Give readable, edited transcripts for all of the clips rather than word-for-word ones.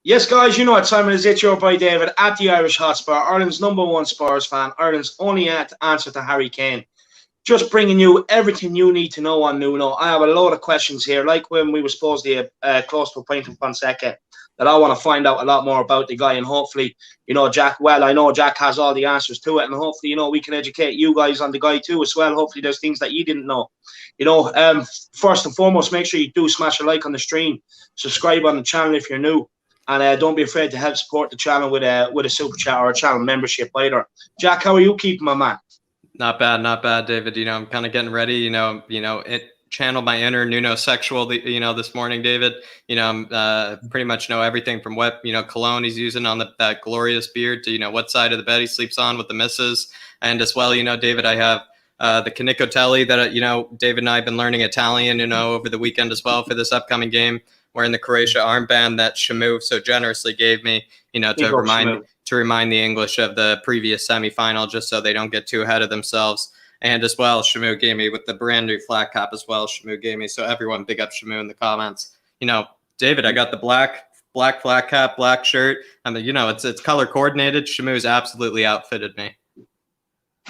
Yes, guys, you know what time it is. It's your boy David at the Irish Hotspur, Ireland's #1 Spurs fan, Ireland's only answer to Harry Kane. Just bringing you everything you need to know on Nuno. I have a load of questions here, like when we were supposed to close to a point from Fonseca, that I want to find out a lot more about the guy. And hopefully, Jack, well, I know Jack has all the answers to it. And hopefully, we can educate you guys on the guy too as well. Hopefully, there's things that you didn't know. First and foremost, make sure you do smash a like on the stream. Subscribe on the channel if you're new. And don't be afraid to help support the channel with a super chat or a channel membership either. Jack, how are you keeping, my man? Not bad, David. I'm kind of getting ready. It channeled my inner Nuno sexual. This morning, David. I'm pretty much know everything from what cologne he's using on that glorious beard to what side of the bed he sleeps on with the missus, and as well, David, I have the Canicotelli that David and I have been learning Italian, over the weekend as well for this upcoming game. Wearing the Croatia armband that Shamu so generously gave me, to remind the English of the previous semifinal, just so they don't get too ahead of themselves. And as well, Shamu gave me with the brand new flat cap as well. Shamu gave me, so everyone big up Shamu in the comments. David, I got the black flat cap, black shirt. I mean, it's color coordinated. Shamu's absolutely outfitted me.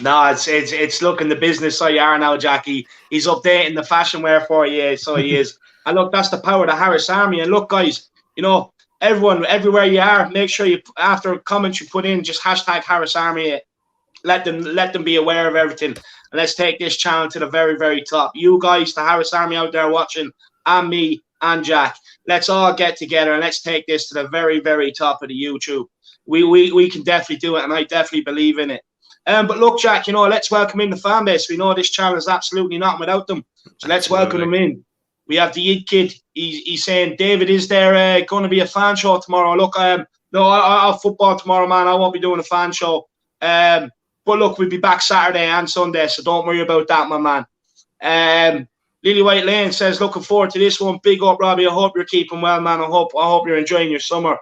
No, it's looking the business so you are now, Jackie. He's updating the fashion wear for you, so he is. And look, that's the power of the Harris Army. And look, guys, everyone, everywhere you are, make sure you, after comments you put in, just hashtag Harris Army. Let them be aware of everything. And let's take this channel to the very, very top. You guys, the Harris Army out there watching, and me and Jack, let's all get together and let's take this to the very, very top of the YouTube. We can definitely do it, and I definitely believe in it. But look, Jack, let's welcome in the fan base. We know this channel is absolutely nothing without them. So let's welcome them in. We have the Yid Kid. He's saying, David, is there going to be a fan show tomorrow? Look, no, I'll football tomorrow, man. I won't be doing a fan show. But look, we'll be back Saturday and Sunday, so don't worry about that, my man. Lily White Lane says, looking forward to this one. Big up, Robbie. I hope you're keeping well, man. I hope you're enjoying your summer.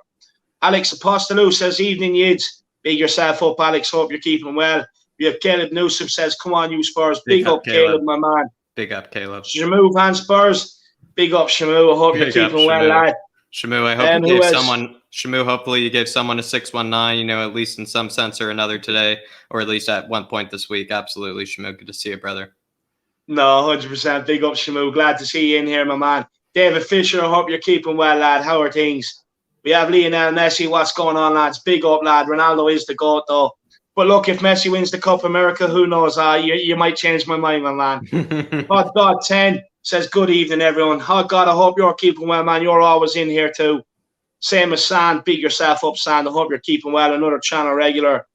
Alex Apostolou says, evening, Yids. Big yourself up, Alex. Hope you're keeping well. We have Caleb Newsom says, come on, you Spurs. Big up, Caleb, my man. Big up, Caleb. Shamu Van Spurs. Big up, Shamu. I hope you're keeping well, lad. Shamu, I hope you gave someone. Shamu, hopefully you gave someone a 619. At least in some sense or another today, or at least at one point this week. Absolutely, Shamu. Good to see you, brother. No, 100%. Big up, Shamu. Glad to see you in here, my man. David Fisher. I hope you're keeping well, lad. How are things? We have Lionel Messi. What's going on, lads? Big up, lad. Ronaldo is the GOAT, though. But look, if Messi wins the Cup of America, who knows? You might change my mind, my man. Hot God 10 says, good evening, everyone. Hot God, I hope you're keeping well, man. You're always in here, too. Same as Sand. Big yourself up, Sand. I hope you're keeping well. Another channel regular.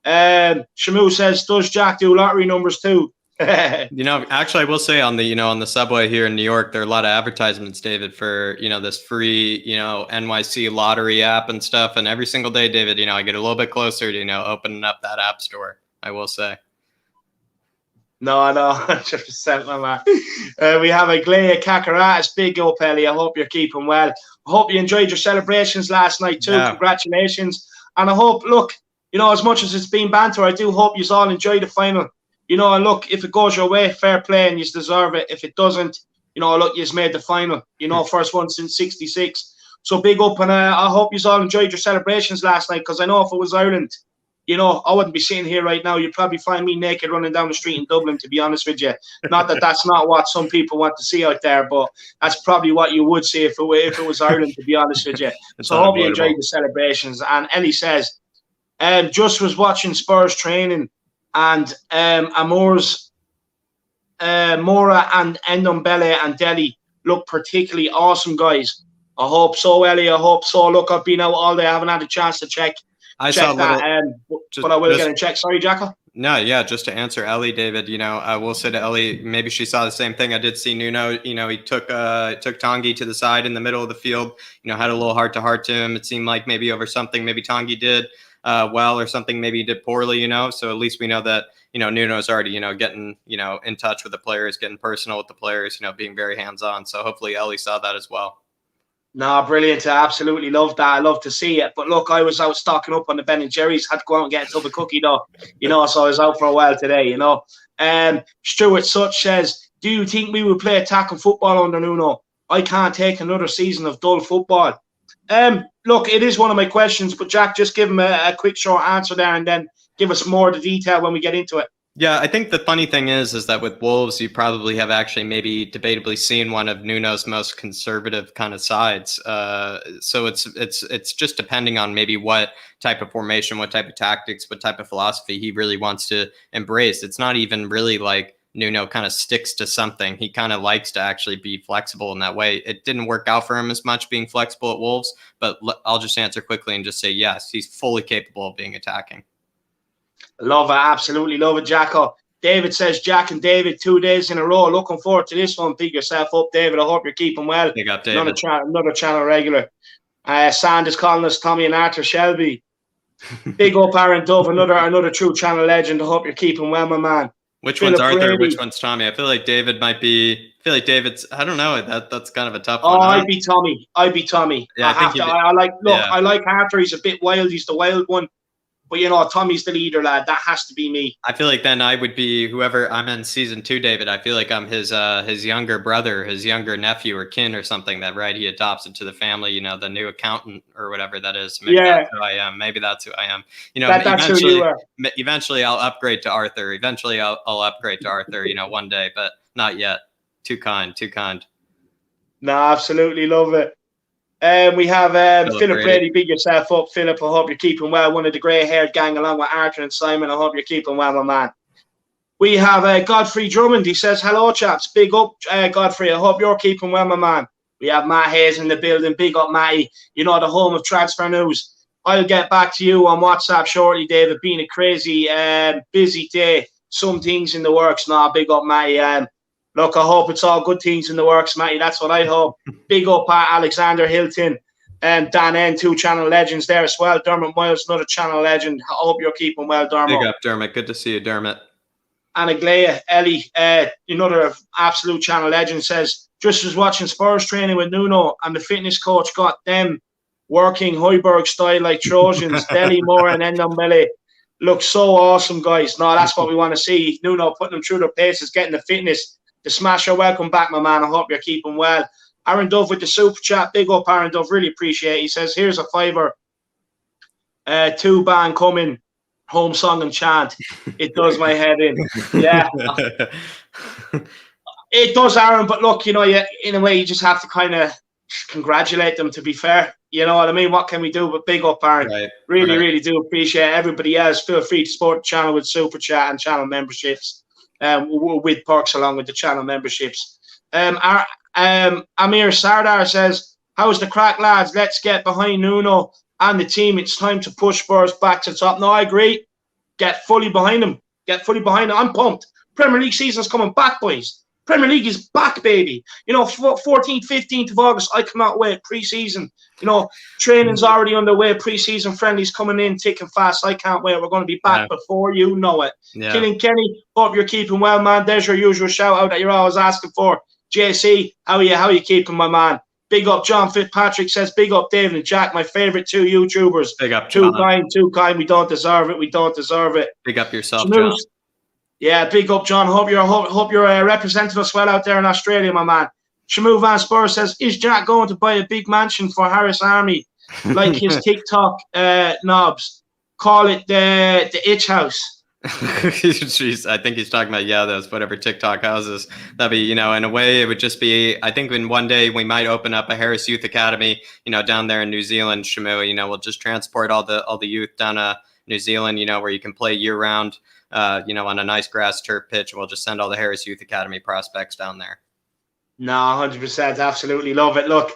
Shamu says, does Jack do lottery numbers, too? Actually, I will say on the subway here in New York, there are a lot of advertisements, David, for this free NYC lottery app and stuff. And every single day, David, I get a little bit closer to opening up that app store. I will say. No, 100%, my man. We have a Glea Kakaratis. Big up, Ellie. I hope you're keeping well. I hope you enjoyed your celebrations last night too. Yeah. Congratulations. And I hope, look, as much as it's been banter, I do hope you all enjoy the final. And look, if it goes your way, fair play, and you deserve it. If it doesn't, look, you've made the final. First one since '66. So big up, and I hope you all enjoyed your celebrations last night. Because I know if it was Ireland, I wouldn't be sitting here right now. You'd probably find me naked running down the street in Dublin. To be honest with you, not that that's not what some people want to see out there, but that's probably what you would see if it was Ireland. To be honest with you, so I hope you enjoyed the celebrations. And Ellie says, just was watching Spurs training. And Mora and Ndombele and Delhi look particularly awesome, guys. I hope so, Ellie. I hope so. Look, I've been out all day. I haven't had a chance to check that. But I will get a check. Sorry, Jacko. No, yeah, just to answer Ellie, David, I will say to Ellie, maybe she saw the same thing. I did see Nuno, he took Tanguy to the side in the middle of the field, had a little heart-to-heart to him. It seemed like maybe over something maybe Tanguy did well or something maybe he did poorly, so at least we know that Nuno's already getting in touch with the players, getting personal with the players, being very hands-on. So hopefully Ellie saw that as well. No, brilliant. I absolutely love that. I love to see it. But look, I was out stocking up on the Ben & Jerry's. Had to go out and get a tub of cookie dough, so I was out for a while today, Stuart Such says, do you think we will play attacking football under Nuno? I can't take another season of dull football. look, it is one of my questions, but Jack, just give him a quick short answer there and then give us more of the detail when we get into it. Yeah, I think the funny thing is that with Wolves, you probably have actually maybe debatably seen one of Nuno's most conservative kind of sides. So it's just depending on maybe what type of formation, what type of tactics, what type of philosophy he really wants to embrace. It's not even really like Nuno kind of sticks to something. He kind of likes to actually be flexible in that way. It didn't work out for him as much being flexible at Wolves, but I'll just answer quickly and just say yes, he's fully capable of being attacking. Love it. Absolutely love it, Jacko. David says, Jack and David, 2 days in a row. Looking forward to this one. Pick yourself up, David. I hope you're keeping well. Big up, David. Another channel regular. Sand is calling us Tommy and Arthur Shelby. Big up, Aaron Dove. Another true channel legend. I hope you're keeping well, my man. Which one's Arthur? Brady. Which one's Tommy? I feel like David might be. I feel like David's. I don't know. That's kind of a tough one. Oh, I'd be Tommy. Yeah, I like Arthur. He's a bit wild. He's the wild one. But, you know, Tommy's the leader, lad. That has to be me. I feel like then I would be whoever I'm in season 2, David. I feel like I'm his younger brother, his younger nephew or kin or something that, right, he adopts into the family, you know, the new accountant or whatever that is. Maybe that's who I am. Maybe that's who I am. You know, that's who you are. Eventually I'll upgrade to Arthur. Eventually I'll upgrade to Arthur, you know, one day, but not yet. Too kind. No, absolutely love it. We have Philip Brady. Big yourself up, Philip. I hope you're keeping well. One of the grey-haired gang along with Arthur and Simon. I hope you're keeping well, my man. We have Godfrey Drummond. He says, hello, chaps. Big up, Godfrey. I hope you're keeping well, my man. We have Matt Hayes in the building. Big up, Matty. You know, the home of transfer news. I'll get back to you on WhatsApp shortly, David. Been a crazy, busy day. Some things in the works. Nah, big up, Matty. Look, I hope it's all good things in the works, Matty. That's what I hope. Big up, Alexander Hilton and Dan N, 2 channel legends there as well. Dermot Miles, another channel legend. I hope you're keeping well, Dermot. Big up, Dermot. Good to see you, Dermot. And Aglaya, Ellie, another absolute channel legend, says, just was watching Spurs training with Nuno and the fitness coach got them working Hojbjerg style like Trojans, Deli, Moore and Endombele. Looks so awesome, guys. No, that's what we want to see. Nuno putting them through their paces, getting the fitness. The Smasher, welcome back, my man. I hope you're keeping well. Aaron Dove with the super chat. Big up, Aaron Dove. Really appreciate it. He says, here's a $5. 2 band coming. Home song and chant. It does my head in. Yeah. It does, Aaron. But look, you know, in a way, you just have to kind of congratulate them, to be fair. You know what I mean? What can we do? But big up, Aaron. Right. Really do appreciate it. Everybody else, feel free to support the channel with super chat and channel memberships. With perks along with the channel memberships. Amir Sardar says, how's the crack, lads? Let's get behind Nuno and the team. It's time to push Spurs back to the top. No, I agree. Get fully behind them. I'm pumped. Premier League season's coming back, boys. Premier League is back, baby. You know, 14th, 15th of August, I cannot wait. Pre-season. You know, training's already underway. Pre-season friendlies coming in, thick and fast. I can't wait. We're going to be back before you know it. Yeah. Killing Kenny, hope you're keeping well, man. There's your usual shout-out that you're always asking for. JC, how are you keeping, my man? Big up, John Fitzpatrick says, big up, David and Jack, my favourite 2 YouTubers. Big up, John. Too kind. We don't deserve it. Big up yourself, John. Yeah, big up, John. Hope you're representing us well out there in Australia, my man. Shamu Van Spur says, is Jack going to buy a big mansion for Harris Army like his TikTok knobs? Call it the Itch House. Jeez, I think he's talking about, those whatever TikTok houses. That'd be, you know, in a way it would just be, I think in one day we might open up a Harris Youth Academy, you know, down there in New Zealand, Shamu. You know, we'll just transport all the youth down to New Zealand, you know, where you can play year round. You know, on a nice grass turf pitch. We'll just send all the Harris Youth Academy prospects down there. No, 100%. Absolutely love it. Look,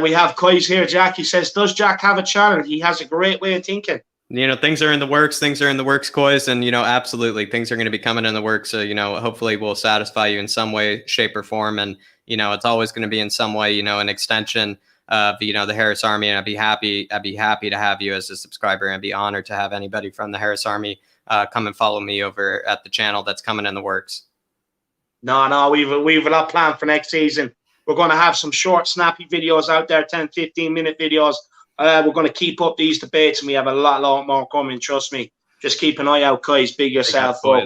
we have Kais here. Jack, he says, does Jack have a channel? He has a great way of thinking. You know, things are in the works. Kois. And, you know, absolutely. Things are going to be coming in the works. So, you know, hopefully we'll satisfy you in some way, shape or form. And, you know, it's always going to be in some way, you know, an extension of, you know, the Harris Army. And I'd be happy to have you as a subscriber and be honored to have anybody from the Harris Army come and follow me over at the channel that's coming in the works. No, we've a lot planned for next season. We're going to have some short, snappy videos out there, 10, 15-minute videos. We're going to keep up these debates, and we have a lot more coming, trust me. Just keep an eye out, guys. Big yourself up.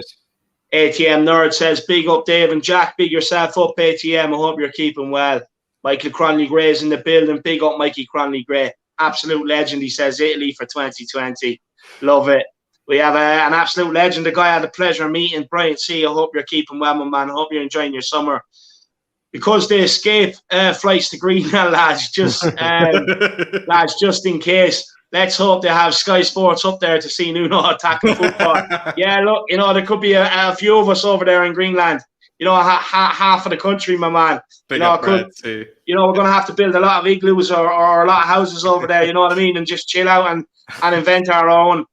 ATM Nerd says, big up, Dave and Jack. Big yourself up, ATM. I hope you're keeping well. Michael Cronley Gray is in the building. Big up, Mikey Cronley Gray. absolute legend. He says Italy for 2020. Love it. We have an absolute legend. The guy I had the pleasure of meeting, Brian C. I hope you're keeping well, my man. I hope you're enjoying your summer. Because they escape flights to Greenland, lads, just in case. Let's hope they have Sky Sports up there to see Nuno attacking football. Yeah, look, there could be a few of us over there in Greenland. Half of the country, my man. We're going to have to build a lot of igloos or a lot of houses over there, you know what I mean, and just chill out and invent our own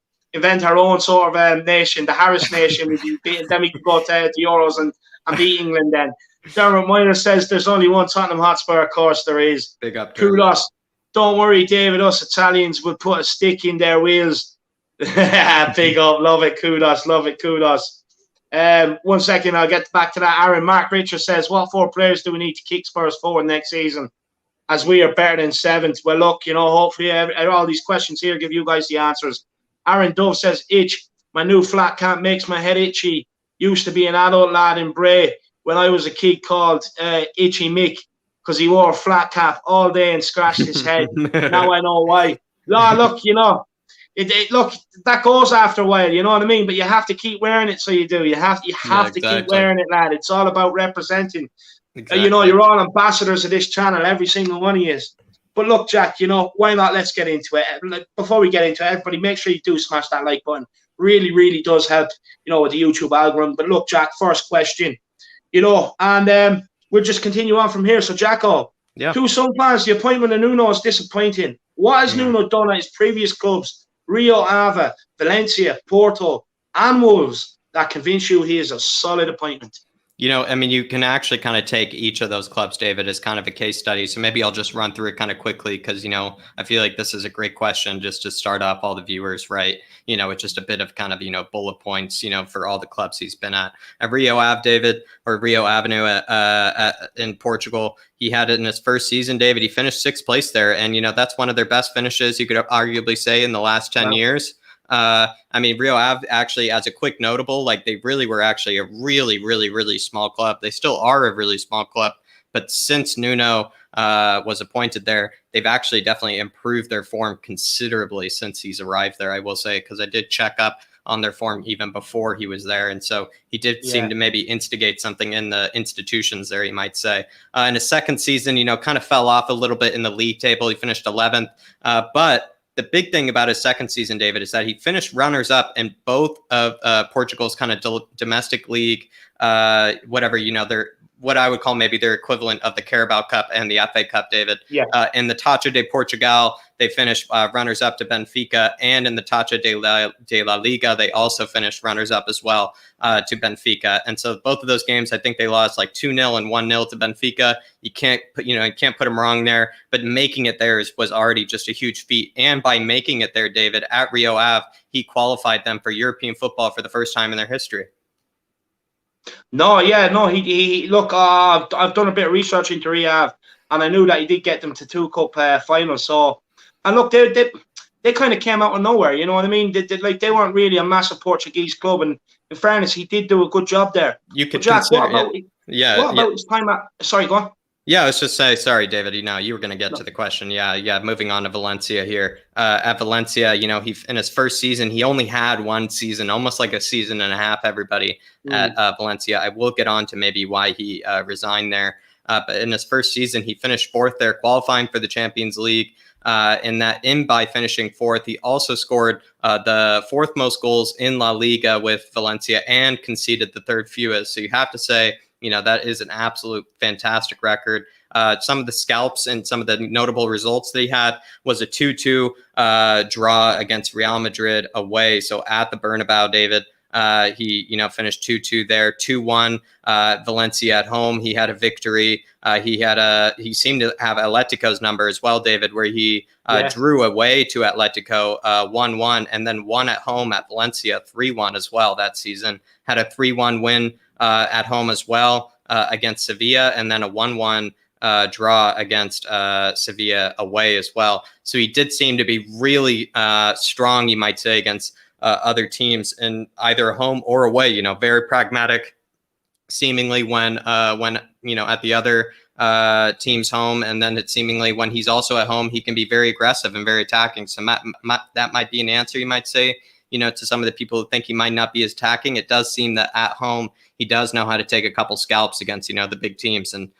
sort of nation, the Harris nation. Then we can go to the Euros and beat England then. Dermot Minor says there's only one Tottenham Hotspur. Of course there is. Big up, kudos. Don't worry, David. Us Italians will put a stick in their wheels. Big up. Love it. Kudos. Love it. Kudos. 1 second. I'll get back to that. Aaron Mark Richard says, what 4 players do we need to kick Spurs forward next season as we are better than 7th? Well, look, hopefully all these questions here give you guys the answers. Aaron Dove says, itch. My new flat cap makes my head itchy. Used to be an adult lad in Bray when I was a kid called Itchy Mick because he wore a flat cap all day and scratched his head. Now I know why. No, look, look, that goes after a while, you know what I mean? But you have to keep wearing it, so you do. You have to keep wearing it, lad. It's all about representing. Exactly. You're all ambassadors of this channel, every single one of you. But look, Jack, why not? Let's get into it. Before we get into it, everybody, make sure you do smash that like button. Really, really does help, with the YouTube algorithm. But look, Jack, first question. And we'll just continue on from here. So, Jacko, to some fans, the appointment of Nuno is disappointing. What has Nuno done at his previous clubs, Rio Ave, Valencia, Porto, and Wolves, that convince you he is a solid appointment? You can actually kind of take each of those clubs, David, as kind of a case study. So maybe I'll just run through it kind of quickly because, I feel like this is a great question just to start off all the viewers, right? It's just a bit of kind of, bullet points, for all the clubs he's been at Rio Ave, David, or Rio Avenue in Portugal. He had it in his first season, David. He finished 6th place there. And, that's one of their best finishes, you could arguably say, in the last 10 years. Rio Ave actually, as a quick notable, they really were actually a really, really, really small club. They still are a really small club, but since Nuno was appointed there, they've actually definitely improved their form considerably since he's arrived there, I will say, because I did check up on their form even before he was there. And so he did seem to maybe instigate something in the institutions there, you might say. In his second season, kind of fell off a little bit in the league table. He finished 11th, but the big thing about his second season, David, is that he finished runners-up in both of Portugal's kind of domestic league, they're what I would call maybe their equivalent of the Carabao Cup and the FA Cup, David. Yeah. In the Taça de Portugal, they finished runners-up to Benfica, and in the Taça de la Liga, they also finished runners-up as well to Benfica. And so both of those games, I think they lost 2-0 and 1-0 to Benfica. You can't put them wrong there, but making it there was already just a huge feat. And by making it there, David, at Rio Ave, he qualified them for European football for the first time in their history. He look, I've done a bit of research into Rio Ave, and I knew that he did get them to 2 cup finals. So, and look, they kind of came out of nowhere, you know what I mean? They weren't really a massive Portuguese club, and in fairness, he did do a good job there. You could Jack, consider, what about his time at? Sorry, go on. Yeah, I was just saying, sorry, David, you were going to get to the question. Yeah. Moving on to Valencia here. At Valencia, he in his first season, he only had 1 season, almost like a season and a half, everybody, at Valencia. I will get on to maybe why he resigned there. But in his first season, he finished 4th there, qualifying for the Champions League. By finishing 4th, he also scored the 4th most goals in La Liga with Valencia and conceded the 3rd fewest. So you have to say, that is an absolute fantastic record. Some of the scalps and some of the notable results that he had was a 2-2 draw against Real Madrid away. So at the Bernabeu, David, he finished 2-2 there, 2-1 Valencia at home. He had a victory. He seemed to have Atletico's number as well, David, where he drew away to Atletico 1-1 and then won at home at Valencia 3-1 as well that season. Had a 3-1 win at home as well against Sevilla, and then a 1-1 draw against Sevilla away as well. So he did seem to be really strong, you might say, against other teams in either home or away. Very pragmatic, seemingly when at the other teams home, and then it seemingly when he's also at home, he can be very aggressive and very attacking. So that might be an answer, you might say, to some of the people who think he might not be as attacking. It does seem that at home he does know how to take a couple scalps against the big teams, and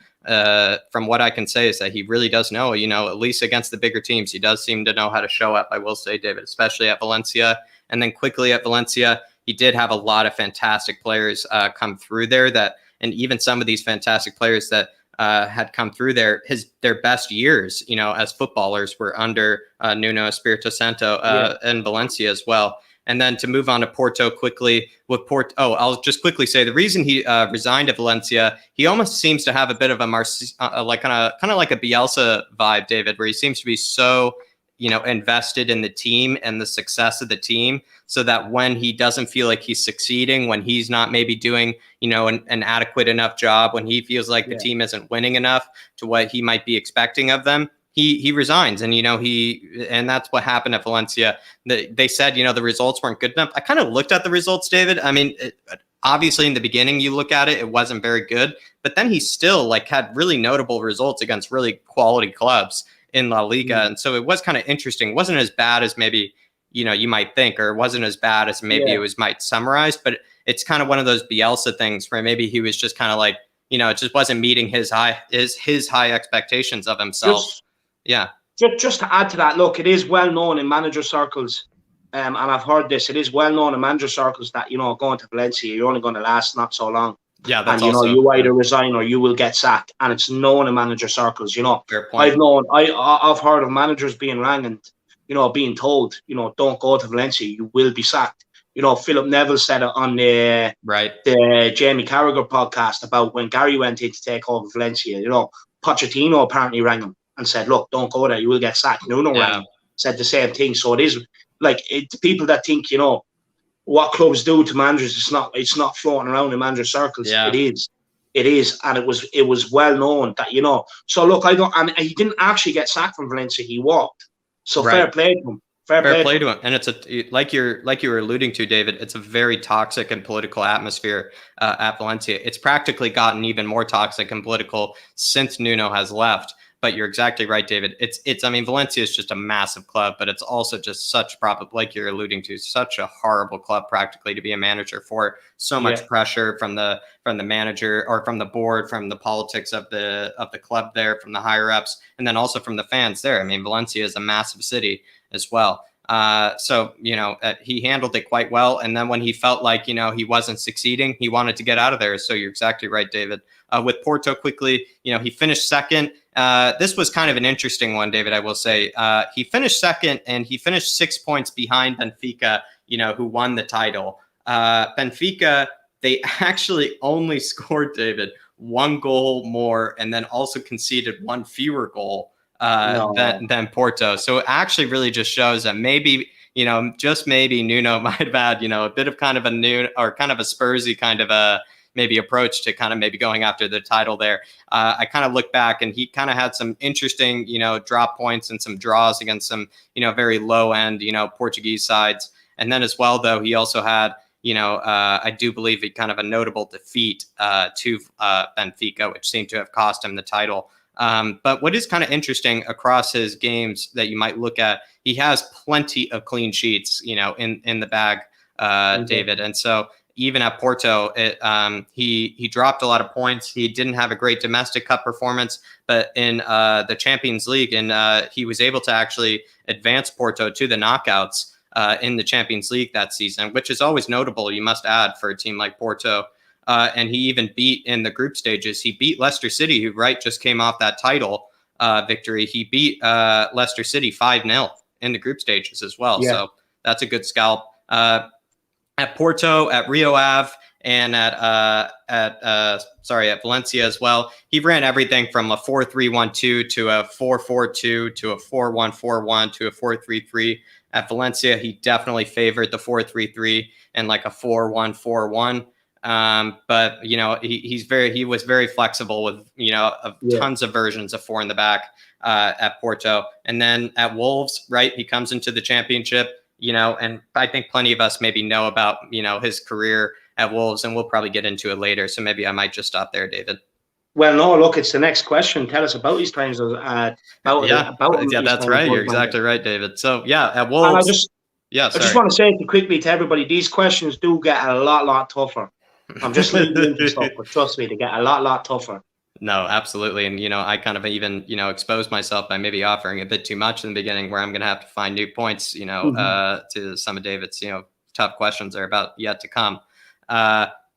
from what I can say is that he really does know, at least against the bigger teams, he does seem to know how to show up, I will say, David, especially at Valencia. And then quickly at Valencia, he did have a lot of fantastic players come through there and even some of these fantastic players that had come through their best years, as footballers were under Nuno Espirito Santo in Valencia as well. And then to move on to Porto quickly with Porto. Oh, I'll just quickly say the reason he resigned at Valencia, he almost seems to have a bit of a like kind of like a Bielsa vibe, David, where he seems to be so invested in the team and the success of the team, so that when he doesn't feel like he's succeeding, when he's not maybe doing an adequate enough job, when he feels like the team isn't winning enough to what he might be expecting of them, he resigns. And and that's what happened at Valencia. They said the results weren't good enough. I kind of looked at the results, David. I mean, obviously in the beginning you look at it, it wasn't very good, but then he still had really notable results against really quality clubs in La Liga. And so it was kind of interesting. It wasn't as bad as maybe you might think, or it wasn't as bad as maybe it was might summarize, but it's kind of one of those Bielsa things where maybe he was just kind of like, it just wasn't meeting his high expectations of himself. Just to add to that, look, it is well known in manager circles, and I've heard this, it is well known in manager circles that, going to Valencia, you're only going to last not so long. Yeah, that's and you either resign or you will get sacked, and it's known in manager circles. Fair point. I've heard of managers being rang and being told, don't go to Valencia, you will be sacked. Philip Neville said it on the Jamie Carragher podcast about when Gary went in to take over Valencia. Pochettino apparently rang him and said, look, don't go there, you will get sacked. Nuno rang him, said the same thing. So it is like people that think what clubs do to managers, it's not floating around in manager circles. It is, and it was well known that So look, and he didn't actually get sacked from Valencia. He walked. So fair play to him. Fair play to him. And it's like you were alluding to, David. It's a very toxic and political atmosphere at Valencia. It's practically gotten even more toxic and political since Nuno has left. But you're exactly right, David. I mean, Valencia is just a massive club, but it's also just like you're alluding to, such a horrible club practically to be a manager for. So much pressure from the manager, or from the board, from the politics of the club there, from the higher ups, and then also from the fans there. I mean, Valencia is a massive city as well. So he handled it quite well. And then when he felt like he wasn't succeeding, he wanted to get out of there. So you're exactly right, David. With Porto quickly, he finished second. This was kind of an interesting one, David, I will say. He finished second, and he finished 6 points behind Benfica, who won the title. Benfica, they actually only scored, David, 1 goal more, and then also conceded 1 fewer goal than Porto. So it actually really just shows that maybe, just maybe Nuno might have had, a bit of kind of a new, or kind of a Spursy kind of a maybe approach to kind of maybe going after the title there. I kind of look back, and he kind of had some interesting, drop points and some draws against some, very low end, Portuguese sides. And then as well, though, he also had, I do believe kind of a notable defeat to Benfica, which seemed to have cost him the title. But what is kind of interesting across his games that you might look at, he has plenty of clean sheets, in the bag, David. And so even at Porto, he dropped a lot of points. He didn't have a great domestic cup performance, but in the Champions League, and he was able to actually advance Porto to the knockouts in the Champions League that season, which is always notable, you must add, for a team like Porto. And he even beat in the group stages. He beat Leicester City, who just came off that title victory. He beat Leicester City 5-0 in the group stages as well. Yeah. So that's a good scalp. At Porto, at Rio Ave, and at Valencia as well, he ran everything from a 4-3-1-2 to a 4-4-2 to a 4-1-4-1 to a 4-3-3. At Valencia, he definitely favored the 4-3-3 and like a 4-1-4-1. But he was very flexible with tons of versions of 4 in the back at Porto. And then at Wolves, right, he comes into the championship, and I think plenty of us maybe know about his career at Wolves, and we'll probably get into it later. So maybe I might just stop there, David. Well, no, look, it's the next question. Tell us about these times. About Yeah, these that's times. right. You're exactly right, David. So yeah, at And Wolves. I just want to say it quickly to everybody, these questions do get a lot tougher. I'm just leading into stuff, but trust me, they get a lot tougher. No, absolutely. And, I kind of even, exposed myself by maybe offering a bit too much in the beginning where I'm going to have to find new points, to some of David's, tough questions are about yet to come.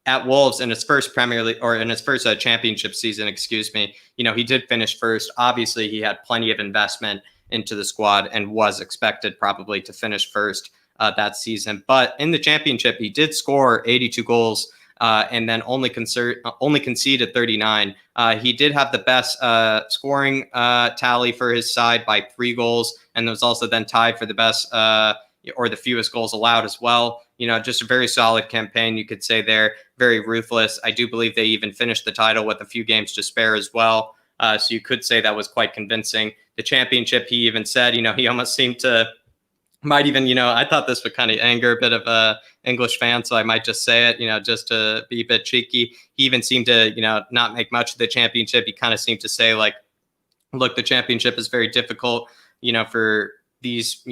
At Wolves in his first Premier League or in his first championship season, excuse me, he did finish first. Obviously, he had plenty of investment into the squad and was expected probably to finish first that season. But in the championship, he did score 82 goals. And then only conceded 39. He did have the best scoring tally for his side by 3 goals, and was also then tied for the best or the fewest goals allowed as well. Just a very solid campaign, you could say there. Very ruthless. I do believe they even finished the title with a few games to spare as well. So you could say that was quite convincing. The championship, he even said, he almost seemed to might even, I thought this would kind of anger a bit of a English fan, so I might just say it, just to be a bit cheeky. He even seemed to, not make much of the championship. He kind of seemed to say like, look, the championship is very difficult, for these,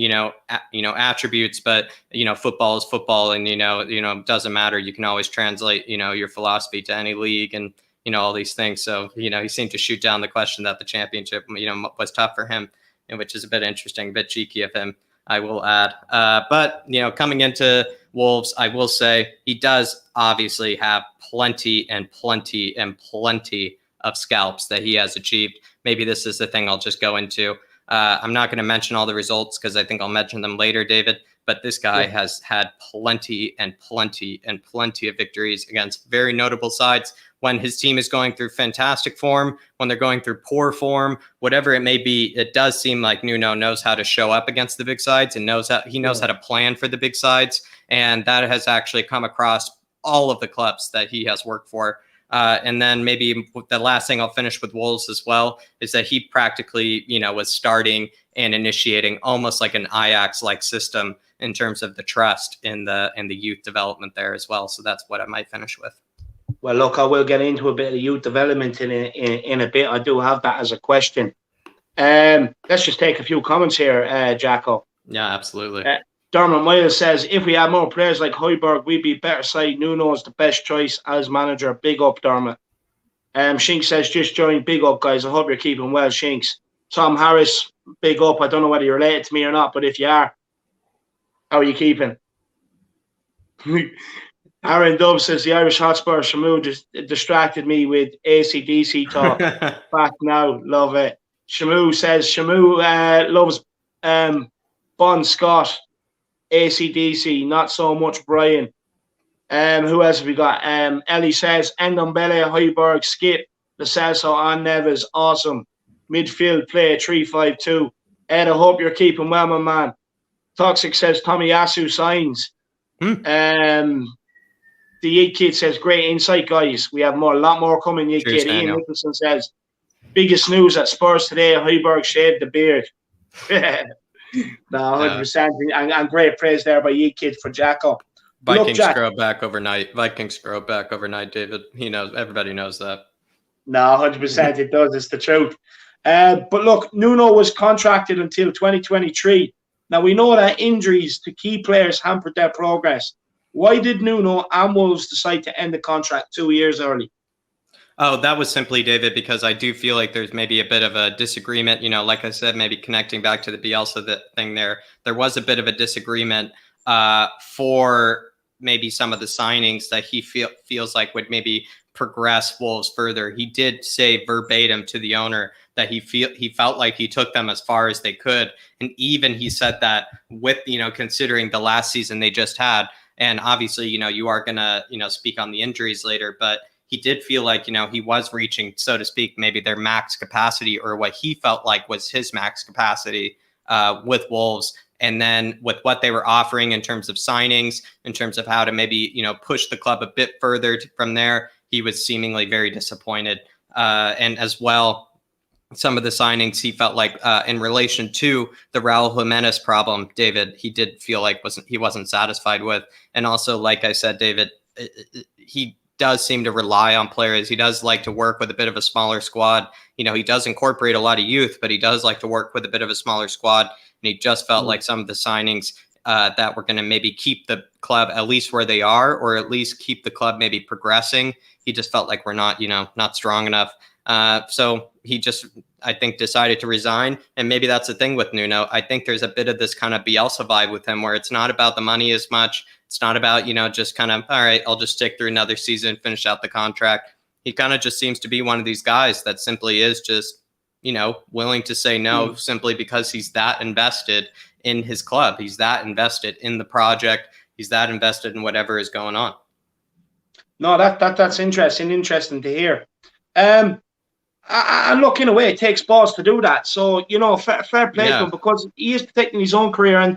attributes, but, football is football and, it doesn't matter. You can always translate, your philosophy to any league and, all these things. So, he seemed to shoot down the question that the championship, was tough for him, which is a bit interesting, a bit cheeky of him, I will add. But, coming into Wolves, I will say he does obviously have plenty of scalps that he has achieved. Maybe this is the thing I'll just go into. I'm not going to mention all the results because I think I'll mention them later, David. But this guy has had plenty of victories against very notable sides. When his team is going through fantastic form, when they're going through poor form, whatever it may be, it does seem like Nuno knows how to show up against the big sides and knows how to plan for the big sides. And that has actually come across all of the clubs that he has worked for. And then maybe the last thing I'll finish with Wolves as well is that he practically, was starting and initiating almost like an Ajax-like system in terms of the trust in the youth development there as well. So that's what I might finish with. Well, look, I will get into a bit of youth development in a bit. I do have that as a question. Let's just take a few comments here, Jacko. Yeah, absolutely. Dermot Miles says, if we had more players like Hojbjerg, we'd be better side. Nuno is the best choice as manager. Big up, Dermot. Shinks says, just joined. Big up, guys. I hope you're keeping well, Shinks. Tom Harris, big up. I don't know whether you're related to me or not, but if you are, how are you keeping? Aaron Dove says, the Irish Hotspur Shamu just distracted me with AC/DC talk. Back now. Love it. Shamu says, Shamu loves Bon Scott. AC/DC, not so much Brian. Who else have we got? Ellie says, Ndombele, Hojbjerg, Skip, Lo Celso, on Neves, awesome. Midfield play, 3-5-2. Ed, I hope you're keeping well, my man. Toxic says, Tomiyasu signs. The Yeet Kid says, great insight, guys. We have a lot more coming, Yeet Kid. Ian Nicholson says, biggest news at Spurs today, Hojbjerg shaved the beard. No, 100%. And great praise there by Yeet Kid for Jacko. Vikings grow back overnight. David. He knows. Everybody knows that. No, 100% it does. It's the truth. But look, Nuno was contracted until 2023. Now, we know that injuries to key players hampered their progress. Why did Nuno and Wolves decide to end the contract 2 years early? Oh, that was simply, David, because I do feel like there's maybe a bit of a disagreement. Like I said, maybe connecting back to the Bielsa thing there was a bit of a disagreement for maybe some of the signings that he feels like would maybe progress Wolves further. He did say verbatim to the owner that he felt like he took them as far as they could. And even he said that with, considering the last season they just had, and obviously, you are going to, speak on the injuries later, but he did feel like, he was reaching, so to speak, maybe their max capacity or what he felt like was his max capacity with Wolves. And then with what they were offering in terms of signings, in terms of how to maybe, push the club a bit further from there, he was seemingly very disappointed. And as well, some of the signings he felt like in relation to the Raul Jimenez problem, David, he did feel like he wasn't satisfied with. And also, like I said, David, he does seem to rely on players. He does like to work with a bit of a smaller squad. You know, he does incorporate a lot of youth, but he does like to work with a bit of a smaller squad. And he just felt like some of the signings that were going to maybe keep the club at least where they are, or at least keep the club maybe progressing. He just felt like we're not, not strong enough. So he just, I think, decided to resign. And maybe that's the thing with Nuno. I think there's a bit of this kind of Bielsa vibe with him, where it's not about the money as much. It's not about, just kind of, all right, I'll just stick through another season, finish out the contract. He kind of just seems to be one of these guys that simply is just, willing to say no simply because he's that invested in his club. He's that invested in the project. He's that invested in whatever is going on. No, that's interesting to hear. And look, in a way, it takes balls to do that. So, fair play to him, because he is protecting his own career, and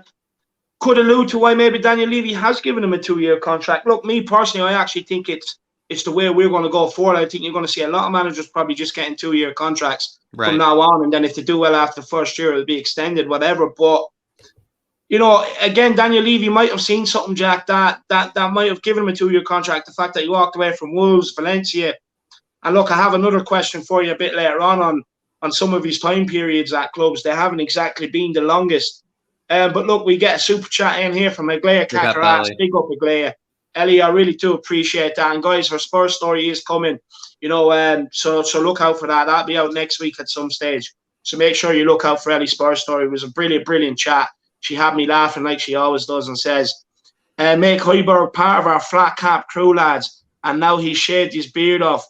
could allude to why maybe Daniel Levy has given him a 2-year contract. Look, me personally, I actually think it's the way we're going to go forward. I think you're going to see a lot of managers probably just getting 2-year contracts from now on, and then if they do well after the first year, it'll be extended, whatever. But again, Daniel Levy might have seen something, Jack, that might have given him a 2-year contract. The fact that he walked away from Wolves, Valencia. And look, I have another question for you a bit later on some of his time periods at clubs. They haven't exactly been the longest. But look, we get a super chat in here from Aglaya Kakaras. Big up, Aglaya. Ellie, I really do appreciate that. And guys, her Spurs story is coming. So look out for that. That'll be out next week at some stage. So make sure you look out for Ellie's Spurs story. It was a brilliant chat. She had me laughing like she always does, and says, make Hojbjerg part of our flat cap crew, lads. And now he's shaved his beard off.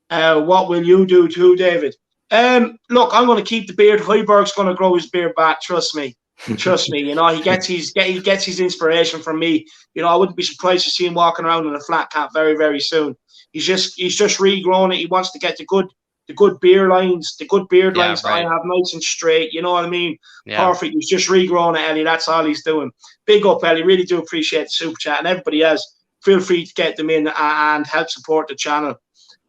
What will you do too, David? Look, I'm going to keep the beard. Hojbjerg's going to grow his beard back. Trust me. He gets his inspiration from me. I wouldn't be surprised to see him walking around in a flat cap very, very soon. He's just regrown it. He wants to get the good beard lines that I have nice and straight. You know what I mean? Yeah. Perfect. He's just regrown it, Ellie. That's all he's doing. Big up, Ellie. Really do appreciate the super chat, and everybody else. Feel free to get them in and help support the channel.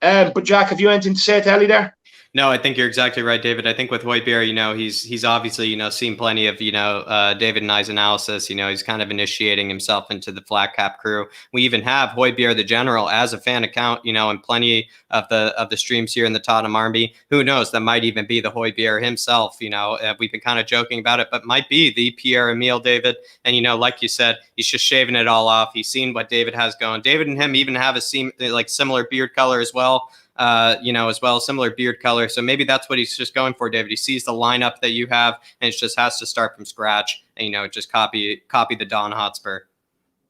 But Jack, have you anything to say to Ellie there? No, I think you're exactly right, David. I think with Hojbjerg, he's obviously, seen plenty of, David and I's analysis. He's kind of initiating himself into the flat cap crew. We even have Hojbjerg the General as a fan account, in plenty of the streams here in the Tottenham Army. Who knows? That might even be the Hojbjerg himself. We've been kind of joking about it, but might be the Pierre-Emile David. And, like you said, he's just shaving it all off. He's seen what David has going. David and him even have a similar beard color as well. Similar beard color. So maybe that's what he's just going for, David. He sees the lineup that you have, and it just has to start from scratch and, just copy the Don Hotspur.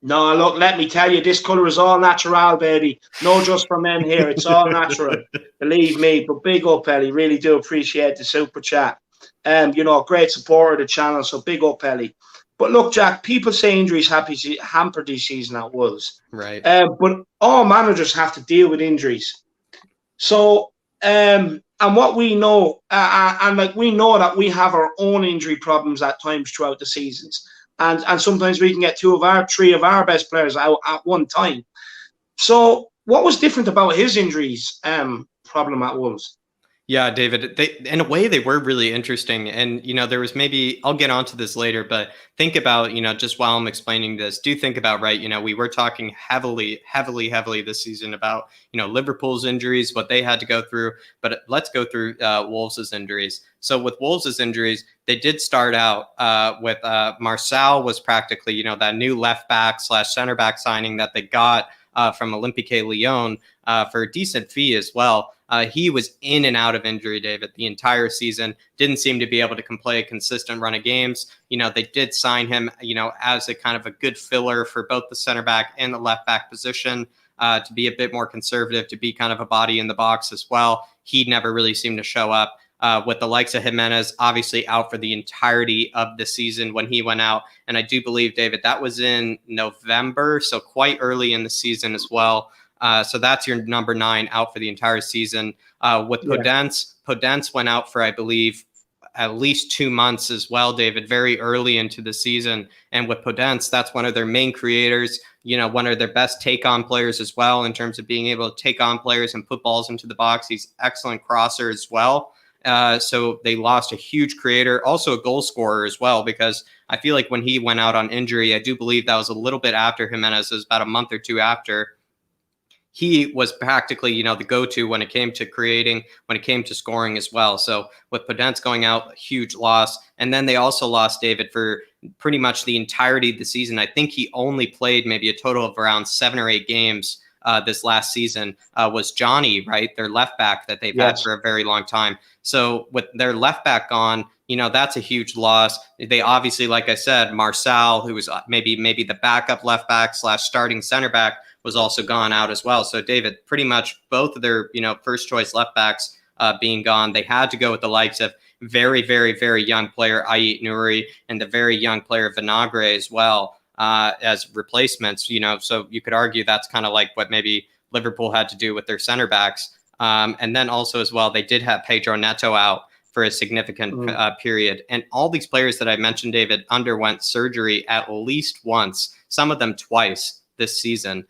No, look, let me tell you, this color is all natural, baby. No just for men here. It's all natural. Believe me. But big up, Ellie. Really do appreciate the super chat. Great supporter of the channel. So big up, Ellie. But look, Jack, people say injuries hampered this season at Wolves. Right. But all managers have to deal with injuries. So, and what we know, we know that we have our own injury problems at times throughout the seasons. And sometimes we can get 3 of our best players out at one time. So what was different about his injuries problem at Wolves? Yeah, David, in a way, they were really interesting. And, there was maybe, I'll get onto this later, but think about, just while I'm explaining this, do think about, right, we were talking heavily this season about, Liverpool's injuries, what they had to go through. But let's go through Wolves' injuries. So with Wolves' injuries, they did start out with Marçal was practically, that new left back / center back signing that they got from Olympique Lyon for a decent fee as well. He was in and out of injury, David, the entire season. Didn't seem to be able to play a consistent run of games. They did sign him, as a kind of a good filler for both the center back and the left back position to be a bit more conservative, to be kind of a body in the box as well. He never really seemed to show up. With the likes of Jimenez, obviously out for the entirety of the season when he went out. And I do believe, David, that was in November, so quite early in the season as well. So that's your number 9 out for the entire season. With Podence went out for, I believe, at least 2 months as well, David, very early into the season. And with Podence, that's one of their main creators, one of their best take-on players as well in terms of being able to take on players and put balls into the box. He's an excellent crosser as well. So they lost a huge creator, also a goal scorer as well, because I feel like when he went out on injury, I do believe that was a little bit after Jimenez, it was about a month or two after. he was practically, you know, the go-to when it came to creating, when it came to scoring as well. So with Podence going out, a huge loss. And then they also lost David for pretty much the entirety of the season. I think he only played maybe a total of around 7 or 8 games this last season, was Johnny, right? Their left back that they've had for a very long time. So with their left back gone, you know, that's a huge loss. They obviously, like I said, Marcel, who was maybe the backup left back / starting center back, was also gone out as well. So David, pretty much both of their, you know, first choice left backs being gone, they had to go with the likes of very, very, very young player Ait Nouri and the very young player Vinagre as well as replacements. You know, so you could argue that's kind of like what maybe Liverpool had to do with their center backs. And then also as well, they did have Pedro Neto out for a significant period. And all these players that I mentioned, David, underwent surgery at least once, some of them twice this season,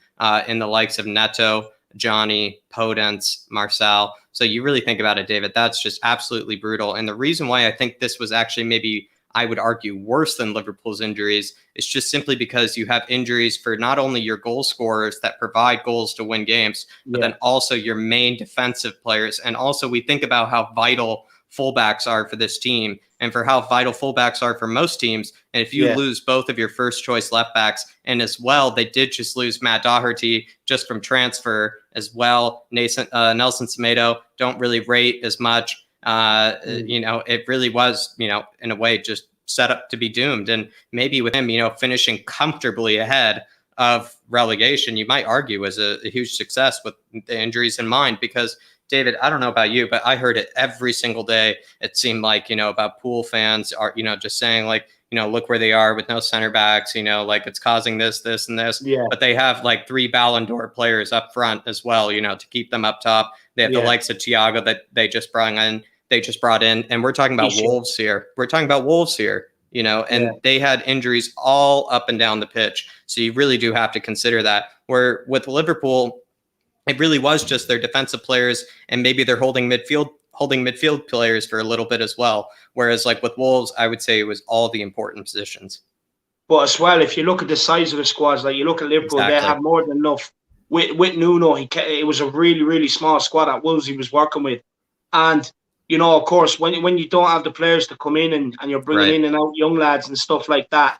in the likes of Neto, Johnny, Podence, Marcel. So you really think about it, David, that's just absolutely brutal. And the reason why I think this was actually maybe, I would argue, worse than Liverpool's injuries is just simply because you have injuries for not only your goal scorers that provide goals to win games, but then also your main defensive players. And also we think about how vital fullbacks are for this team and for how vital fullbacks are for most teams. And if you lose both of your first choice left backs, and as well, they did just lose Matt Doherty just from transfer as well. Nelson Semedo don't really rate as much. You know, it really was, you know, in a way just set up to be doomed. And maybe with him, you know, finishing comfortably ahead of relegation, you might argue was a huge success with the injuries in mind, because David, I don't know about you, but I heard it every single day. It seemed like, you know, about Pool fans are, you know, just saying like, you know, look where they are with no center backs, you know, like it's causing this, and this. But they have like 3 Ballon d'Or players up front as well, you know, to keep them up top. They have the likes of Thiago that they just brought in. And we're talking about Wolves here. You know, and they had injuries all up and down the pitch. So you really do have to consider that. Where with Liverpool, it really was just their defensive players, and maybe they're holding midfield players for a little bit as well. Whereas like with Wolves, I would say it was all the important positions. But as well, if you look at the size of the squads, like you look at Liverpool, they have more than enough. With Nuno, it was a really, really small squad at Wolves he was working with. And, you know, of course, when you don't have the players to come in and you're bringing in and out young lads and stuff like that,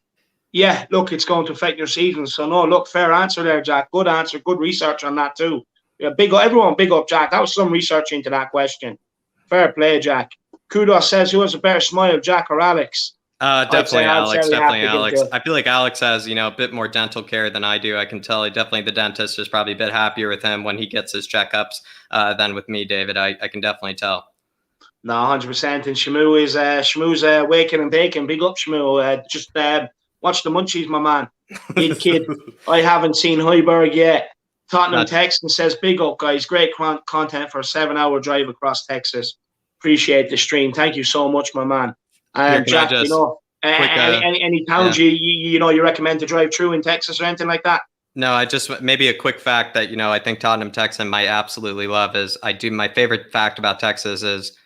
look, it's going to affect your season. So, no, look, fair answer there, Jack. Good answer. Good research on that too. Yeah, big up, Jack. That was some research into that question. Fair play, Jack. Kudos says, who has a better smile, Jack or Alex? Definitely Alex. Definitely Alex. I feel like Alex has, you know, a bit more dental care than I do. I can tell. Definitely, the dentist is probably a bit happier with him when he gets his checkups than with me, David. I can definitely tell. No, 100%. And Shmoo's waking and baking. Big up, Shmoo. Just watch the munchies, my man. Big kid. I haven't seen Hojbjerg yet. Tottenham Texan says, big up, guys. Great content for a 7-hour drive across Texas. Appreciate the stream. Thank you so much, my man. Jack, you know, any towns you know you recommend to drive through in Texas or anything like that? No, I just maybe a quick fact that, you know, I think Tottenham Texan might absolutely love is my favorite fact about Texas is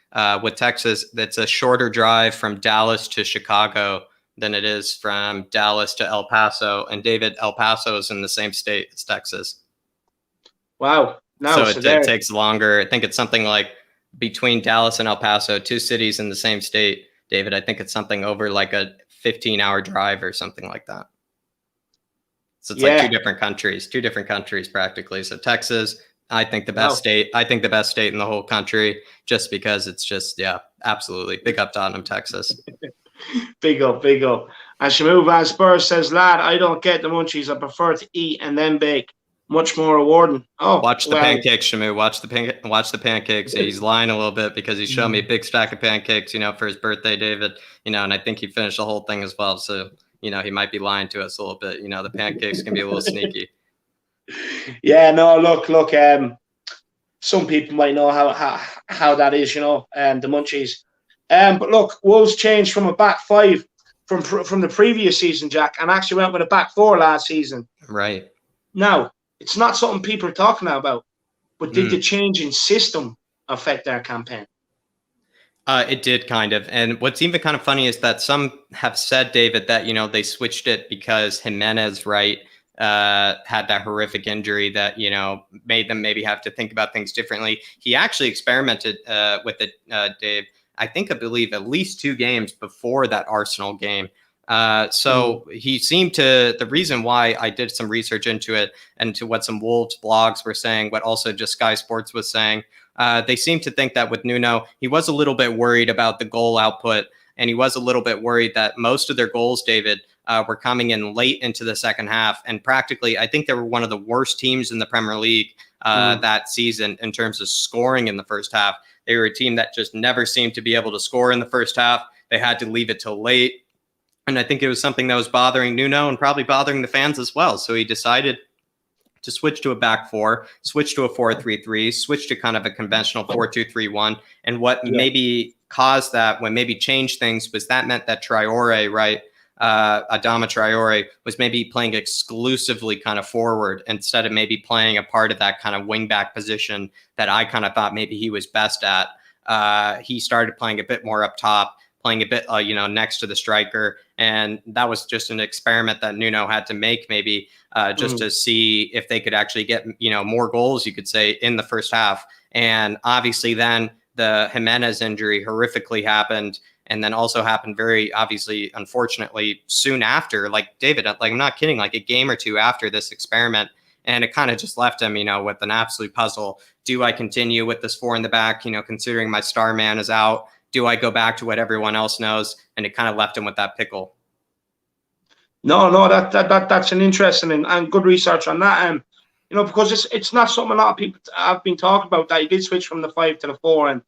with Texas, it's a shorter drive from Dallas to Chicago than it is from Dallas to El Paso. And David, El Paso is in the same state as Texas. Wow. No, so it takes longer. I think it's something like between Dallas and El Paso, 2 cities in the same state, David. I think it's something over like a 15-hour drive or something like that. So it's like 2 different countries practically. So Texas, I think the best state. I think the best state in the whole country, just because it's just, absolutely. Big up Tottenham, Texas. Big up. And Shamu Van Spurs says, lad, I don't get the munchies. I prefer to eat and then bake. Much more rewarding. Oh, watch the pancakes, Shamu. Watch the pancakes. He's lying a little bit because he showed me a big stack of pancakes, you know, for his birthday, David. You know, and I think he finished the whole thing as well. So, you know, he might be lying to us a little bit. You know, the pancakes can be a little sneaky. Yeah, no, look. Some people might know how that is, you know, the munchies. But look, Wolves changed from a back 5 from the previous season, Jack, and actually went with a back 4 last season. Right. Now, it's not something people are talking about, but did the change in system affect their campaign? It did kind of. And what's even kind of funny is that some have said, David, that, you know, they switched it because Jimenez, right, had that horrific injury that, made them maybe have to think about things differently. He actually experimented with it, Dave, I believe at least 2 games before that Arsenal game. So he seemed to, the reason why I did some research into it and to what some Wolves blogs were saying, what also just Sky Sports was saying, they seem to think that with Nuno, he was a little bit worried about the goal output. And he was a little bit worried that most of their goals, David, were coming in late into the second half. And practically, I think they were one of the worst teams in the Premier League that season in terms of scoring in the first half. They were a team that just never seemed to be able to score in the first half. They had to leave it till late. And I think it was something that was bothering Nuno and probably bothering the fans as well. So he decided to switch to a back 4, switch to a 4-3-3, switch to kind of a conventional 4-2-3-1. And what maybe caused that, when maybe changed things, was that meant that Traore, right, Adama Traore, was maybe playing exclusively kind of forward instead of maybe playing a part of that kind of wing back position that I kind of thought maybe he was best at. He started playing a bit more up top, playing a bit, next to the striker. And that was just an experiment that Nuno had to make maybe just to see if they could actually get, more goals, you could say, in the first half. And obviously then the Jimenez injury horrifically happened. And then also happened very obviously, unfortunately, soon after, like David, like I'm not kidding, like a game or 2 after this experiment. And it kind of just left him, with an absolute puzzle. Do I continue with this 4 in the back, considering my star man is out? Do I go back to what everyone else knows? And it kind of left him with that pickle. No, that's an interesting and good research on that. Because it's not something a lot of people have been talking about, that he did switch from the 5 to the 4. And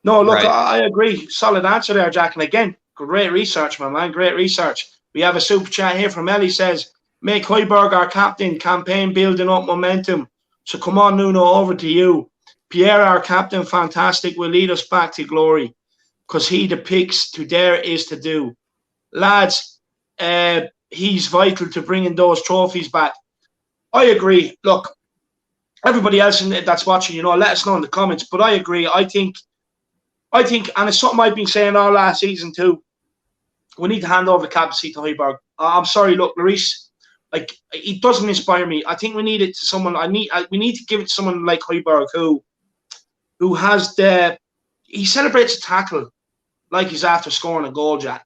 no, look, right. I agree. Solid answer there, Jack. And again, great research, my man. Great research. We have a super chat here from Ellie. Says, make Hojbjerg our captain. Campaign building up momentum. So come on, Nuno, over to you. Pierre, our captain, fantastic, will lead us back to glory because he depicts to dare is to do. Lads, he's vital to bringing those trophies back. I agree. Look, everybody else that's watching, let us know in the comments, but I agree. I think, and it's something I've been saying all last season too, we need to hand over the captaincy to Hojbjerg. I'm sorry, look, Lloris, like, he doesn't inspire me. I think we need it to someone. We need to give it to someone like Hojbjerg who has he celebrates a tackle like he's after scoring a goal, Jack.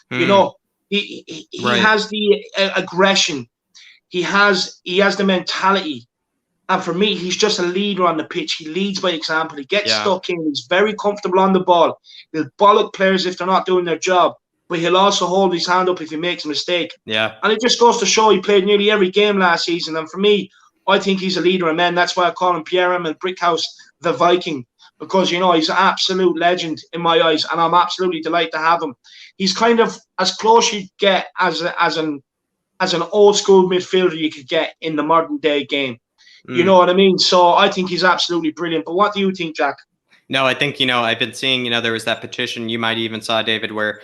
He right. has the aggression. He has the mentality. And for me, he's just a leader on the pitch. He leads by example. He gets stuck in. He's very comfortable on the ball. He'll bollock players if they're not doing their job. But he'll also hold his hand up if he makes a mistake. Yeah. And it just goes to show he played nearly every game last season. And for me, I think he's a leader of men. That's why I call him Pierre-Emile Brickhouse, the Viking. Because, he's an absolute legend in my eyes. And I'm absolutely delighted to have him. He's kind of as close you get as an old school midfielder you could get in the modern day game. You know what I mean? So I think he's absolutely brilliant. But what do you think, Jack? No, I think, I've been seeing, there was that petition you might even saw, David, where,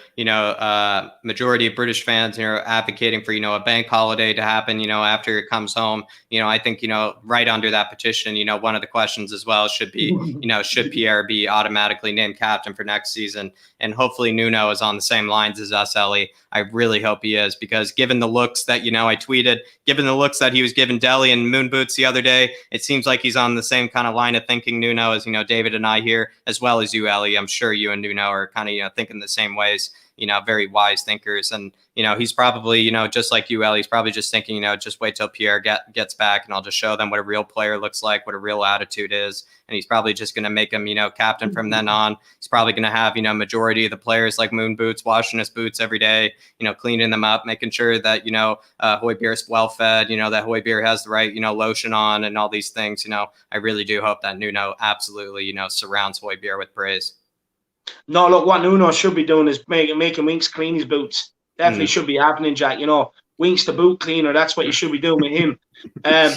majority of British fans, advocating for, a bank holiday to happen, after it comes home. I think, right under that petition, one of the questions as well should be, should Pierre be automatically named captain for next season? And hopefully Nuno is on the same lines as us, Ellie. I really hope he is, because given the looks that, I tweeted, given the looks that he was giving Dele and Moon Boots the other day, it seems like he's on the same kind of line of thinking, Nuno, as, David and I here, as well as you, Ellie. I'm sure you and Nuno are kind of, thinking the same ways, very wise thinkers. And, he's probably, just like you, Ellie, he's probably just thinking, just wait till Pierre gets back and I'll just show them what a real player looks like, what a real attitude is. And he's probably just going to make him, captain from then on. He's probably going to have, majority of the players like Moon Boots washing his boots every day, cleaning them up, making sure that, Hojbjerg's well fed, that Hojbjerg has the right, lotion on and all these things. I really do hope that Nuno absolutely, surrounds Hojbjerg with praise. No, look, what Nuno should be doing is making Winks clean his boots. Definitely should be happening, Jack. Winks the boot cleaner. That's what you should be doing with him.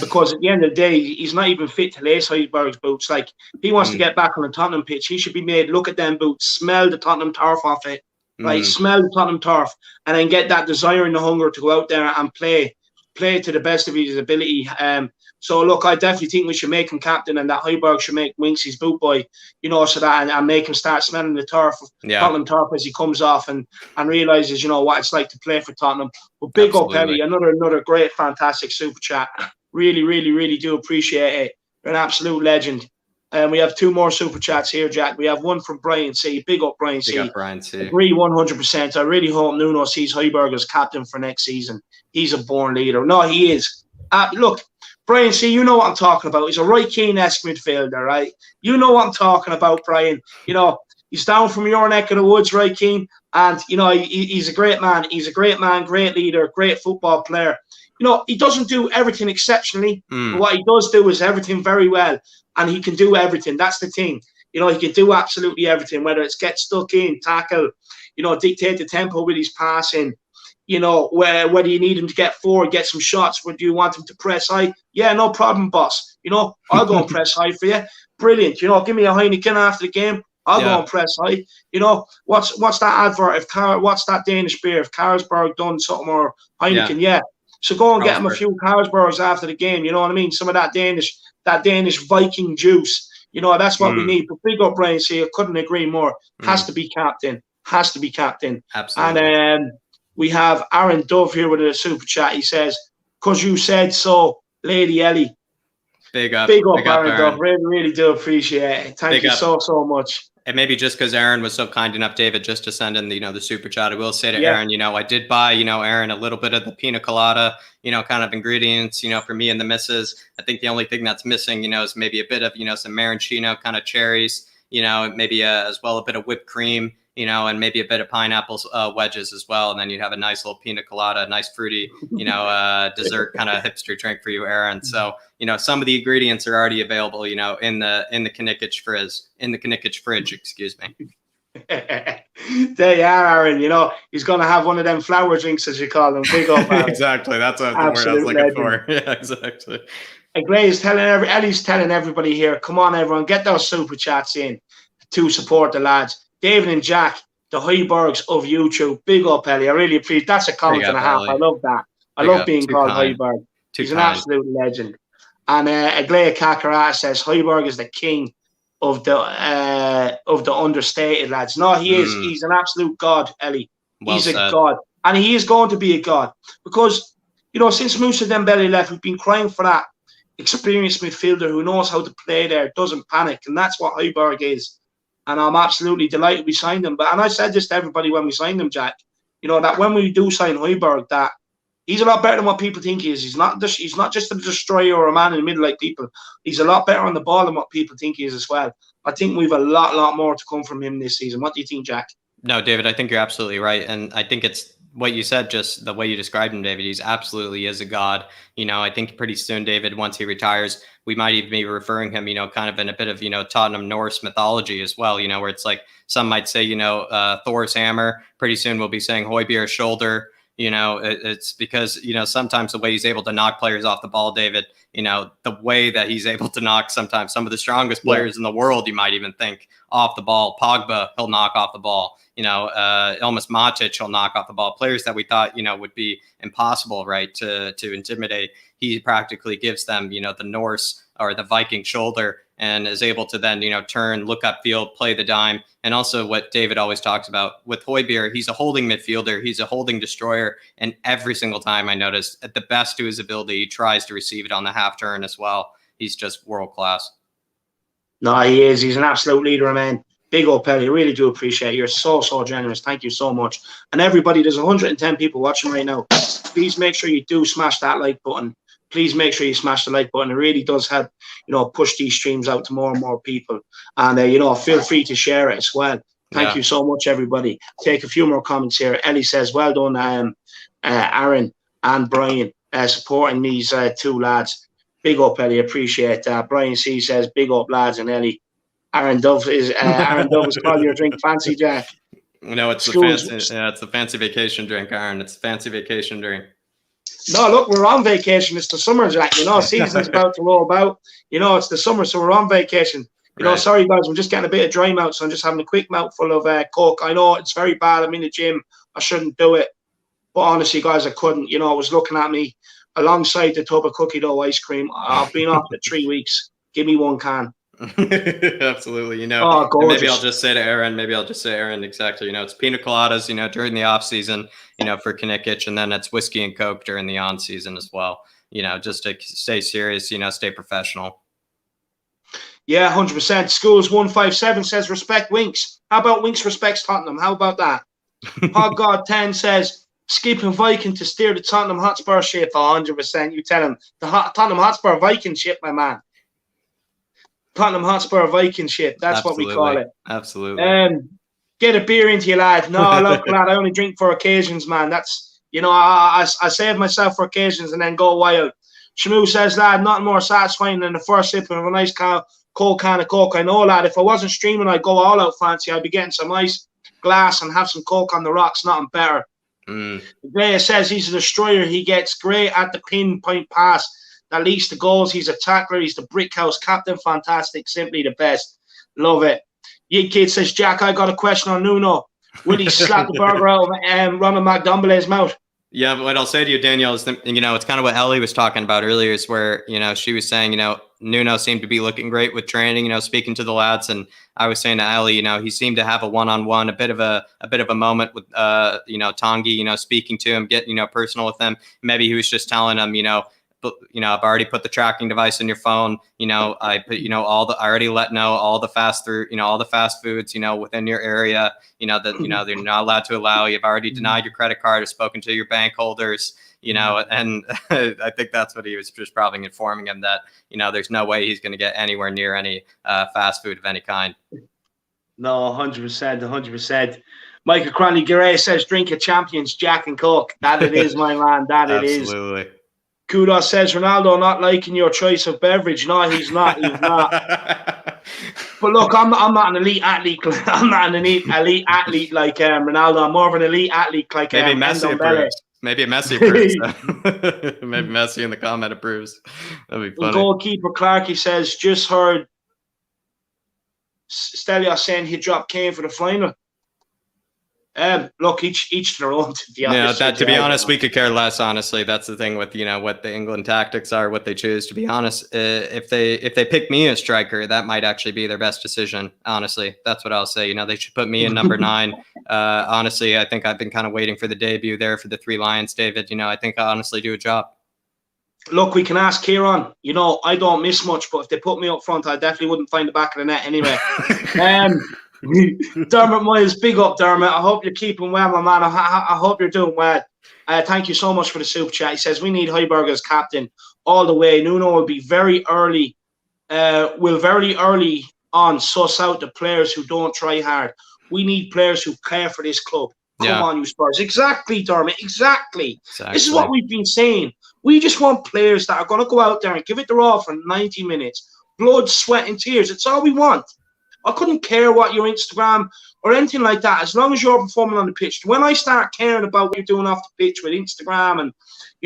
Because at the end of the day, he's not even fit to lace Hojbjerg's boots. Like, he wants to get back on the Tottenham pitch. He should be made look at them boots, smell the Tottenham turf off it, right? Smell the Tottenham turf, and then get that desire and the hunger to go out there and play play to the best of his ability. So look, I definitely think we should make him captain, and that Hojbjerg should make Winks' boot boy, so that and make him start smelling the turf, Tottenham turf, as he comes off and realizes, what it's like to play for Tottenham. But big up, Ellie, another great, fantastic super chat. Really, really, really do appreciate it. You're an absolute legend. And we have 2 more super chats here, Jack. We have one from Brian C. Big up, Brian C. Big up, Brian C. Agree 100%. I really hope Nuno sees Hojbjerg as captain for next season. He's a born leader. No, he is. Look, Brian C., you know what I'm talking about. He's a Roy Keane-esque midfielder, right? You know what I'm talking about, Brian. He's down from your neck of the woods, Roy Keane. And, he's a great man. He's a great man, great leader, great football player. He doesn't do everything exceptionally. But what he does do is everything very well. And he can do everything. That's the thing. He can do absolutely everything, whether it's get stuck in, tackle, dictate the tempo with his passing, whether you need him to get forward, get some shots, whether you want him to press high. Yeah, no problem, boss. I'll go and press high for you. Brilliant. Give me a Heineken after the game. I'll go and press high. What's that advert? What's that Danish beer? If Carlsberg done something, or Heineken, yeah. So go and get him a few Carlsbergs after the game. You know what I mean? Some of that Danish Viking juice. That's what we need. But big up, Brian C. I couldn't agree more. Has to be captain. Has to be captain. Absolutely. And we have Aaron Dove here with a super chat. He says, "'Cause you said so, Lady Ellie." Big up, Aaron Dove. Really, really do appreciate it. Thank you so much. And maybe just because Aaron was so kind enough, David, just to send in the super chat, I will say to Aaron, I did buy, Aaron, a little bit of the pina colada, kind of ingredients, for me and the missus. I think the only thing that's missing, is maybe a bit of, some maraschino kind of cherries, maybe as well a bit of whipped cream, and maybe a bit of pineapple wedges as well. And then you'd have a nice little pina colada, a nice fruity, dessert kind of hipster drink for you, Aaron. So, some of the ingredients are already available, in the Knickich fridge, excuse me. There you are, Aaron. He's going to have one of them flower drinks, as you call them. Big up, Aaron. Exactly. That's what the word I was looking for. Yeah, exactly. Ellie's telling everybody here, come on, everyone, get those super chats in to support the lads. David and Jack, the Hojbjergs of YouTube. Big up, Ellie. I really appreciate. That's a comment and a half. Ellie. I love that. I love being called Hojbjerg. He's an absolute legend. And Aglaya Kakara says Hojbjerg is the king of the understated lads. No, he is. He's an absolute god, Ellie. He's a god, and he is going to be a god because since Moussa Dembele left, we've been crying for that experienced midfielder who knows how to play there, doesn't panic, and that's what Hojbjerg is. And I'm absolutely delighted we signed him. And I said this to everybody when we signed him, Jack. That when we do sign Hojbjerg, that he's a lot better than what people think he is. He's not just a destroyer or a man in the middle like people. He's a lot better on the ball than what people think he is as well. I think we've a lot more to come from him this season. What do you think, Jack? No, David, I think you're absolutely right. And I think it's what you said, just the way you described him, David. He's absolutely is a god. I think pretty soon, David, once he retires, we might even be referring him, kind of in a bit of, Tottenham Norse mythology as well, where it's like some might say, Thor's hammer. Pretty soon we'll be saying Hojbjerg's shoulder. It's because, sometimes the way he's able to knock players off the ball, David, the way that he's able to knock sometimes some of the strongest players in the world, you might even think, off the ball. Pogba, he'll knock off the ball. Almost Matic will knock off the ball. Players that we thought, would be impossible, right, to intimidate. He practically gives them, the Norse or the Viking shoulder and is able to then, turn, look upfield, play the dime. And also what David always talks about with Hojbjerg, he's a holding midfielder. He's a holding destroyer. And every single time I notice, at the best to his ability, he tries to receive it on the half turn as well. He's just world class. No, he is. He's an absolute leader, man. Big up, Ellie. Really do appreciate it. You're so generous. Thank you so much. And everybody, there's 110 people watching right now. Please make sure you do smash that like button. Please make sure you smash the like button. It really does help, push these streams out to more and more people. And, feel free to share it as well. Thank you so much, everybody. Take a few more comments here. Ellie says, well done, Aaron and Brian, supporting these 2 lads. Big up, Ellie. Appreciate that. Brian C says, big up, lads, and Ellie. Aaron Dove is called your drink fancy, Jack. No, it's the fancy vacation drink, Aaron. It's a fancy vacation drink. No, look, we're on vacation. It's the summer, Jack. Season's about to roll about. It's the summer, so we're on vacation. Sorry, guys, I'm just getting a bit of dry mouth, so I'm just having a quick mouthful of Coke. I know it's very bad. I'm in the gym. I shouldn't do it. But honestly, guys, I couldn't. I was looking at me. alongside the tub of cookie dough ice cream. I've been off for 3 weeks. Give me 1 can. Absolutely. Oh, And maybe gorgeous. I'll just say to Aaron, exactly, it's pina coladas, during the off season, for Kinnickich, and then it's whiskey and Coke during the on season as well, just to stay serious, stay professional. Yeah, 100%. Schools 157 says respect Winks. How about Winks respects Tottenham? How about that? Hot God 10 says skipping Viking to steer the Tottenham Hotspur ship. 100%. You tell him the Tottenham Hotspur Viking ship, my man. Tottenham Hotspur Viking ship. That's Absolutely. what we call it. Absolutely. Get a beer into you, lad. No, look, lad, I only drink for occasions, man. That's, I save myself for occasions and then go wild. Shamu says, lad, nothing more satisfying than the first sip of a nice cold can of Coke. I know, lad, if I wasn't streaming, I'd go all out fancy. I'd be getting some nice glass and have some Coke on the rocks. Nothing better. Gray says he's a destroyer. He gets great at the pinpoint pass that leads to goals. He's a tackler. He's the brick house captain. Fantastic. Simply the best. Love it. Yig Kid says, Jack, I got a question on Nuno. Will he slap the burger out of Ronald McDombele's mouth? Yeah, but what I'll say to you, Danielle, is that, it's kind of what Ellie was talking about earlier, is where, she was saying, Nuno seemed to be looking great with training, speaking to the lads. And I was saying to Ellie, he seemed to have a one-on-one, a bit of a moment with, Tongi, speaking to him, getting, personal with him. Maybe he was just telling him, I've already put the tracking device in your phone. I put, I already let know all the fast foods, within your area, that, they're not allowed to allow. You've already denied your credit card or spoken to your bank holders, and I think that's what he was just probably informing him, that, there's no way he's going to get anywhere near any fast food of any kind. No, 100%, 100%. Michael Cronley-Garay says, drink a Champions Jack and Coke. That it is, my man. That it is. Absolutely. Kudos says, Ronaldo not liking your choice of beverage. No, he's not. He's not. But look, I'm not an elite athlete. I'm not an elite athlete like Ronaldo. I'm more of an elite athlete like maybe Messi approves. Maybe Messi approves. Maybe Messi in the comment approves. That'd be funny. Goalkeeper Clarkey says, just heard Stelios saying he dropped Kane for the final. Look, each their own. To be honest, we could care less. Honestly, that's the thing with what the England tactics are, what they choose. To be honest, if they pick me as striker, that might actually be their best decision. Honestly, that's what I'll say. They should put me in number 9. Honestly, I think I've been kind of waiting for the debut there for the Three Lions, David. I think I honestly do a job. Look, we can ask Kieran. I don't miss much, but if they put me up front, I definitely wouldn't find the back of the net anyway. Dermot Miles, big up, Dermot. I hope you're keeping well, my man. I hope you're doing well. Thank you so much for the super chat. He says, we need Hojbjerg as captain all the way. Nuno will be very early on suss out the players who don't try hard. We need players who care for this club. Come on, you Spurs. Exactly, Dermot. Exactly. This is what we've been saying. We just want players that are going to go out there and give it their all for 90 minutes. Blood, sweat, and tears. It's all we want. I couldn't care what your Instagram or anything like that, as long as you're performing on the pitch. When I start caring about what you're doing off the pitch with Instagram and,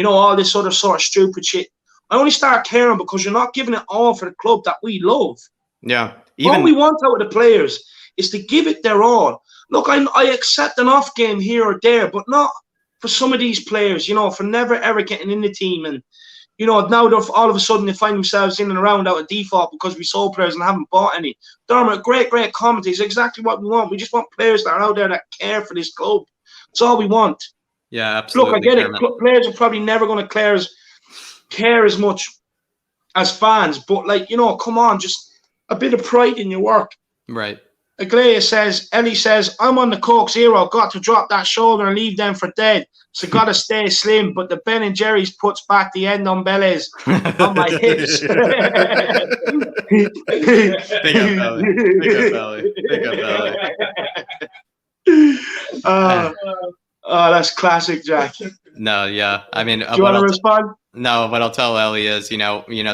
all this other sort of stupid shit, I only start caring because you're not giving it all for the club that we love. Yeah. All we want out of the players is to give it their all. Look, I accept an off game here or there, but not for some of these players, for never, ever getting in the team. And, now they're all of a sudden they find themselves in and around out of default because we sold players and haven't bought any. Dermot, great commentary. It's exactly what we want. We just want players that are out there that care for this club. That's all we want. Yeah, absolutely. Look, I get it. Players are probably never going to care as much as fans. But, come on, just a bit of pride in your work. Right. Ellie says, I'm on the Coke Zero. Got to drop that shoulder and leave them for dead. So got to stay slim. But the Ben and Jerry's puts back the end on bellies on my hips. Big up, Ellie. Oh, that's classic, Jack. No, yeah. I mean, do you want to respond? No, what I'll tell Ellie is,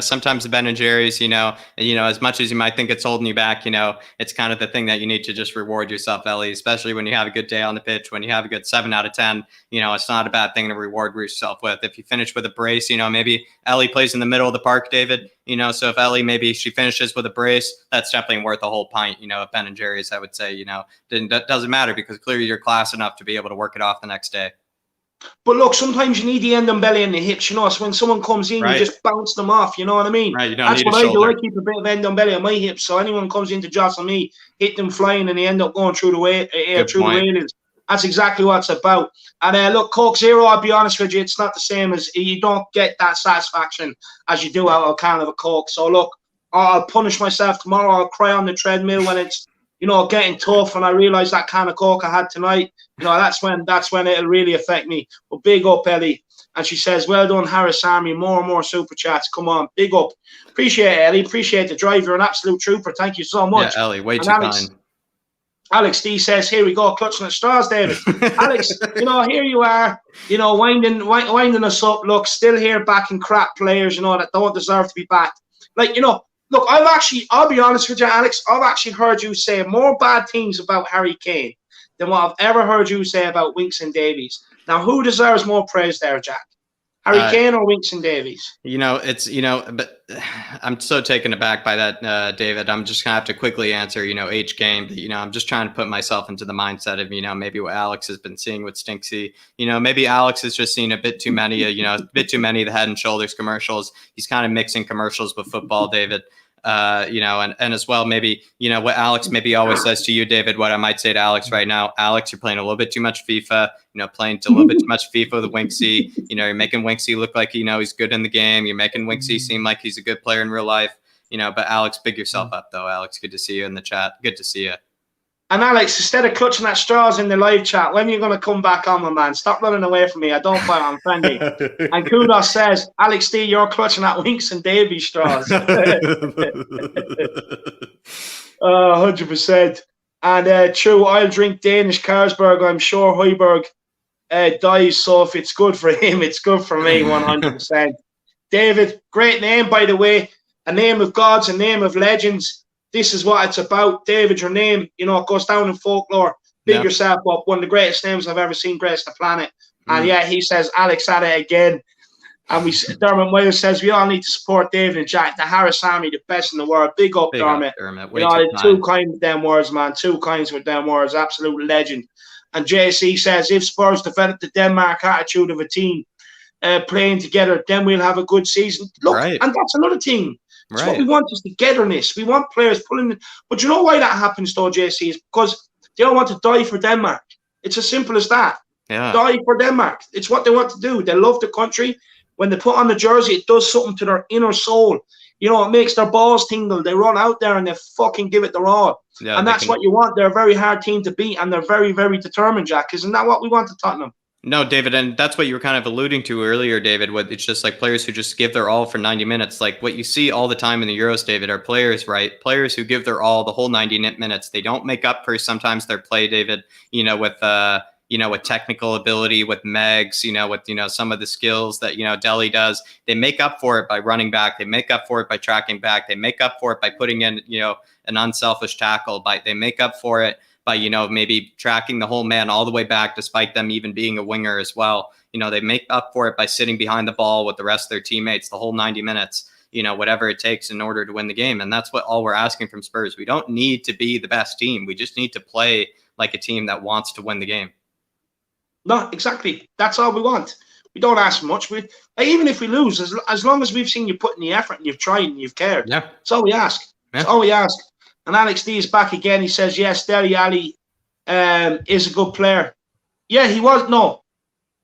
sometimes the Ben and Jerry's, as much as you might think it's holding you back, it's kind of the thing that you need to just reward yourself, Ellie, especially when you have a good day on the pitch, when you have a good 7 out of 10, it's not a bad thing to reward yourself with. If you finish with a brace, maybe Ellie plays in the middle of the park, David, so if Ellie, maybe she finishes with a brace, that's definitely worth a whole pint, at Ben and Jerry's, I would say, that doesn't matter because clearly you're class enough to be able to work it off the next day. But look, sometimes you need the end and belly and the hips, you know. So when someone comes in, you just bounce them off, you know what I mean? Right, you don't That's need what a I do. shoulder. I keep a bit of end and belly on my hips. So anyone comes in to jostle me, hit them flying, and they end up going through the railings. That's exactly what it's about. And look, Coke Zero, I'll be honest with you, it's not the same as, you don't get that satisfaction as you do out of a can of a Coke. So look, I'll punish myself tomorrow. I'll cry on the treadmill when it's, you know, getting tough, and I realise that can of Coke I had tonight, you know, that's when it'll really affect me. But big up, Ellie. And she says, well done, Harris Army. More and more super chats. Come on, big up. Appreciate it, Ellie. Appreciate the drive. You're an absolute trooper. Thank you so much. Yeah, Ellie, way too kind. Alex D says, here we go, clutching at straws, David. Alex, you know, here you are, you know, winding us up. Look, still here backing crap players, you know, that don't deserve to be backed. Like, you know, look, I'll be honest with you, Alex, I've actually heard you say more bad things about Harry Kane than what I've ever heard you say about Winks and Davies. Now, who deserves more praise there, Jack? Harry Kane or Winks and Davies? You know, it's, you know, but I'm so taken aback by that, David. I'm just going to have to quickly answer, you know, H game. But, you know, I'm just trying to put myself into the mindset of, you know, maybe what Alex has been seeing with Stinksy. You know, maybe Alex has just seen a bit too many, you know, a bit too many of the Head and Shoulders commercials. He's kind of mixing commercials with football, David. You know, and as well, maybe, you know, what Alex maybe always says to you, David, what I might say to Alex right now, Alex, you're playing a little bit too much FIFA, you know, playing a little bit too much FIFA with Winksy. You know, you're making Winksy look like, you know, he's good in the game. You're making Winksy seem like he's a good player in real life, you know, but Alex, big yourself up though. Alex, good to see you in the chat. Good to see you. And Alex, instead of clutching at straws in the live chat, when are you going to come back on, my man? Stop running away from me. I don't fight, I'm friendly. And Kudos says, Alex D, you're clutching at Winks and Davy straws. 100%. And true, I'll drink Danish Carlsberg. I'm sure Hojbjerg dies, so if it's good for him, it's good for me, 100%. David, great name, by the way. A name of gods, a name of legends. This is what it's about. David, your name, you know, it goes down in folklore. Big yourself up. One of the greatest names I've ever seen grace the planet. And yeah, he says, Alex at it again. And Dermot Wales says, we all need to support David and Jack. The Harris Army, the best in the world. Big up, Dermot. You know, too kind with them words, man. Too kind with them words. Absolute legend. And JC says, if Spurs develop the Denmark attitude of a team playing together, then we'll have a good season. Look, and that's another thing. That's what we want, is togetherness. We want players pulling it. But you know why that happens, though, JC? Is because they all want to die for Denmark. It's as simple as that. Yeah. Die for Denmark. It's what they want to do. They love the country. When they put on the jersey, it does something to their inner soul. You know, it makes their balls tingle. They run out there and they fucking give it their all. Yeah, and that's what you want. They're a very hard team to beat, and they're very, very determined, Jack. Isn't that what we want at Tottenham? No, David, and that's what you were kind of alluding to earlier, David. What it's just like players who just give their all for 90 minutes. Like what you see all the time in the Euros, David, are players, right? Players who give their all the whole 90 minutes. They don't make up for sometimes their play, David, you know, with technical ability, with Megs, you know, with, you know, some of the skills that, you know, Delhi does. They make up for it by running back. They make up for it by tracking back. They make up for it by putting in, you know, an unselfish tackle. They make up for it by, you know, maybe tracking the whole man all the way back, despite them even being a winger as well. You know, they make up for it by sitting behind the ball with the rest of their teammates the whole 90 minutes, you know, whatever it takes in order to win the game. And that's what all we're asking from Spurs. We don't need to be the best team. We just need to play like a team that wants to win the game. No, exactly. That's all we want. We don't ask much. Even if we lose, as long as we've seen you put in the effort and you've tried and you've cared, that's all we ask. That's all we ask. And Alex D is back again. He says, yes, Dele Alli is a good player. Yeah, he was. No,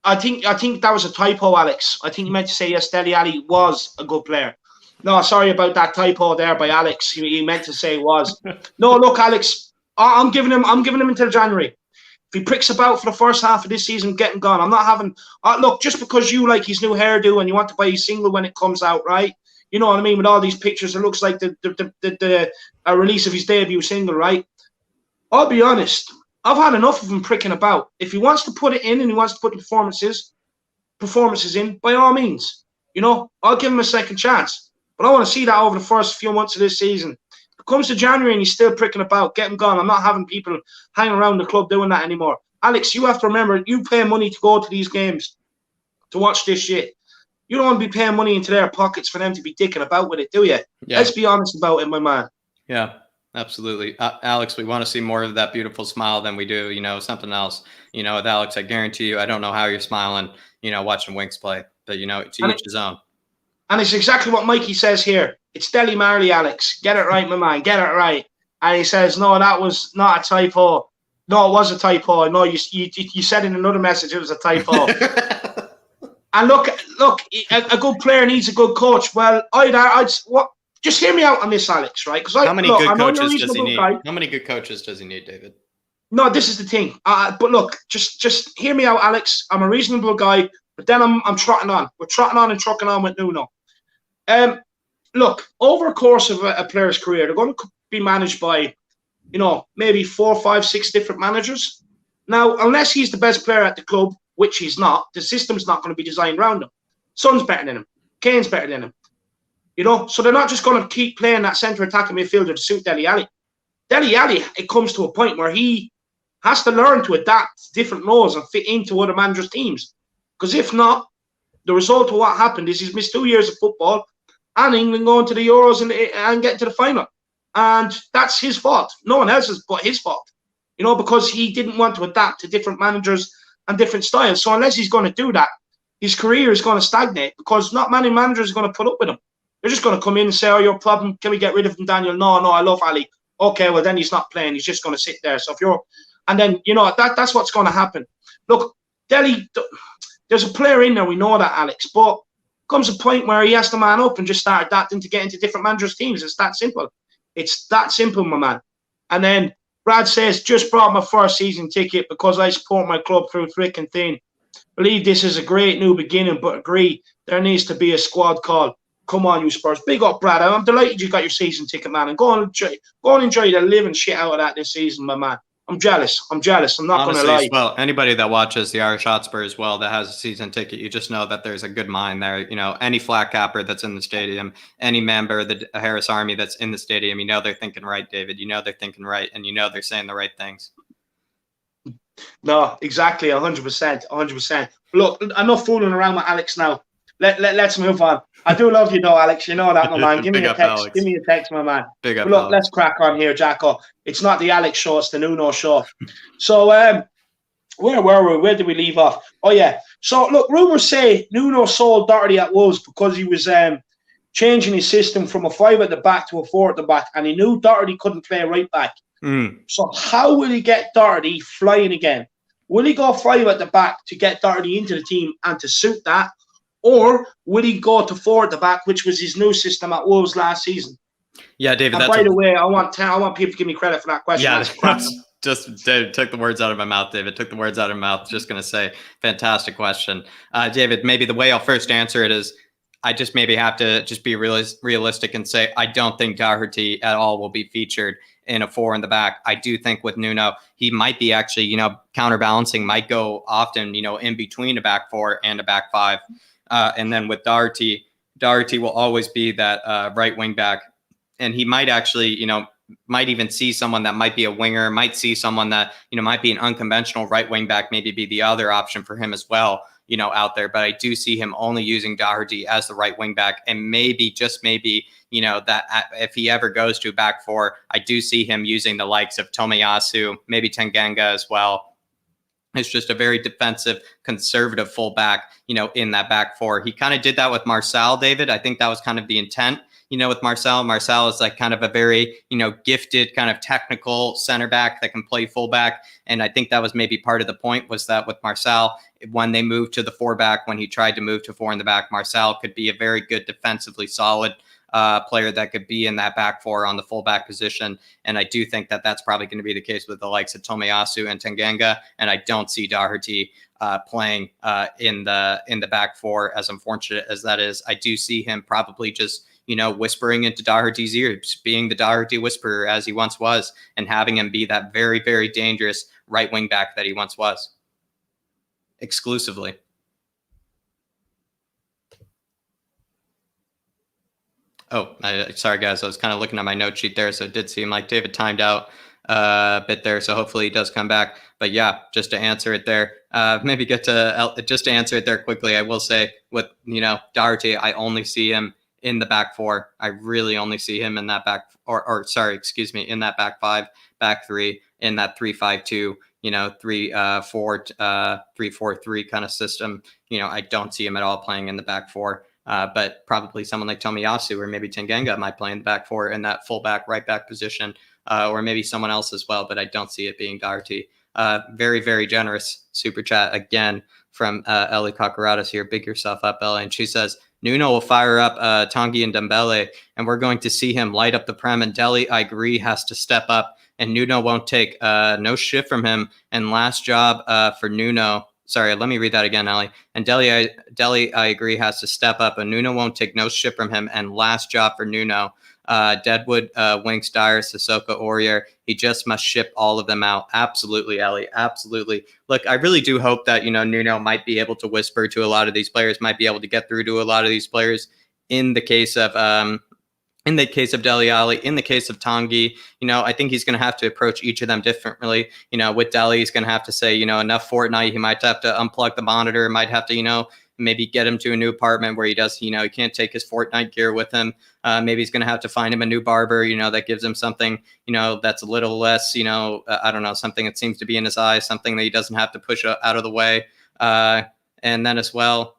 I think that was a typo, Alex. I think you meant to say, yes, Dele Alli was a good player. No, sorry about that typo there by Alex. He meant to say was. No, look, Alex, I'm giving him until January. If he pricks about for the first half of this season, getting gone. I'm not having. Look, just because you like his new hairdo and you want to buy his single when it comes out, right? You know what I mean? With all these pictures, it looks like the release of his debut single, right? I'll be honest. I've had enough of him pricking about. If he wants to put it in and he wants to put the performances in, by all means, you know, I'll give him a second chance. But I want to see that over the first few months of this season. If it comes to January and he's still pricking about, get him gone. I'm not having people hanging around the club doing that anymore. Alex, you have to remember, you pay money to go to these games, to watch this shit. You don't want to be paying money into their pockets for them to be dicking about with it, do you? Yeah. Let's be honest about it, my man. Yeah. Absolutely. Alex, we want to see more of that beautiful smile than we do, something else. With Alex, I guarantee you, I don't know how you're smiling, watching Winks play, but, to each his own. And it's exactly what Mikey says here. It's Dele Marley, Alex. Get it right, my man. Get it right. And he says, no, that was not a typo. No, it was a typo. No, you said in another message it was a typo. And look, a good player needs a good coach. Well, just hear me out on this, Alex, right? Because how many good coaches does he need? How many good coaches does he need, David? No, this is the thing. But look, just hear me out, Alex. I'm a reasonable guy, but then I'm trotting on. We're trotting on and trucking on with Nuno. Look, over a course of a player's career, they're going to be managed by, maybe 4, 5, 6 different managers. Now, unless he's the best player at the club, which he's not, the system's not going to be designed around him. Son's better than him. Kane's better than him. So they're not just going to keep playing that centre attacking midfielder to suit Dele Alli. Dele Alli, it comes to a point where he has to learn to adapt to different roles and fit into other managers' teams. Because if not, the result of what happened is he's missed 2 years of football and England going to the Euros and getting to the final. And that's his fault. No one else's but his fault. Because he didn't want to adapt to different managers and different styles. So unless he's going to do that, his career is going to stagnate because not many managers are going to put up with him. They're just going to come in and say, oh, your problem, can we get rid of him, Daniel? No, I love Ali. Okay, well, then he's not playing. He's just going to sit there. So if you're... And then, that's what's going to happen. Look, Dele, there's a player in there. We know that, Alex. But comes a point where he has to man up and just start adapting to get into different managers' teams. It's that simple. It's that simple, my man. And then Brad says, just brought my first season ticket because I support my club through thick and thin. Believe this is a great new beginning, but agree there needs to be a squad call. Come on, you Spurs. Big up, Brad. I'm delighted you got your season ticket, man. And go and enjoy the living shit out of that this season, my man. I'm jealous. I'm not going to lie. Well, anybody that watches the Irish Hotspur as well that has a season ticket, you just know that there's a good mind there. Any flat capper that's in the stadium, any member of the Harris Army that's in the stadium, they're thinking right, David. They're thinking right, and they're saying the right things. No, exactly, 100%, 100%. Look, enough fooling around with Alex now. Let's move on. I do love you, though, Alex. You know that, my man. Give me a text. Alex. Give me a text, my man. Big up, look, Alex. Let's crack on here, Jacko. It's not the Alex show; it's the Nuno show. So, where were we? Where did we leave off? Oh yeah. So look, rumors say Nuno sold Doherty at Wolves because he was changing his system from a 5 at the back to a 4 at the back, and he knew Doherty couldn't play right back. So how will he get Doherty flying again? Will he go 5 at the back to get Doherty into the team and to suit that? Or will he go to 4 at the back, which was his new system at Wolves last season? Yeah, David. And by the way, I want people to give me credit for that question. Yeah, just took the words out of my mouth, David. Took the words out of my mouth. Just going to say, fantastic question. David, maybe the way I'll first answer it is I just maybe have to just be realistic and say I don't think Doherty at all will be featured in a 4 in the back. I do think with Nuno, he might be actually, counterbalancing, might go often, in between a back 4 and a back 5. And then with Doherty will always be that right wing back. And he might actually, might even see someone that might be a winger, might see someone that, might be an unconventional right wing back, maybe be the other option for him as well, out there. But I do see him only using Doherty as the right wing back. And maybe, just maybe, that if he ever goes to a back 4, I do see him using the likes of Tomiyasu, maybe Tanganga as well. It's just a very defensive, conservative fullback, in that back 4. He kind of did that with Marcel, David. I think that was kind of the intent, with Marcel. Marcel is like kind of a very, gifted kind of technical center back that can play fullback. And I think that was maybe part of the point was that with Marcel, when they moved to the 4 back, when he tried to move to 4 in the back, Marcel could be a very good defensively solid player that could be in that back 4 on the fullback position. And I do think that that's probably going to be the case with the likes of Tomiyasu and Tanganga. And I don't see Doherty playing in the back 4, as unfortunate as that is. I do see him probably just, whispering into Doherty's ears, being the Doherty whisperer as he once was, and having him be that very, very dangerous right wing back that he once was exclusively. Oh, sorry, guys. I was kind of looking at my note sheet there, so it did seem like David timed out a bit there. So hopefully he does come back. But yeah, just to answer it there, just to answer it there quickly, I will say with, Doherty, I only see him in the back four. I really only see him in that back, in that back five, back three, in that 3-5-2, 3-4-3 kind of system. I don't see him at all playing in the back four. But probably someone like Tomiyasu or maybe Tanganga might play in the back four in that fullback, right back position, or maybe someone else as well. But I don't see it being Doherty. Very, very generous super chat again from Ellie Kakaratis here. Big yourself up, Ellie. And she says, Nuno will fire up Tanguy and Dembele, and we're going to see him light up the Prem. And Dele, I agree, has to step up. And Nuno won't take no shit from him. And last job for Nuno. Sorry, let me read that again, Ellie. And Dele, I agree, has to step up. And Nuno won't take no shit from him. And last job for Nuno. Deadwood, Winks, Dyer, Sissoko, Aurier. He just must ship all of them out. Absolutely, Ellie. Absolutely. Look, I really do hope that, Nuno might be able to whisper to a lot of these players, might be able to get through to a lot of these players. In the case of Dele Alli, in the case of Tanguy, I think he's going to have to approach each of them differently. With Dele, he's going to have to say, enough Fortnite. He might have to unplug the monitor, might have to, maybe get him to a new apartment where he does, he can't take his Fortnite gear with him. Maybe he's going to have to find him a new barber, that gives him something, that's a little less, I don't know, something that seems to be in his eyes, something that he doesn't have to push out of the way. And then as well,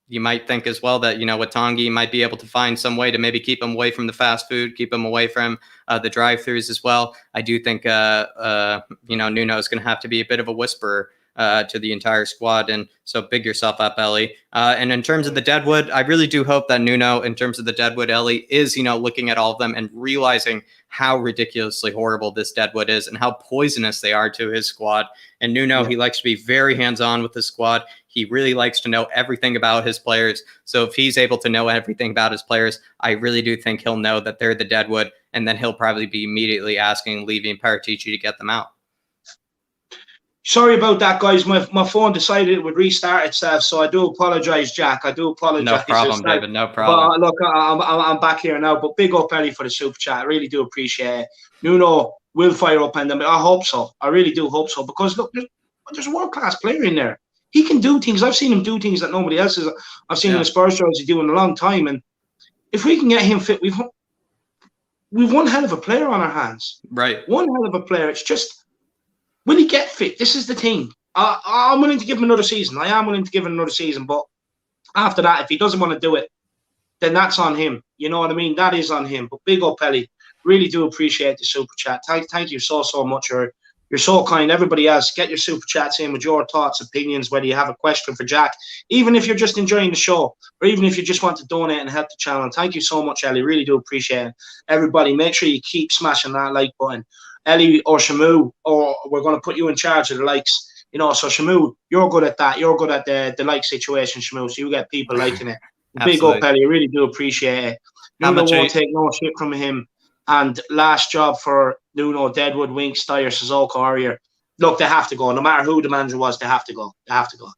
you might think as well that, with Tanguy, might be able to find some way to maybe keep him away from the fast food, keep him away from the drive-thrus as well. I do think, Nuno is going to have to be a bit of a whisperer to the entire squad. And so big yourself up, Ellie. And in terms of the Deadwood, I really do hope that Nuno, in terms of the Deadwood, Ellie, is, looking at all of them and realizing how ridiculously horrible this Deadwood is and how poisonous they are to his squad. And Nuno, He likes to be very hands-on with his squad. He really likes to know everything about his players. So if he's able to know everything about his players, I really do think he'll know that they're the Deadwood, and then he'll probably be immediately asking Levy Paratici to get them out. Sorry about that, guys. My phone decided it would restart itself, so I do apologize, Jack. I do apologize. No problem, David. No problem. But look, I'm back here now. But big up, Ellie, for the super chat. I really do appreciate it. Nuno will fire up on them. I hope so. I really do hope so. Because look, there's a world-class player in there. He can do things. I've seen him do things that nobody else has. I've seen him in Spurs jerseys do in a long time. And if we can get him fit, we've one hell of a player on our hands. Right. One hell of a player. It's just, will he get fit? This is the thing. I'm willing to give him another season. I am willing to give him another season. But after that, if he doesn't want to do it, then that's on him. You know what I mean? That is on him. But big up, Ellie. Really do appreciate the super chat. Thank you so much. You're so kind. Everybody else, get your super chats in with your thoughts, opinions, whether you have a question for Jack, even if you're just enjoying the show, or even if you just want to donate and help the channel. Thank you so much, Ellie. Really do appreciate it. Everybody, make sure you keep smashing that like button. Ellie or Shamu, or we're going to put you in charge of the likes. So Shamu, you're good at that. You're good at the like situation, Shamu, so you get people liking it. Big up, Ellie. Really do appreciate it. Nuno won't take no shit from him. And last job for Nuno, Deadwood, Winks, Dyer, Sissoko, Aurier. Look, they have to go. No matter who the manager was, they have to go. They have to go.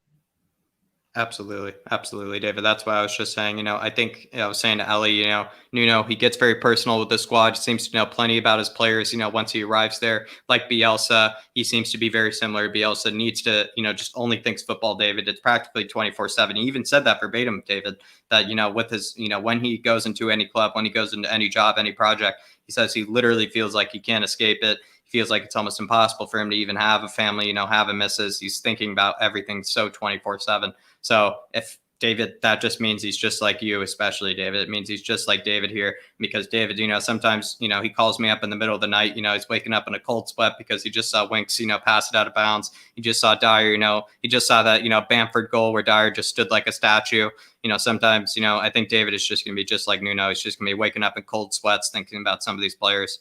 Absolutely, David. That's why I was just saying, I think I was saying to Ellie, Nuno, he gets very personal with the squad, seems to know plenty about his players, once he arrives there. Like Bielsa, he seems to be very similar. Bielsa needs to, just only thinks football, David. It's practically 24/7. He even said that verbatim, David, that, with his, when he goes into any club, when he goes into any job, any project, he says he literally feels like he can't escape it. He feels like it's almost impossible for him to even have a family, have a missus. He's thinking about everything so 24/7. So if David, that just means he's just like you, especially David. It means he's just like David here, because David, sometimes, he calls me up in the middle of the night, he's waking up in a cold sweat because he just saw Winks, pass it out of bounds. He just saw Dyer, he just saw that, Bamford goal where Dyer just stood like a statue. Sometimes, I think David is just going to be just like Nuno. He's just going to be waking up in cold sweats thinking about some of these players.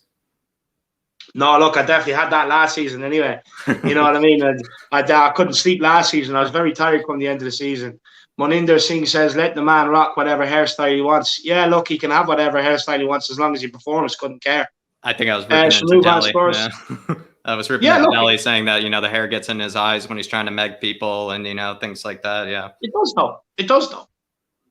No, look, I definitely had that last season anyway. You know what I mean? I couldn't sleep last season. I was very tired come the end of the season. Moninder Singh says, let the man rock whatever hairstyle he wants. Yeah, look, he can have whatever hairstyle he wants as long as he performs. Couldn't care. I think I was ripping into Dele. Yeah. I was ripping into Dele saying that, the hair gets in his eyes when he's trying to meg people and, things like that. Yeah. It does, though.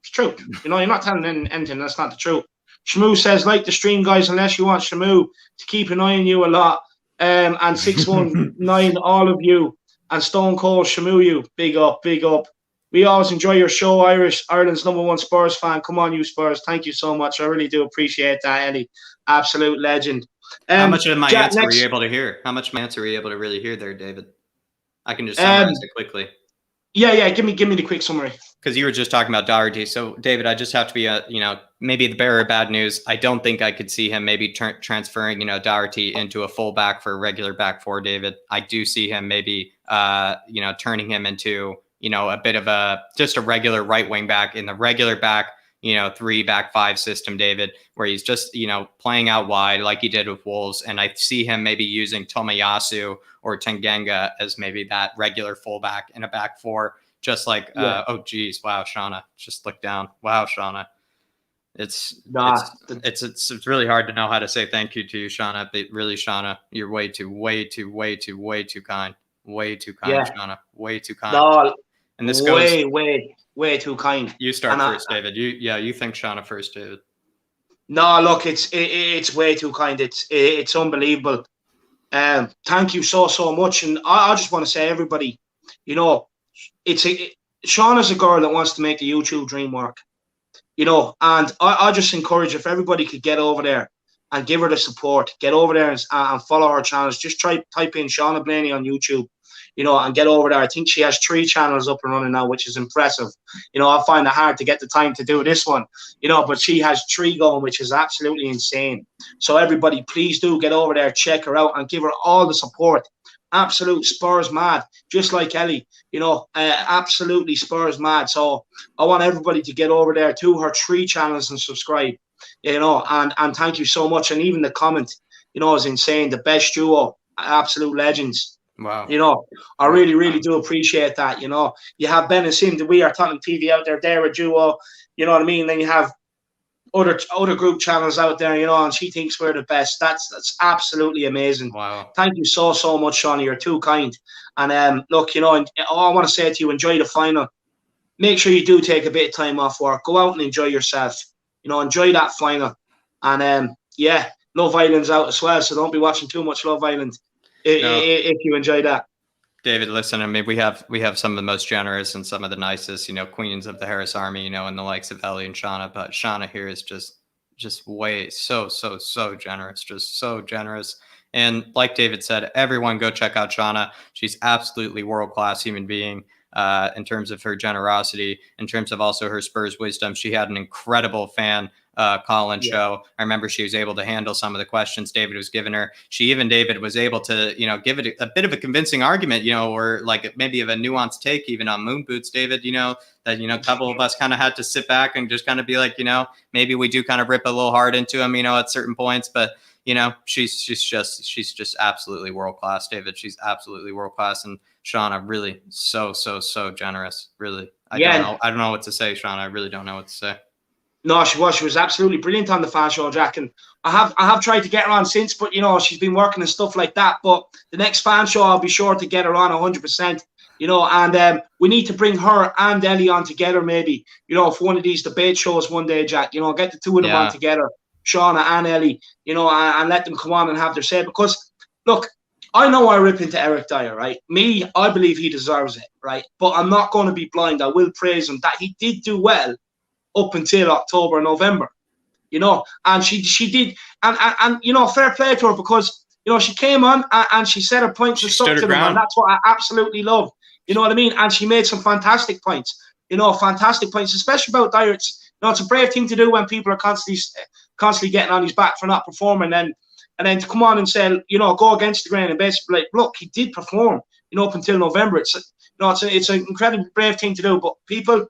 It's true. You're not telling anything that's not the truth. Shamu says, like the stream, guys, unless you want Shamu to keep an eye on you a lot. And 619, all of you. And Stone Cold Shamu, you. Big up, big up. We always enjoy your show, Ireland's #1 Spurs fan. Come on, you Spurs. Thank you so much. I really do appreciate that, Ellie. Absolute legend. How much of my Jack, answer were you able to hear? How much of my answer were you able to really hear there, David? I can just um, summarize it quickly. Yeah. Give me the quick summary. Because you were just talking about Doherty. So, David, I just have to be maybe the bearer of bad news. I don't think I could see him maybe transferring, Doherty into a fullback for a regular back four, David. I do see him maybe, turning him into, a bit of just a regular right wing back in the regular back, 3-back-5 system, David, where he's just, playing out wide like he did with Wolves. And I see him maybe using Tomiyasu or Tanganga as maybe that regular fullback in a back four. Just like, oh, geez, wow, Shauna, just look down. Wow, Shauna. It's really hard to know how to say thank you to you, Shauna. But really, Shauna, you're way too kind. Way too kind, Shauna. Way too kind. No, and this way too kind. You start first, David. You think Shauna first, David. No, look, it's way too kind. It's unbelievable. Thank you so much. And I just want to say, everybody, Shauna's a girl that wants to make the YouTube dream work, and I just encourage if everybody could get over there and give her the support, get over there and follow her channels. Just type in Shauna Blaney on YouTube, and get over there. I think she has 3 channels up and running now, which is impressive. I find it hard to get the time to do this one, but she has 3 going, which is absolutely insane. So everybody, please do get over there, check her out and give her all the support. Absolute Spurs mad, just like Ellie, absolutely Spurs mad. So I want everybody to get over there to her 3 channels and subscribe, and thank you so much. And even the comment, is insane. The best duo, absolute legends. Wow. I really do appreciate that. You have Ben and Sim, the We Are Tottenham TV out there. They're a duo, you know what I mean? Then you have other group channels out there, and she thinks we're the best. That's absolutely amazing. Wow. Thank you so much, Shauna. You're too kind. And look, all I want to say to you, enjoy the final. Make sure you do take a bit of time off work. Go out and enjoy yourself. Enjoy that final. And Love Island's out as well, so don't be watching too much Love Island if you enjoy that. David, listen, I mean, we have some of the most generous and some of the nicest, queens of the Harris Army, and the likes of Ellie and Shauna. But Shauna here is just way so generous, just so generous. And like David said, everyone go check out Shauna. She's absolutely world-class human being in terms of her generosity, in terms of also her Spurs wisdom. She had an incredible fan call-in show. I remember she was able to handle some of the questions David was giving her. David was able to, give it a bit of a convincing argument, or like maybe of a nuanced take even on moon boots, David, that, a couple of us kind of had to sit back and just kind of be like, maybe we do kind of rip a little hard into him, at certain points, but she's just absolutely world-class, David. She's absolutely world-class. And Shauna, really so generous. Really. I don't know what to say, Shauna. I really don't know what to say. No, she was absolutely brilliant on the fan show, Jack. And I have tried to get her on since, but she's been working and stuff like that. But the next fan show, I'll be sure to get her on 100%. And we need to bring her and Ellie on together, maybe. For one of these debate shows one day, Jack. Get the 2 of them on together, Shauna and Ellie. And let them come on and have their say. Because look, I know I rip into Eric Dyer, right? I believe he deserves it, right? But I'm not going to be blind. I will praise him that he did do well up until October, November, and she did, and fair play to her, because she came on and she said her points and stuck to them, and that's what I absolutely love. You know what I mean? And she made some fantastic points, especially about Dyer. It's a brave thing to do when people are constantly getting on his back for not performing, and then to come on and say, go against the grain and basically like, look, he did perform, up until November. It's an incredibly brave thing to do, but people,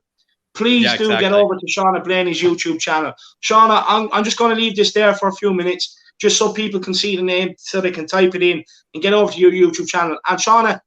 please get over to Shauna Blaney's YouTube channel. Shauna, I'm just going to leave this there for a few minutes, just so people can see the name, so they can type it in and get over to your YouTube channel. And Shauna,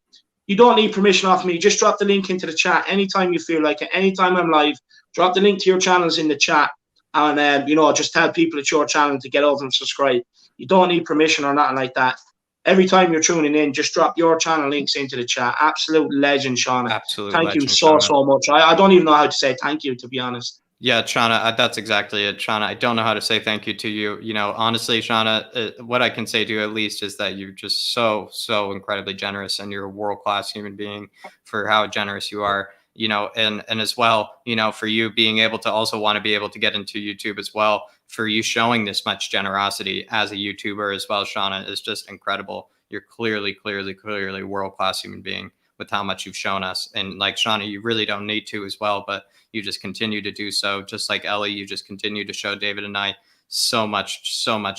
you don't need permission off me. Just drop the link into the chat anytime you feel like it. Anytime I'm live, drop the link to your channels in the chat, and just tell people it's your channel to get over and subscribe. You don't need permission or nothing like that. Every time you're tuning in, just drop your channel links into the chat. Absolute legend, Shauna. Absolute thank legend, you so much. I don't even know how to say thank you, to be honest. Yeah, Shauna, that's exactly it. Shauna, I don't know how to say thank you to you. Honestly, Shauna, what I can say to you at least is that you're just so incredibly generous, and you're a world-class human being for how generous you are. and as well, for you being able to also want to be able to get into YouTube as well, for you showing this much generosity as a YouTuber as well, Shauna, is just incredible. You're clearly world-class human being with how much you've shown us. And like Shauna, you really don't need to as well, but you just continue to do so. Just like Ellie, you just continue to show David and I so much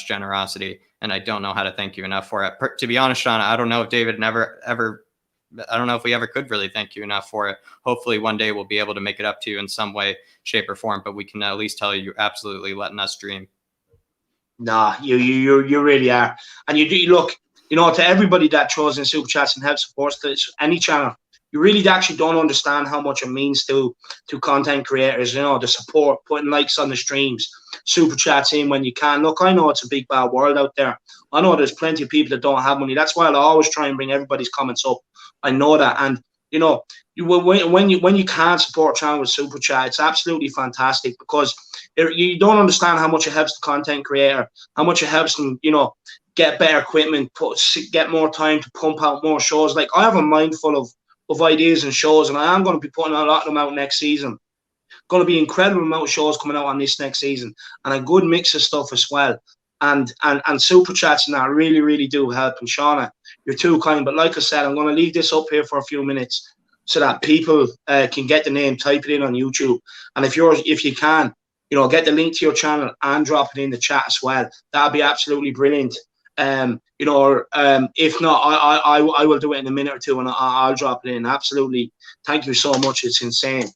generosity. And I don't know how to thank you enough for it. To be honest, Shauna, I don't know if David I don't know if we ever could really thank you enough for it. Hopefully one day we'll be able to make it up to you in some way, shape, or form, but we can at least tell you you're absolutely letting us dream. Nah, you really are. And you do look, to everybody that throws in super chats and helps supports any channel, you really actually don't understand how much it means to content creators, the support, putting likes on the streams, super chats in when you can. Look, I know it's a big bad world out there. I know there's plenty of people that don't have money. That's why I'll always try and bring everybody's comments up. I know that. And when you can support a channel with super chat, it's absolutely fantastic, because you don't understand how much it helps the content creator, how much it helps them, get better equipment, get more time to pump out more shows. Like, I have a mind full of ideas and shows, and I am going to be putting a lot of them out next season. Going to be incredible amount of shows coming out on this next season, and a good mix of stuff as well. And super chats and that really do help. And Shauna, you're too kind. But like I said, I'm going to leave this up here for a few minutes so that people can get the name, type it in on YouTube. And if you can, get the link to your channel and drop it in the chat as well. That'd be absolutely brilliant. If not, I will do it in a minute or two, and I'll drop it in. Absolutely. Thank you so much. It's insane.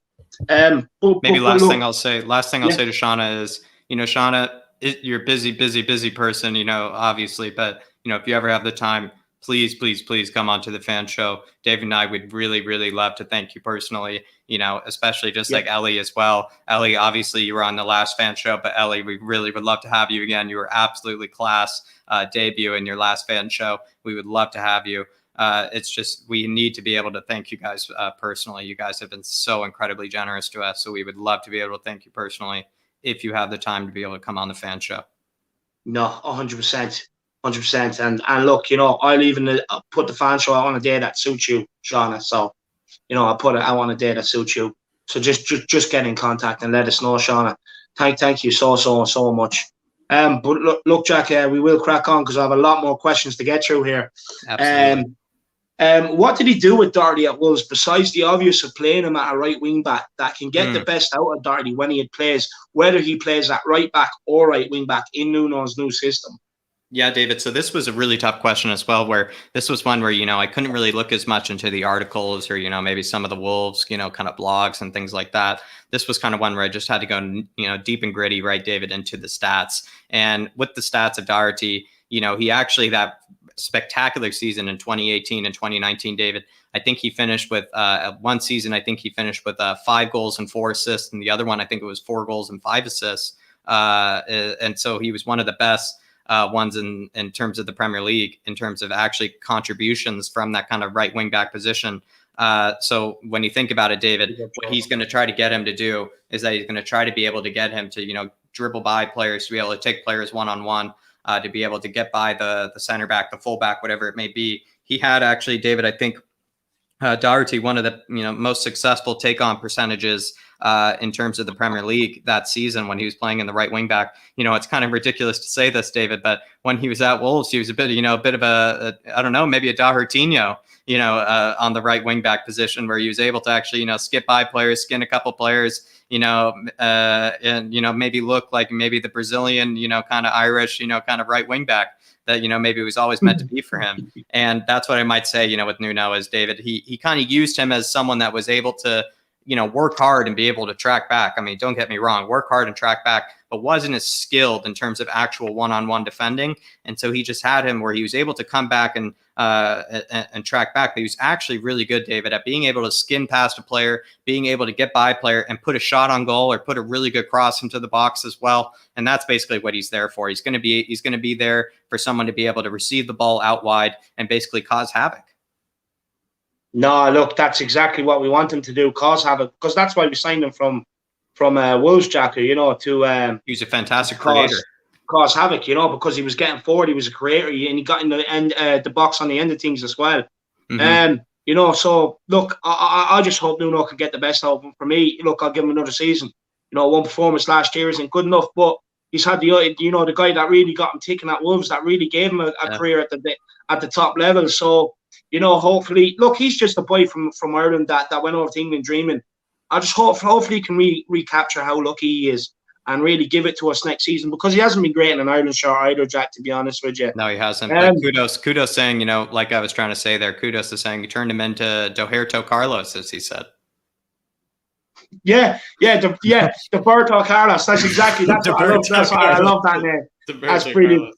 Last thing I'll say to Shauna is, Shauna, you're a busy person, obviously, but if you ever have the time, please come on to the fan show. Dave and I would really love to thank you personally, especially just like Ellie as well. Ellie, obviously you were on the last fan show, but Ellie, we really would love to have you again. You were absolutely class debut in your last fan show. We would love to have you. It's just, we need to be able to thank you guys personally. You guys have been so incredibly generous to us. So we would love to be able to thank you personally if you have the time to be able to come on the fan show. No, 100%. 100%. And look, I'll even put the fan show out on a day that suits you, Shauna. So, I'll put it out on a day that suits you. So just get in contact and let us know, Shauna. Thank you so much. But look, Jack, we will crack on, because I have a lot more questions to get through here. Absolutely. What did he do with Doherty at Wolves, besides the obvious of playing him at a right wing back that can get the best out of Doherty when he plays, whether he plays at right back or right wing back in Nuno's new system? Yeah, David. So this was a really tough question as well, where this was one where, I couldn't really look as much into the articles or, maybe some of the Wolves, kind of blogs and things like that. This was kind of one where I just had to go, deep and gritty, right, David, into the stats. And with the stats of Doherty, he actually, that spectacular season in 2018 and 2019, David, I think he finished with one season, I think he finished with 5 goals and 4 assists. And the other one, I think it was 4 goals and 5 assists. And so he was one of the best ones in terms of the Premier League, in terms of actually contributions from that kind of right wing back position. So when you think about it, David, what he's going to try to get him to do is that he's going to try to be able to get him to, dribble by players, to be able to take players one-on-one, to be able to get by the center back, the full back, whatever it may be. He had actually, David, I think Doherty, one of the most successful take-on percentages in terms of the Premier League that season when he was playing in the right wing back. It's kind of ridiculous to say this, David, but when he was at Wolves, he was a bit of a I don't know, maybe a Dohertinho, on the right wing back position, where he was able to actually, skip by players, skin a couple players, and, maybe look like maybe the Brazilian, kind of Irish, kind of right wing back that, maybe it was always meant to be for him. And that's what I might say, with Nuno, is David, he kind of used him as someone that was able to, work hard and be able to track back. I mean, don't get me wrong, work hard and track back, but wasn't as skilled in terms of actual one-on-one defending. And so he just had him where he was able to come back and track back. But he was actually really good, David, at being able to skin past a player, being able to get by a player and put a shot on goal or put a really good cross into the box as well. And that's basically what he's there for. He's going to be there for someone to be able to receive the ball out wide and basically cause havoc. No, look, that's exactly what we want him to do, cause havoc, because that's why we signed him from Wolves, Jack, to he's a fantastic creator. Cause havoc, because he was getting forward, he was a creator, and he got in the box on the end of things as well. Mm-hmm. So look, I just hope Nuno can get the best out of him. For me, look, I'll give him another season. One performance last year isn't good enough, but he's had the guy that really got him ticking at Wolves, that really gave him a career at the top level. So hopefully, look, he's just a boy from Ireland that went over to England dreaming. I just hopefully he can recapture how lucky he is and really give it to us next season, because he hasn't been great in an Ireland shirt either, Jack, to be honest with you. No, he hasn't. But kudos saying, like I was trying to say there, kudos to saying you turned him into Doherty Carlos, as he said. Doherty Carlos. That's exactly what I love that name. That's brilliant.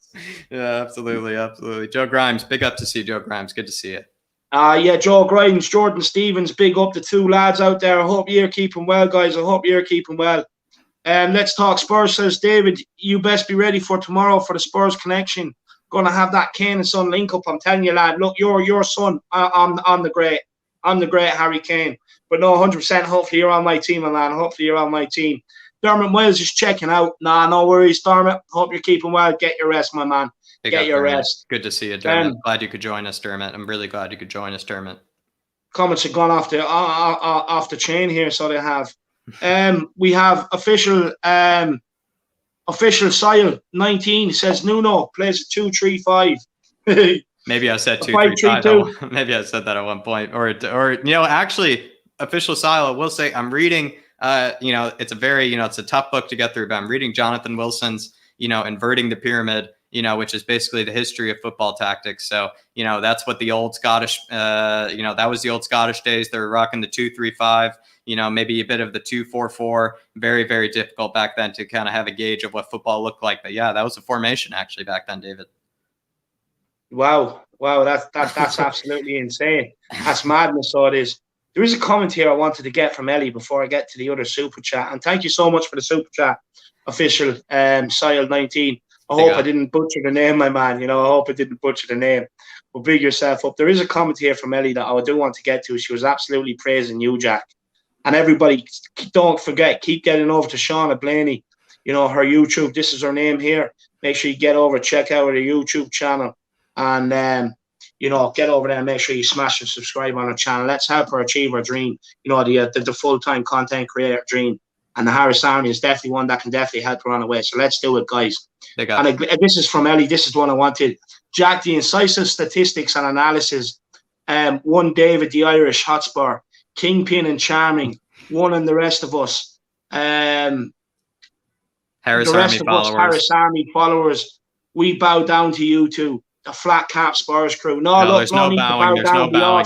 Yeah, absolutely. Joe Grimes, big up to see Joe Grimes. Good to see you. Joe Grimes, Jordan Stevens, big up the two lads out there. I hope you're keeping well, guys. I hope you're keeping well. Let's talk Spurs, says David. You best be ready for tomorrow for the Spurs connection. Going to have that Kane and Son link up. I'm telling you, lad. Look, your son. I'm the great Harry Kane. But no, 100%. Hopefully you're on my team, man. Hopefully you're on my team. Dermot Miles is checking out. Nah, no worries, Dermot. Hope you're keeping well. Get your rest, my man. Get your rest. Good to see you, Dermot. Glad you could join us, Dermot. I'm really glad you could join us, Dermot. Comments have gone off the chain here, so they have. We have official Sile 19 says Nuno plays a 2-3-5. Maybe I said 2-3-5. Maybe I said that at one point, or actually, official Sile. I will say I'm reading. It's a very it's a tough book to get through, but I'm reading Jonathan Wilson's Inverting the Pyramid. Which is basically the history of football tactics. So, that's what the old Scottish, that was the old Scottish days. They were rocking the 2-3-5, maybe a bit of the 2-4-4. Very, very difficult back then to kind of have a gauge of what football looked like. But yeah, that was a formation actually back then, David. Wow. That's absolutely insane. That's madness. So it is. There is a comment here I wanted to get from Ellie before I get to the other super chat. And thank you so much for the super chat, official Sile 19. I hope I didn't butcher the name, my man. I hope I didn't butcher the name. But big yourself up. There is a comment here from Ellie that I do want to get to. She was absolutely praising you, Jack. And everybody, don't forget, keep getting over to Shauna Blaney. Her YouTube. This is her name here. Make sure you get over, check out her YouTube channel. And, get over there and make sure you smash and subscribe on her channel. Let's help her achieve her dream, the full-time content creator dream. And the Harris Army is definitely one that can definitely help her on the way. So let's do it, guys. And this is from Ellie. This is one I wanted. Jack, the incisive statistics and analysis. One David, the Irish Hotspur. Kingpin and Charming. One and the rest of us. Harris Army followers. We bow down to you two. The flat cap Spurs crew. There's no bowing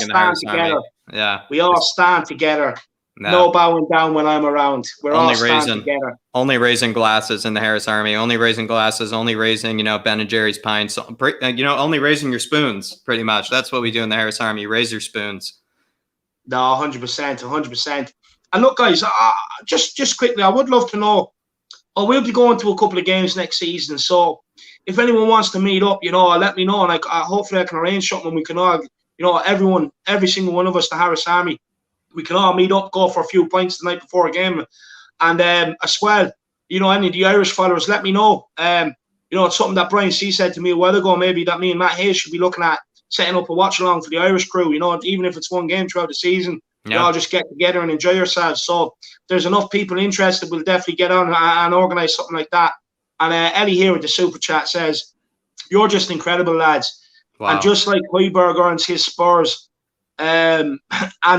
in the Harris Army. Yeah. We all stand together. No bowing down when I'm around. We're all standing together. Only raising glasses in the Harris Army. Only raising glasses. Only raising, Ben and Jerry's pints. Only raising your spoons, pretty much. That's what we do in the Harris Army. You raise your spoons. No, 100%. And look, guys, just quickly, I would love to know. We'll be going to a couple of games next season. So if anyone wants to meet up, let me know. And hopefully I can arrange something. We can all, everyone, every single one of us, the Harris Army, we can all meet up, go for a few pints the night before a game. And as well, any of the Irish followers, let me know. It's something that Brian C said to me a while ago, maybe that me and Matt Hayes should be looking at setting up a watch along for the Irish crew, even if it's one game throughout the season. You all just get together and enjoy yourselves. So if there's enough people interested, we'll definitely get on and organise something like that. And Ellie here with the super chat says, you're just incredible, lads. Wow. And just like Hojbjerg earns his Spurs, and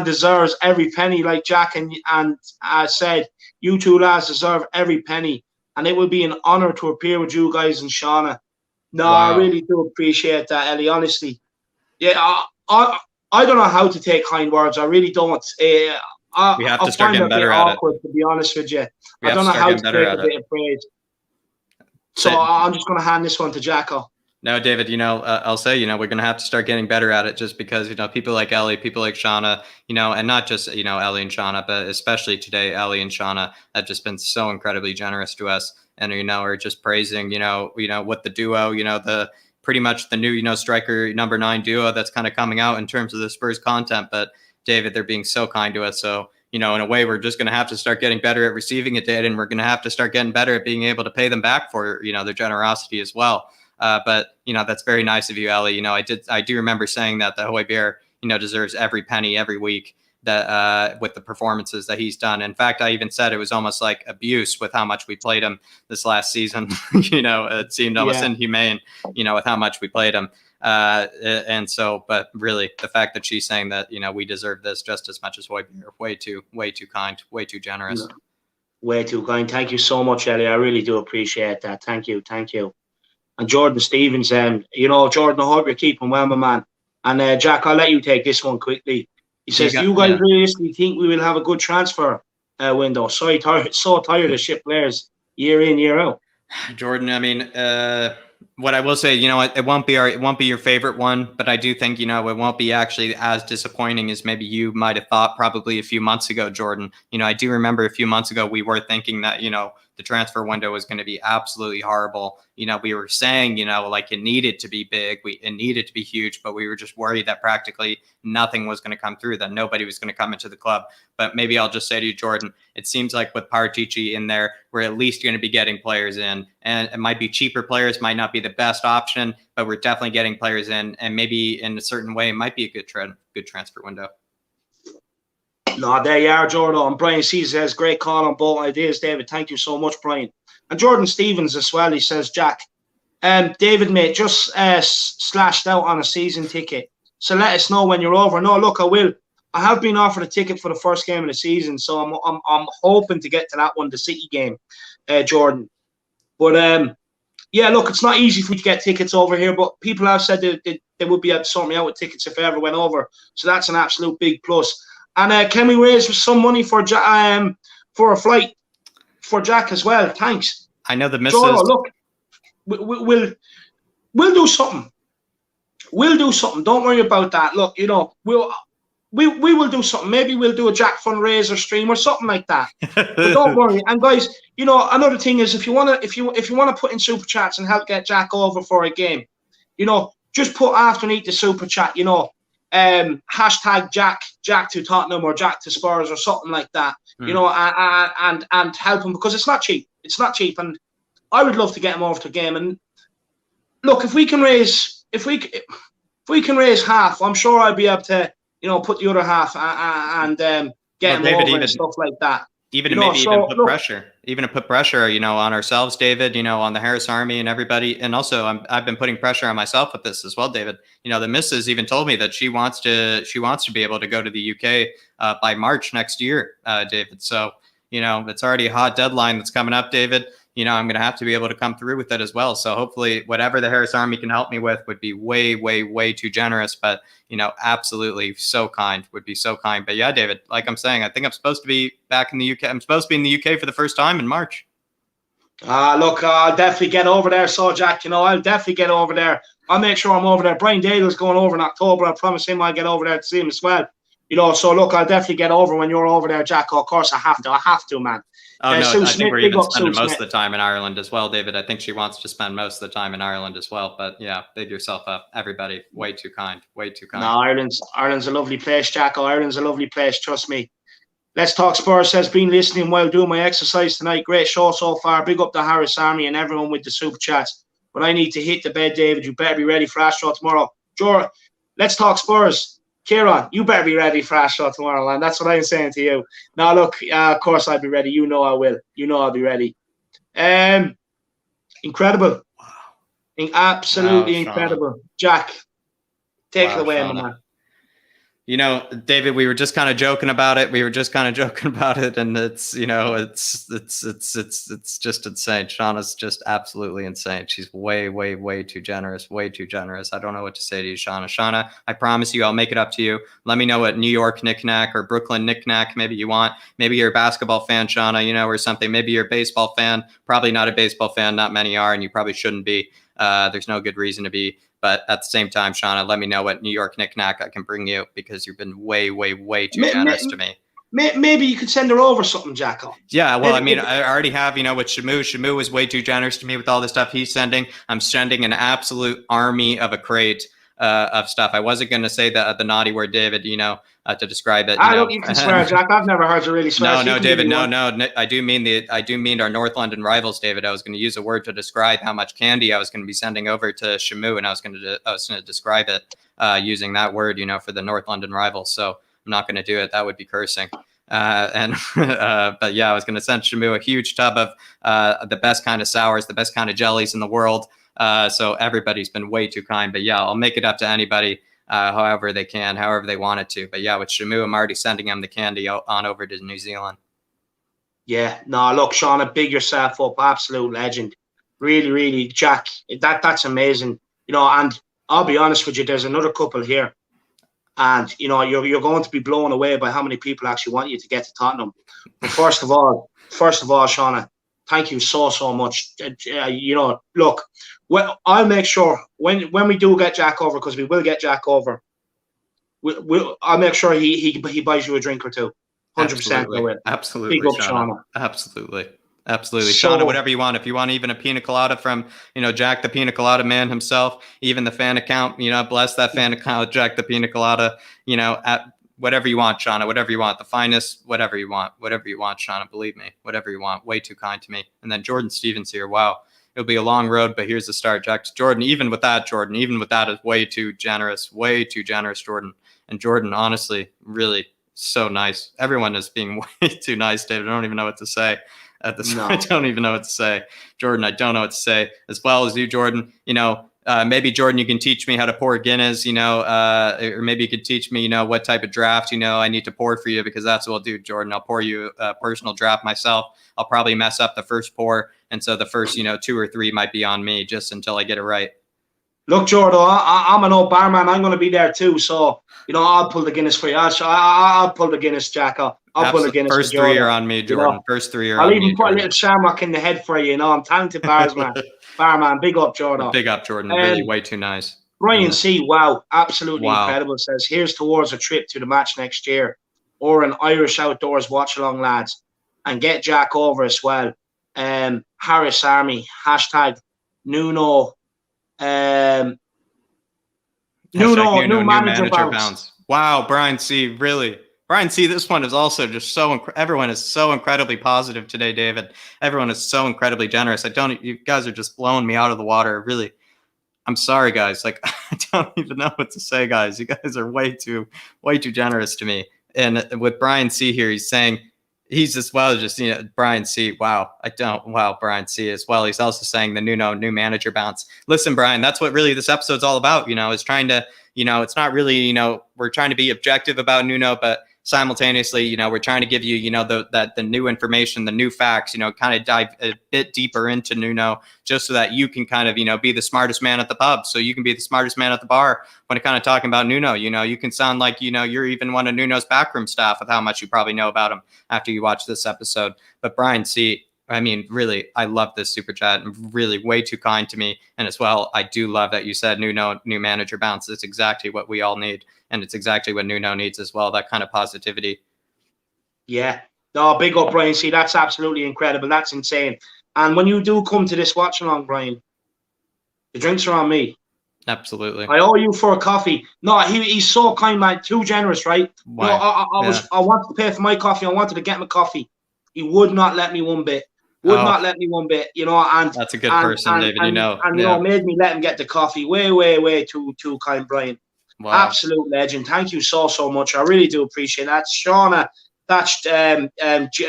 deserves every penny, like Jack and said, you two lads deserve every penny, and it will be an honour to appear with you guys and Shauna. Wow. I really do appreciate that, Ellie, honestly. Yeah, I don't know how to take kind words. I really don't. We have to start getting better at awkward, to be honest with you. I don't know how to take a bit of praise. So I'm just going to hand this one to Jacko. No, David, I'll say, we're going to have to start getting better at it just because, people like Ellie, people like Shauna, and not just, Ellie and Shauna, but especially today, Ellie and Shauna have just been so incredibly generous to us and, are just praising, what the duo, the pretty much the new, striker number 9 duo that's kind of coming out in terms of the Spurs content. But David, they're being so kind to us. So, in a way, we're just going to have to start getting better at receiving it, Dad, and we're going to have to start getting better at being able to pay them back for, their generosity as well. But that's very nice of you, Ellie. I do remember saying that the Hojbjerg, deserves every penny every week that with the performances that he's done. In fact, I even said it was almost like abuse with how much we played him this last season. It seemed almost inhumane, with how much we played him. And so, but really the fact that she's saying that, we deserve this just as much as Hojbjerg, way too kind, way too generous. Yeah. Way too kind. Thank you so much, Ellie. I really do appreciate that. Thank you. And Jordan Stevens, Jordan, I hope you're keeping well, my man. And Jack, I'll let you take this one quickly. He says, do you guys realistically think we will have a good transfer window? So tired of shit players year in, year out. Jordan, I mean, what I will say, it won't be your favorite one, but I do think, it won't be actually as disappointing as maybe you might have thought probably a few months ago, Jordan. I do remember a few months ago, we were thinking that, the transfer window was going to be absolutely horrible. We were saying, like it needed to be big, it needed to be huge, but we were just worried that practically nothing was going to come through, that nobody was going to come into the club. But maybe I'll just say to you, Jordan, it seems like with Paratici in there, we're at least going to be getting players in, and it might be cheaper players, might not be the best option, but we're definitely getting players in, and maybe in a certain way, it might be a good transfer window. No, there you are, Jordan. And Brian C says, great call on both ideas, David. Thank you so much, Brian. And Jordan Stevens as well, he says, Jack, David, mate, just slashed out on a season ticket. So let us know when you're over. No, look, I will. I have been offered a ticket for the first game of the season, so I'm hoping to get to that one, the City game, Jordan. But, yeah, look, it's not easy for you to get tickets over here, but people have said they would be able to sort me out with tickets if I ever went over. So that's an absolute big plus. And can we raise some money for a flight for Jack as well? Thanks. I know the missus. Jordan, look, we'll do something. We'll do something. Don't worry about that. Look, we will do something. Maybe we'll do a Jack fundraiser stream or something like that. But don't worry. And guys, another thing is if you wanna put in super chats and help get Jack over for a game, just put afterneath the super chat, hashtag Jack to Tottenham or Jack to Spurs or something like that, and help him, because it's not cheap. It's not cheap, and I would love to get him over to a game. And look, if we can raise half, I'm sure I'll be able to put the other half and get him over and stuff like that. Even to put pressure, on ourselves, David, on the Harris Army and everybody. And also I've been putting pressure on myself with this as well, David. The missus even told me that she wants to be able to go to the UK by March next year, David. So, it's already a hot deadline that's coming up, David. I'm going to have to be able to come through with it as well. So hopefully whatever the Harris Army can help me with would be way, way, way too generous. But, absolutely so kind, would be so kind. But yeah, David, like I'm saying, I think I'm supposed to be back in the UK. I'm supposed to be in the UK for the first time in March. Look, I'll definitely get over there. So, Jack, I'll definitely get over there. I'll make sure I'm over there. Brian Dale's going over in October. I promise him I'll get over there to see him as well. So look, I'll definitely get over when you're over there, Jack. Of course, I have to, man. Oh, no, I think we're even spending most of the time in Ireland as well, David. I think she wants to spend most of the time in Ireland as well. But yeah, big yourself up. Everybody, way too kind, way too kind. No, Ireland's a lovely place, Jack. Ireland's a lovely place, trust me. Let's Talk Spurs says, been listening while doing my exercise tonight. Great show so far. Big up the Harris Army and everyone with the super chats. But I need to hit the bed, David. You better be ready for Astro tomorrow. Jordan, Let's Talk Spurs. Kieran, you better be ready for Astro tomorrow, man. That's what I'm saying to you. Now, look, of course I'll be ready. I will. I'll be ready. Incredible. Wow. Absolutely incredible. Jack, take it away, my man. David, we were just kind of joking about it. And it's, it's just insane. Shauna's just absolutely insane. She's way, way, way too generous, way too generous. I don't know what to say to you, Shauna. Shauna, I promise you, I'll make it up to you. Let me know what New York knickknack or Brooklyn knickknack maybe you want. Maybe you're a basketball fan, Shauna, or something. Maybe you're a baseball fan. Probably not a baseball fan. Not many are, and you probably shouldn't be. There's no good reason to be. But at the same time, Shauna, let me know what New York knickknack I can bring you, because you've been way, way, way too generous to me. Maybe you could send her over something, Jacko. Yeah, well, I already have, with Shamu. Shamu was way too generous to me with all the stuff he's sending. I'm sending an absolute army of a crate of stuff. I wasn't going to say the naughty word, David, to describe it. Look, you can swear, Jack. I've never heard you really swear. No, David, no. I do mean our North London rivals, David. I was going to use a word to describe how much candy I was going to be sending over to Shamu, and I was going to describe it using that word, for the North London rivals. So I'm not going to do it. That would be cursing. But yeah, I was going to send Shamu a huge tub of the best kind of sours, the best kind of jellies in the world. So everybody's been way too kind. But yeah, I'll make it up to anybody however they can, however they want it to. But yeah, with Shamu, I'm already sending him the candy on over to New Zealand. Yeah, no, look, Shauna, big yourself up, absolute legend. Really, really, Jack, that's amazing. And I'll be honest with you, there's another couple here. And, you're going to be blown away by how many people actually want you to get to Tottenham. But first of all, Shauna, thank you so much. Look, I'll make sure when we do get Jack over, because we will get Jack over, I'll make sure he buys you a drink or two. 100%. Absolutely. Big up, Shauna. Absolutely. So, Shauna, whatever you want. If you want even a pina colada from, Jack the Pina Colada Man himself, even the fan account, bless that fan account, Jack the Pina Colada, at whatever you want, Shauna, whatever you want, the finest, whatever you want, Shauna, believe me, whatever you want. Way too kind to me. And then Jordan Stevens here. Wow. It'll be a long road, but here's the start, Jack. Jordan, even with that is way too generous, Jordan. And Jordan, honestly, really so nice. Everyone is being way too nice, David. I don't even know what to say. I don't even know what to say. Jordan, I don't know what to say. As well as you, Jordan, maybe, Jordan, you can teach me how to pour Guinness, or maybe you could teach me, what type of draft, I need to pour for you, because that's what I'll do, Jordan. I'll pour you a personal draft myself. I'll probably mess up the first pour. And so the first, 2 or 3 might be on me just until I get it right. Look, Jordan, I'm an old barman. I'm going to be there too. So, I'll pull the Guinness for you. I'll pull the Guinness, Jack. I'll pull the Guinness. First 3 are on me, Jordan. First 3 are on me. I'll even put a little shamrock in the head for you. I'm talented barman. Big up, Jordan. Big up, Jordan. Really way too nice. Brian C. Wow, absolutely incredible. Says, here's towards a trip to the match next year, or an Irish outdoors watch along, lads, and get Jack over as well. Harris Army #Nuno. Nuno, new manager bounce. Wow, Brian C. Really. Brian C., this one is also just everyone is so incredibly positive today, David. Everyone is so incredibly generous. You guys are just blowing me out of the water. Really, I'm sorry, guys. I don't even know what to say, guys. You guys are way too generous to me. And with Brian C. here, he's saying, he's as well just, Brian C. Wow. Brian C. as well. He's also saying the Nuno new manager bounce. Listen, Brian, that's what really this episode's all about, is trying to, it's not really, we're trying to be objective about Nuno, but simultaneously, we're trying to give you, the new information, the new facts, kind of dive a bit deeper into Nuno, just so that you can kind of, be the smartest man at the pub. So you can be the smartest man at the bar when kind of talking about Nuno. You can sound like, you're even one of Nuno's backroom staff with how much you probably know about him after you watch this episode. But Brian C., really, I love this super chat, and really way too kind to me. And as well, I do love that you said Nuno, new manager bounce. It's exactly what we all need. And it's exactly what Nuno needs as well, that kind of positivity. Yeah. No, big up, Brian. See, that's absolutely incredible. That's insane. And when you do come to this watch along, Brian, the drinks are on me. Absolutely. I owe you for a coffee. No, he's so kind, man. Too generous, right? Why? I wanted to pay for my coffee. I wanted to get my coffee. He would not let me one bit. Not let me one bit, and that's a good person, David. And made me let him get the coffee. Way too kind, Brian. Wow. Absolute legend. Thank you so much. I really do appreciate that. Shauna, that's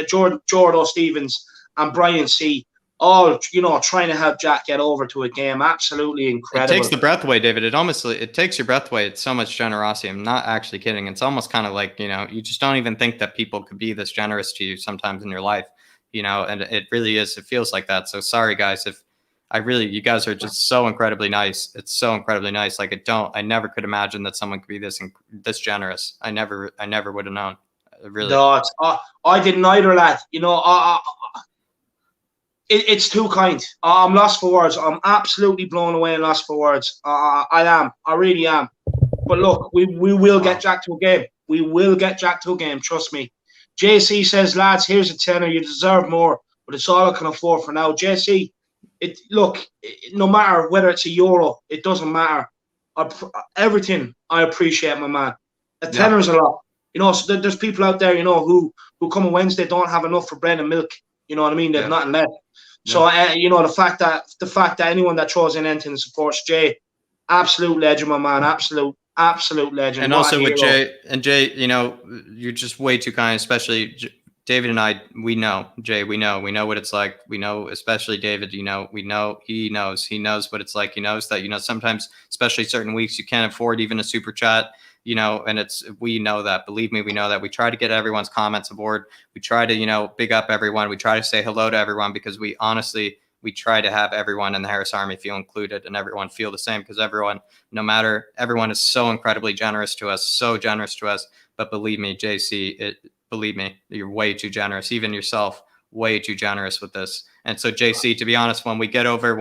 Jordan Stevens and Brian C. All trying to help Jack get over to a game. Absolutely incredible. It takes the breath away, David. It takes your breath away. It's so much generosity. I'm not actually kidding. It's almost kind of like you just don't even think that people could be this generous to you sometimes in your life. And it really is. It feels like that. So sorry, guys. You guys are just so incredibly nice. It's so incredibly nice. I never could imagine that someone could be this generous. I never would have known. Really. No, I didn't either, lad. It's too kind. I'm lost for words. I'm absolutely blown away and lost for words. I am. I really am. But look, we will get Jack to a game. We will get Jack to a game. Trust me. JC says, lads, here's a tenner. You deserve more, but it's all I can afford for now. JC, no matter whether it's a euro, it doesn't matter. everything I appreciate, my man. A tenner's a lot. So there's people out there, who come on Wednesday don't have enough for bread and milk. You know what I mean? They've nothing left. Yeah. So the fact that anyone that throws in anything supports Jay, absolute legend, my man. Absolute legend. And also with Jay, you're just way too kind, especially David and I. We know Jay. We know what it's like. We know, especially David. We know he knows what it's like. He knows that sometimes, especially certain weeks, you can't afford even a super chat. And we know that. Believe me, we know that. We try to get everyone's comments aboard. We try to, big up everyone. We try to say hello to everyone because we try to have everyone in the Harris Army feel included and everyone feel the same because everyone is so incredibly generous to us, so generous to us. But believe me, JC, believe me, you're way too generous. Even yourself, way too generous with this. And so JC, to be honest, when I get over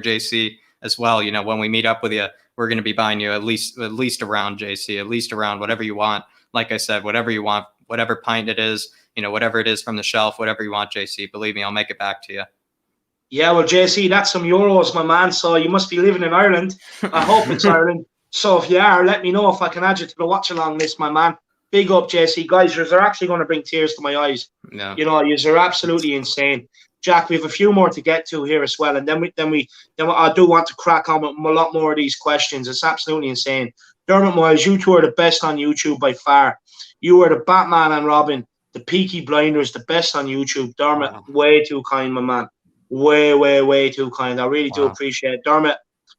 JC as well, when we meet up with you, we're going to be buying you at least around JC, at least around whatever you want. Like I said, whatever you want, whatever pint it is, whatever it is from the shelf, whatever you want, JC, believe me, I'll make it back to you. Yeah, well, JC, that's some euros, my man. So you must be living in Ireland. I hope it's Ireland. So if you are, let me know if I can add you to the watch along list, my man. Big up, JC. Guys, you're actually going to bring tears to my eyes. Yeah. You're absolutely insane. Jack, we have a few more to get to here as well, and then I do want to crack on with a lot more of these questions. It's absolutely insane. Dermot Miles, you two are the best on YouTube by far. You are the Batman and Robin, the Peaky Blinders, the best on YouTube. Dermot, way too kind, my man. Way too kind. I really do appreciate it. Dermot,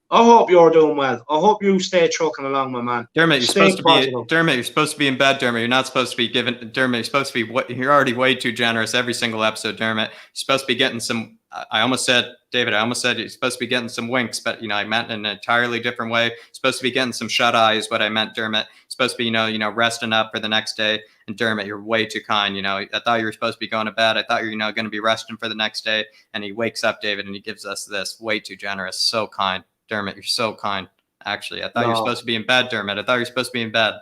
I hope you're doing well. I hope you stay trucking along, my man. Dermot, you're supposed to be in bed, Dermot. You're not supposed to be giving. Dermot, you're already way too generous every single episode, Dermot. You're supposed to be getting some. I almost said, David, you're supposed to be getting some winks, but I meant in an entirely different way. You're supposed to be getting some shut eye is what I meant, Dermot. You're supposed to be, resting up for the next day. And Dermot, you're way too kind. I thought you were supposed to be going to bed. I thought you were, going to be resting for the next day. And he wakes up, David, and he gives us this. Way too generous. So kind. Dermot, you're so kind. Actually, I thought you were supposed to be in bed, Dermot. I thought you were supposed to be in bed.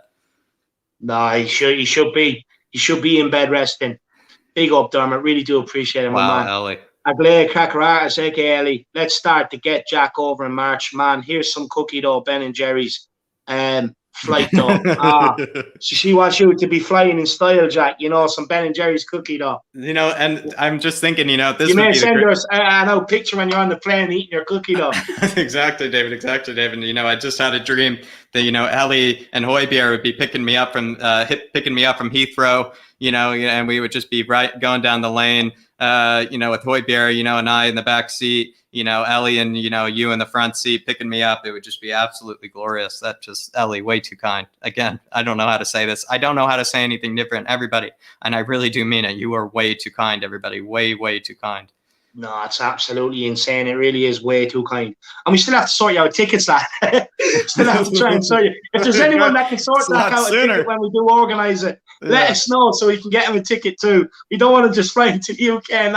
No, he should be. He should be in bed resting. Big up, Dermot. Really do appreciate it, my man. Ellie. Aglea Kakaratis, aka Ellie. Let's start to get Jack over in March, man. Here's some cookie dough, Ben and Jerry's. Flight dough. She wants you to be flying in style, Jack. Some Ben and Jerry's cookie dough. And I'm just thinking, this you may send us a picture when you're on the plane eating your cookie dough. Exactly, David. I just had a dream that Ellie and Hojbjerg would be picking me up from Heathrow. And we would just be going down the lane. With Hojbjerg, and I in the back seat, Ellie and, you in the front seat picking me up. It would just be absolutely glorious. Ellie, way too kind. Again, I don't know how to say this. I don't know how to say anything different, everybody. And I really do mean it. You are way too kind, everybody. Way too kind. No, it's absolutely insane. It really is way too kind. And we still have to sort you out tickets, lad. Still have to try and sort you. If there's anyone that can sort that out a ticket when we do organise it, let us know so we can get him a ticket too. We don't want to just fly into the UK and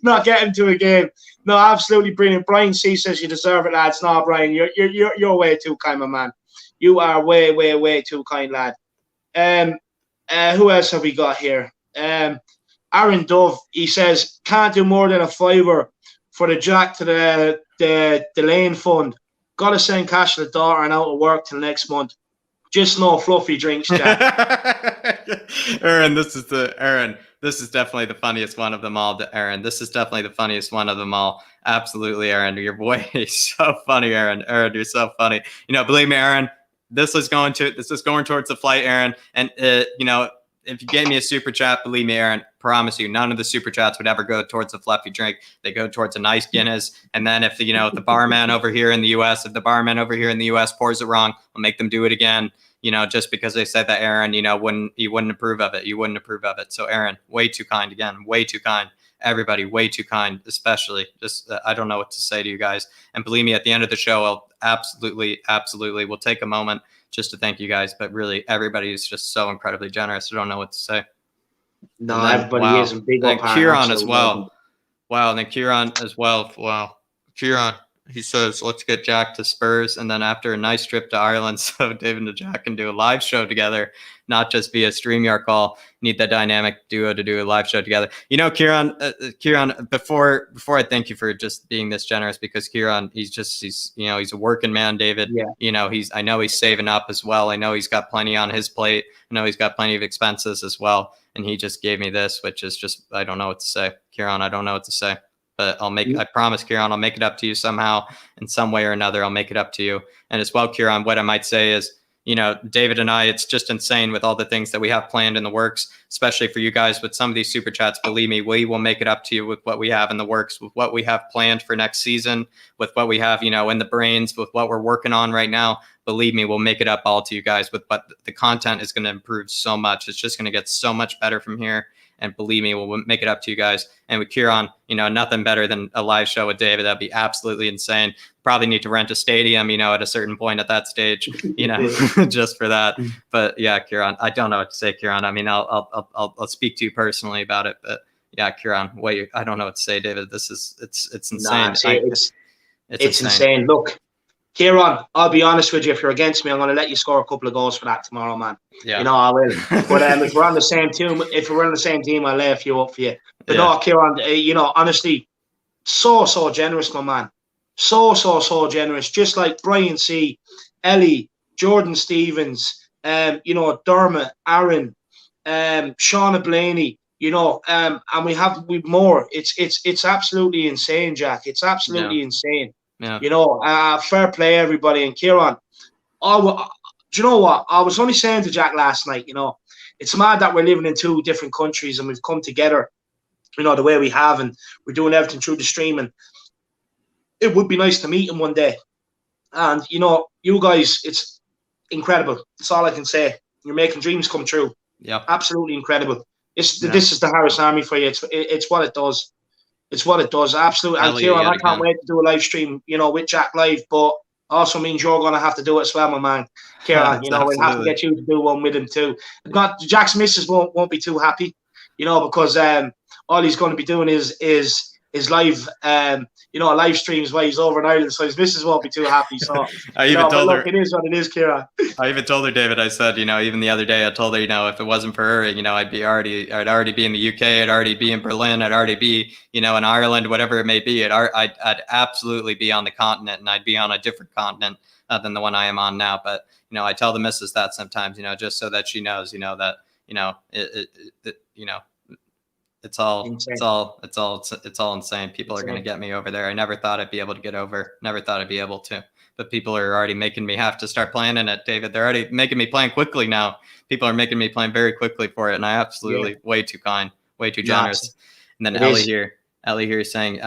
not get him to a game. No, absolutely brilliant. Brian C says you deserve it, lads. No, Brian, you're way too kind, my man. You are way too kind, lad. Who else have we got here? Aaron Dove, he says, can't do more than a $5 for the Jack to the Lane Fund. Got to send cash to the daughter and out of work till next month. Just no fluffy drinks, Jack. Aaron, this is definitely the funniest one of them all. Aaron, this is definitely the funniest one of them all. Absolutely, Aaron. You're way so funny, Aaron. Aaron, you're so funny. Believe me, Aaron, this is going towards the flight, Aaron. And, if you gave me a super chat, believe me, Aaron, promise you, none of the super chats would ever go towards a fluffy drink. They go towards a nice Guinness. And then if the barman over here in the US, pours it wrong, I'll make them do it again. Just because they said that Aaron, you wouldn't approve of it. You wouldn't approve of it. So Aaron, way too kind again, way too kind. Everybody, way too kind, especially just, I don't know what to say to you guys. And believe me, at the end of the show, I'll absolutely, we'll take a moment just to thank you guys. But really, everybody is just so incredibly generous. I don't know what to say. No, everybody is. And big and Kieran as well. Wow. And then Kieran as well. Wow. Kieran, He says, let's get Jack to Spurs. And then after a nice trip to Ireland, so David and Jack can do a live show together, not just via StreamYard call. Need that dynamic duo to do a live show together. You know, Kieran, before I thank you for just being this generous, because Kieran, he's a working man, David. Yeah. You know, I know he's saving up as well. I know he's got plenty on his plate. I know he's got plenty of expenses as well. And he just gave me this, which is just, I don't know what to say. Kieran, I don't know what to say. But I promise, Kieran, I'll make it up to you somehow, in some way or another. I'll make it up to you. And as well, Kieran, what I might say is, you know, David and I, it's just insane with all the things that we have planned in the works, especially for you guys with some of these super chats. Believe me, we will make it up to you with what we have in the works, with what we have planned for next season, with what we have, you know, in the brains, with what we're working on right now. Believe me, we'll make it up all to you guys. But the content is going to improve so much. It's just going to get so much better from here. And believe me, we'll make it up to you guys. And with Kieran, you know, nothing better than a live show with David. That'd be absolutely insane. Probably need to rent a stadium, you know, at a certain point at that stage, you know, just for that. But yeah, Kieran, I don't know what to say, Kieran. I mean, I'll speak to you personally about it. But yeah, Kieran, I don't know what to say, David. It's insane. It's insane. Look, Kieran, I'll be honest with you. If you're against me, I'm going to let you score a couple of goals for that tomorrow, man. Yeah. You know, I will. But if we're on the same team, I'll lay a few up for you. But no, Kieran, you know, honestly, so generous, my man. So generous. Just like Brian C, Ellie, Jordan Stevens, you know, Dermot, Aaron, Shauna Blaney, you know, and we've more. It's absolutely insane, Jack. It's absolutely insane. Yeah. You know, fair play, everybody. And Kieran, do you know what? I was only saying to Jack last night, you know, it's mad that we're living in two different countries and we've come together, you know, the way we have, and we're doing everything through the stream. And it would be nice to meet him one day. And, you know, you guys, it's incredible. That's all I can say. You're making dreams come true. Yeah. Absolutely incredible. This is the Harris Army for you. It's what it does. It's what it does, absolutely. And Kieran, I can't wait to do a live stream, you know, with Jack live, but also means you're going to have to do it as well, my man. Kieran, you know, we'll have to get you to do one with him too. Jack's missus won't be too happy, you know, because all he's going to be doing is live, you know, live streams while he's over in Ireland, so his missus won't be too happy. So I even told her, it is what it is, Kieran. I even told her, David, I said, you know, even the other day, I told her, you know, if it wasn't for her, you know, I'd already be in the UK, I'd already be in Berlin, I'd already be, you know, in Ireland, whatever it may be. I'd absolutely be on the continent, and I'd be on a different continent than the one I am on now. But, you know, I tell the missus that sometimes, you know, just so that she knows, you know, that, you know, you know, it's all insane. People are going to get me over there. I never thought I'd be able to get over. Never thought I'd be able to. But people are already making me have to start planning it, David. They're already making me plan quickly now. People are making me plan very quickly for it, and I absolutely way too kind, way too generous. And then Ellie here is saying,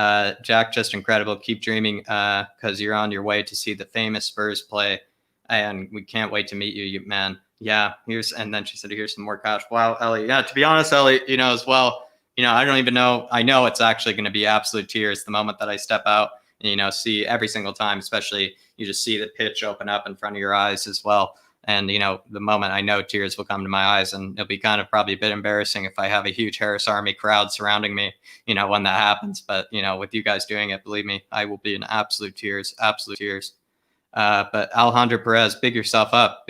Jack, just incredible. Keep dreaming, because you're on your way to see the famous Spurs play, and we can't wait to meet you, man. Yeah. And then she said, here's some more cash. Wow, Ellie. Yeah. To be honest, Ellie, you know, as well. You know, I don't even know. I know it's actually going to be absolute tears the moment that I step out and, you know, see every single time, especially you just see the pitch open up in front of your eyes as well. And, you know, the moment I know tears will come to my eyes, and it'll be kind of probably a bit embarrassing if I have a huge Harris Army crowd surrounding me, you know, when that happens. But, you know, with you guys doing it, believe me, I will be in absolute tears. But Alejandro Perez, big yourself up.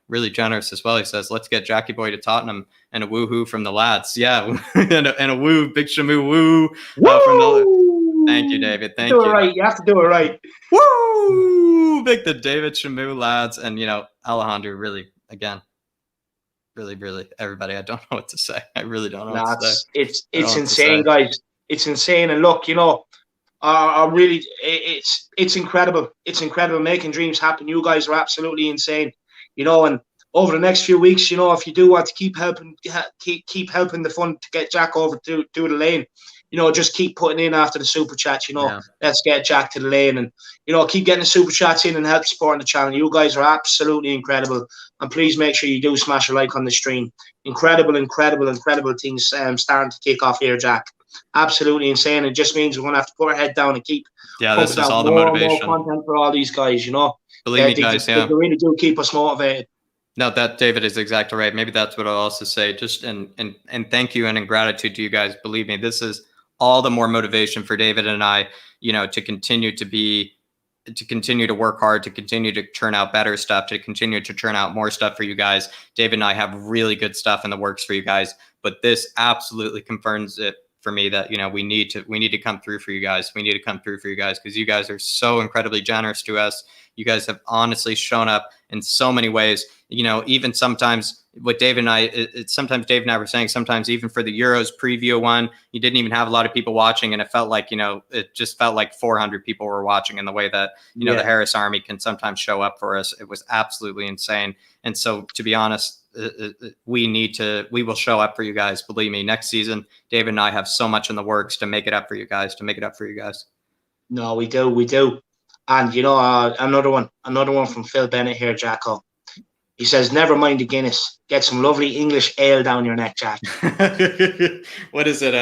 Really generous as well. He says, let's get Jackie Boy to Tottenham, and a woohoo from the lads. Yeah. and a woo, big shamoo woo. Thank you, David. Thank you. Do it right. You have to do it right. Woo! Big the David Shamu lads. And, you know, Alejandro, really, again, really, everybody, I don't know what to say. I really don't know what to say. It's insane, guys. It's insane. And look, you know, it's incredible. It's incredible making dreams happen. You guys are absolutely insane. You know, and over the next few weeks, you know, if you do want to keep helping the fund to get Jack over to the lane, you know, just keep putting in after the super chat. You know, let's get Jack to the lane, and, you know, keep getting the super chats in and help supporting the channel. You guys are absolutely incredible, and please make sure you do smash a like on the stream. Incredible things starting to kick off here, Jack. Absolutely insane. It just means we're going to have to put our head down and keep this is all the motivation. More content for all these guys, you know. Believe me, guys, they really do keep us motivated. No, that David is exactly right. Maybe that's what I'll also say. Just and thank you and in gratitude to you guys. Believe me, this is all the more motivation for David and I, to continue to work hard, to continue to churn out better stuff, to continue to churn out more stuff for you guys. David and I have really good stuff in the works for you guys, but this absolutely confirms it for me that, we need to come through for you guys. We need to come through for you guys because you guys are so incredibly generous to us. You guys have honestly shown up in so many ways, even sometimes what Dave and I, sometimes Dave and I were saying, sometimes even for the Euros preview one, you didn't even have a lot of people watching. And it felt like, it just felt like 400 people were watching in the way that, the Harris Army can sometimes show up for us. It was absolutely insane. And so, to be honest, we will show up for you guys. Believe me, next season, David and I have so much in the works to make it up for you guys, No, we do. And, another one from Phil Bennett here, Jacko. He says, never mind the Guinness. Get some lovely English ale down your neck, Jack. What is it?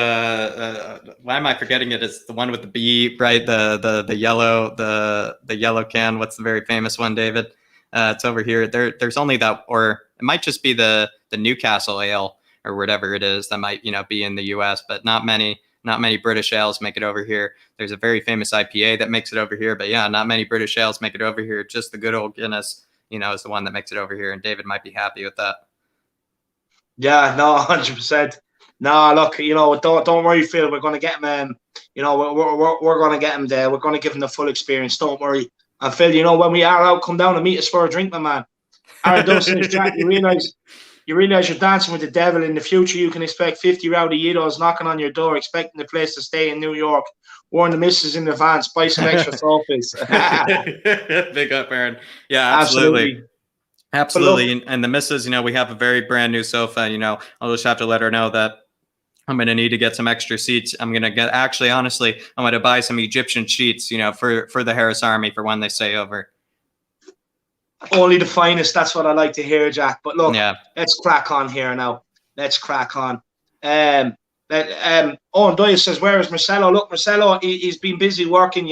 Why am I forgetting it? It's the one with the bee, right? The yellow can. What's the very famous one, David? It's over here. There's only that, or it might just be the Newcastle ale or whatever it is that might, be in the US, but not many British ales make it over here. There's a very famous IPA that makes it over here, but yeah, not many British ales make it over here. Just the good old Guinness, is the one that makes it over here. And David might be happy with that. Yeah, no, 100%. No, look, don't worry, Phil. We're going to get him. We're going to get him there. We're going to give him the full experience. Don't worry. And Phil, when we are out, come down and meet us for a drink, my man. Aaron Duff says, Jack, you realise you're dancing with the devil. In the future, you can expect 50 rowdy Yidos knocking on your door, expecting the place to stay in New York. Warn the missus in advance, buy some extra sofas. Big up, Aaron. Yeah, absolutely. And the missus, we have a very brand new sofa. I'll just have to let her know that I'm going to need to get some extra seats. I'm going to honestly, I'm going to buy some Egyptian sheets, for the Harris Army for when they stay over. Only the finest. That's what I like to hear, Jack. But look, Let's crack on here now. Let's crack on. Owen Doyle says, where is Marcelo? Look, Marcelo, he's been busy working,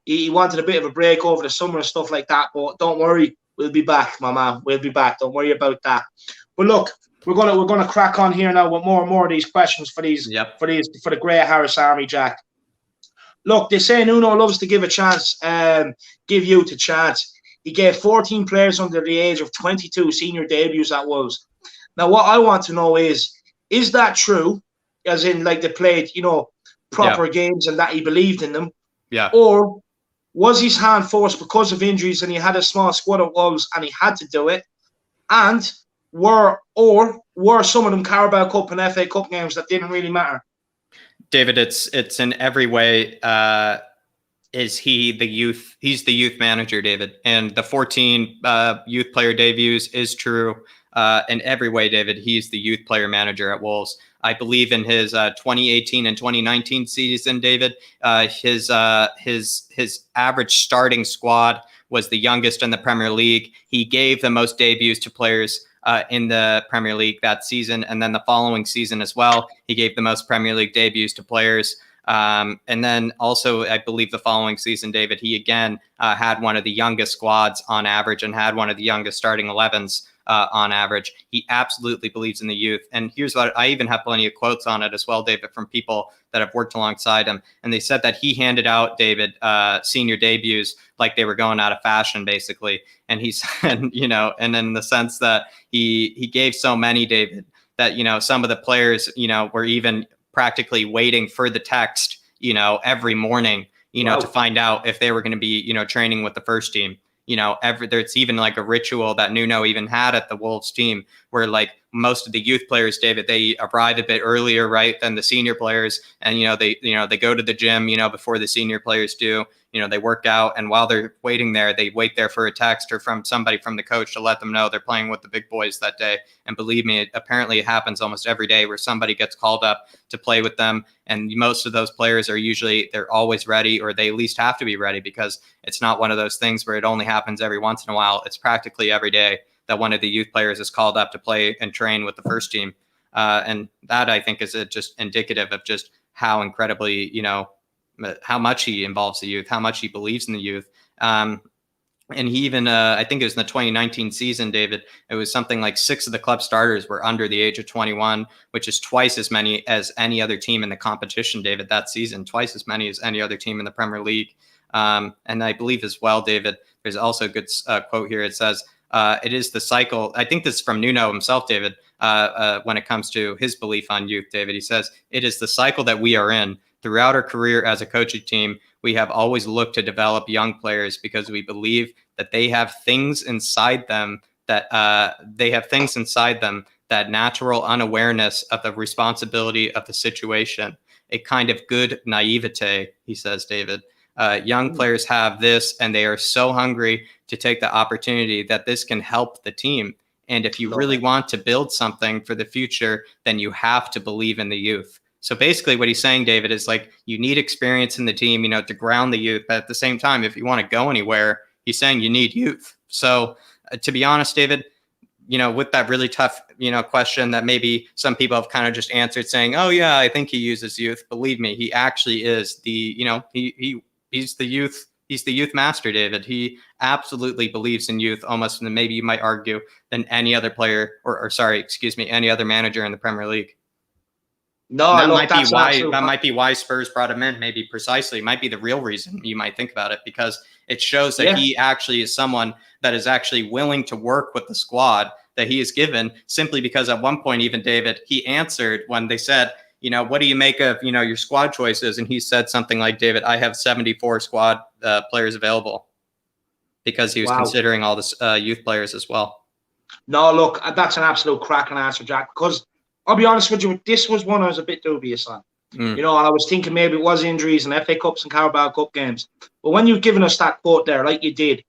He wanted a bit of a break over the summer and stuff like that. But don't worry, we'll be back, my man. We'll be back. Don't worry about that. But look, we're gonna crack on here now with more and more of these questions for the Great Harris Army, Jack. Look, they say Nuno loves to give a chance, give youth a chance. He gave 14 players under the age of 22 senior debuts at Wolves. Now, what I want to know is that true? As in, like, they played, proper games and that he believed in them? Yeah. Or was his hand forced because of injuries and he had a small squad at Wolves and he had to do it? And were some of them Carabao Cup and FA Cup games that didn't really matter? David, it's in every way. Is he the youth? He's the youth manager, David. And the 14 youth player debuts is true in every way, David. He's the youth player manager at Wolves. I believe in his 2018 and 2019 season, David, his average starting squad was the youngest in the Premier League. He gave the most debuts to players in the Premier League that season. And then the following season as well, he gave the most Premier League debuts to players. And then also, I believe the following season, David, he again had one of the youngest squads on average and had one of the youngest starting 11s on average. He absolutely believes in the youth. And here's what I even have plenty of quotes on it as well, David, from people that have worked alongside him. And they said that he handed out, David, senior debuts like they were going out of fashion, basically. And he said, and in the sense that he gave so many, David, that, some of the players, were even practically waiting for the text, every morning, to find out if they were going to be, training with the first team. There's even like a ritual that Nuno even had at the Wolves team where like most of the youth players, David, they arrive a bit earlier, right, than the senior players. And, they go to the gym, before the senior players do. They work out, and while they're waiting there, they wait there for a text or from somebody from the coach to let them know they're playing with the big boys that day. And believe me, apparently it happens almost every day where somebody gets called up to play with them. And most of those players they're always ready, or they at least have to be ready, because it's not one of those things where it only happens every once in a while. It's practically every day that one of the youth players is called up to play and train with the first team. And that, I think, is just indicative of just how incredibly, how much he involves the youth, how much he believes in the youth. And he even, I think it was in the 2019 season, David, it was something like 6 of the club starters were under the age of 21, which is twice as many as any other team in the competition, David, that season, twice as many as any other team in the Premier League. And I believe as well, David, there's also a good quote here. It says, it is the cycle. I think this is from Nuno himself, David, when it comes to his belief on youth, David. He says, it is the cycle that we are in. Throughout our career as a coaching team, we have always looked to develop young players because we believe that they have things inside them that natural unawareness of the responsibility of the situation, a kind of good naivete, he says, David. Young players have this, and they are so hungry to take the opportunity that this can help the team. And if you really want to build something for the future, then you have to believe in the youth. So basically what he's saying, David, is like you need experience in the team, to ground the youth. But at the same time, if you want to go anywhere, he's saying you need youth. So to be honest, David, with that really tough, question that maybe some people have kind of just answered saying, oh, yeah, I think he uses youth. Believe me, he actually is he's the youth. He's the youth master, David. He absolutely believes in youth almost, and maybe you might argue, than any other player any other manager in the Premier League. No, that look, might be why Spurs brought him in. Maybe precisely might be the real reason you might think about it, because it shows that he actually is someone that is actually willing to work with the squad that he is given, simply because at one point, even David, he answered when they said, what do you make of, your squad choices? And he said something like, David, I have 74 squad players available, because he was considering all the youth players as well. No, look, that's an absolute cracking answer, Jack, because I'll be honest with you, this was one I was a bit dubious on. And I was thinking maybe it was injuries and FA Cups and Carabao Cup games. But when you've given us that quote there, like you did,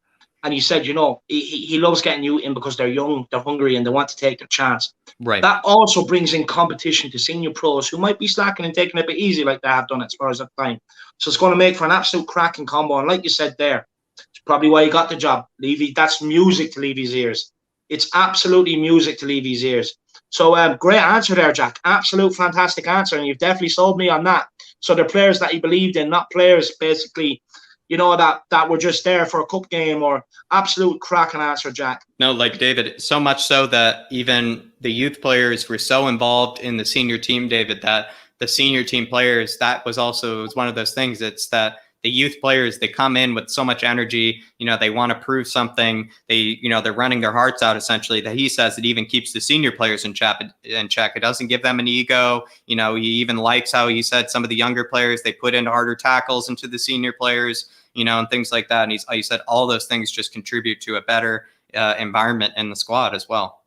and you said, he loves getting you in because they're young, they're hungry, and they want to take their chance. Right. That also brings in competition to senior pros who might be slacking and taking it a bit easy like they have done as far as that time. So it's going to make for an absolute cracking combo. And like you said there, it's probably why he got the job. Levy, that's music to Levy's ears. It's absolutely music to Levy's ears. So great answer there, Jack. Absolute fantastic answer. And you've definitely sold me on that. So they're players that he believed in, not players basically, that were just there for a cup game, or absolute cracking answer, Jack. No, like David, so much so that even the youth players were so involved in the senior team, David, that the senior team players, that was one of those things. It's that the youth players, they come in with so much energy, they want to prove something. They're running their hearts out, essentially, that he says it even keeps the senior players in check. It doesn't give them an ego. He even likes how he said some of the younger players, they put in harder tackles into the senior players, and things like that. And he said all those things just contribute to a better environment in the squad as well.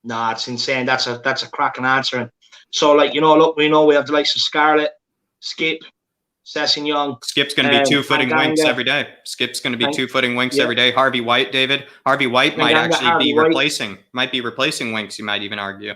Nah, it's insane. That's a cracking answer. So, look, we know we have the likes of Scarlett, Skip, Sessignon. Skip's going to be two-footing winks every day. Skip's going to be two-footing winks every day. Harvey White, David. Harvey White might actually be replacing Winks, you might even argue.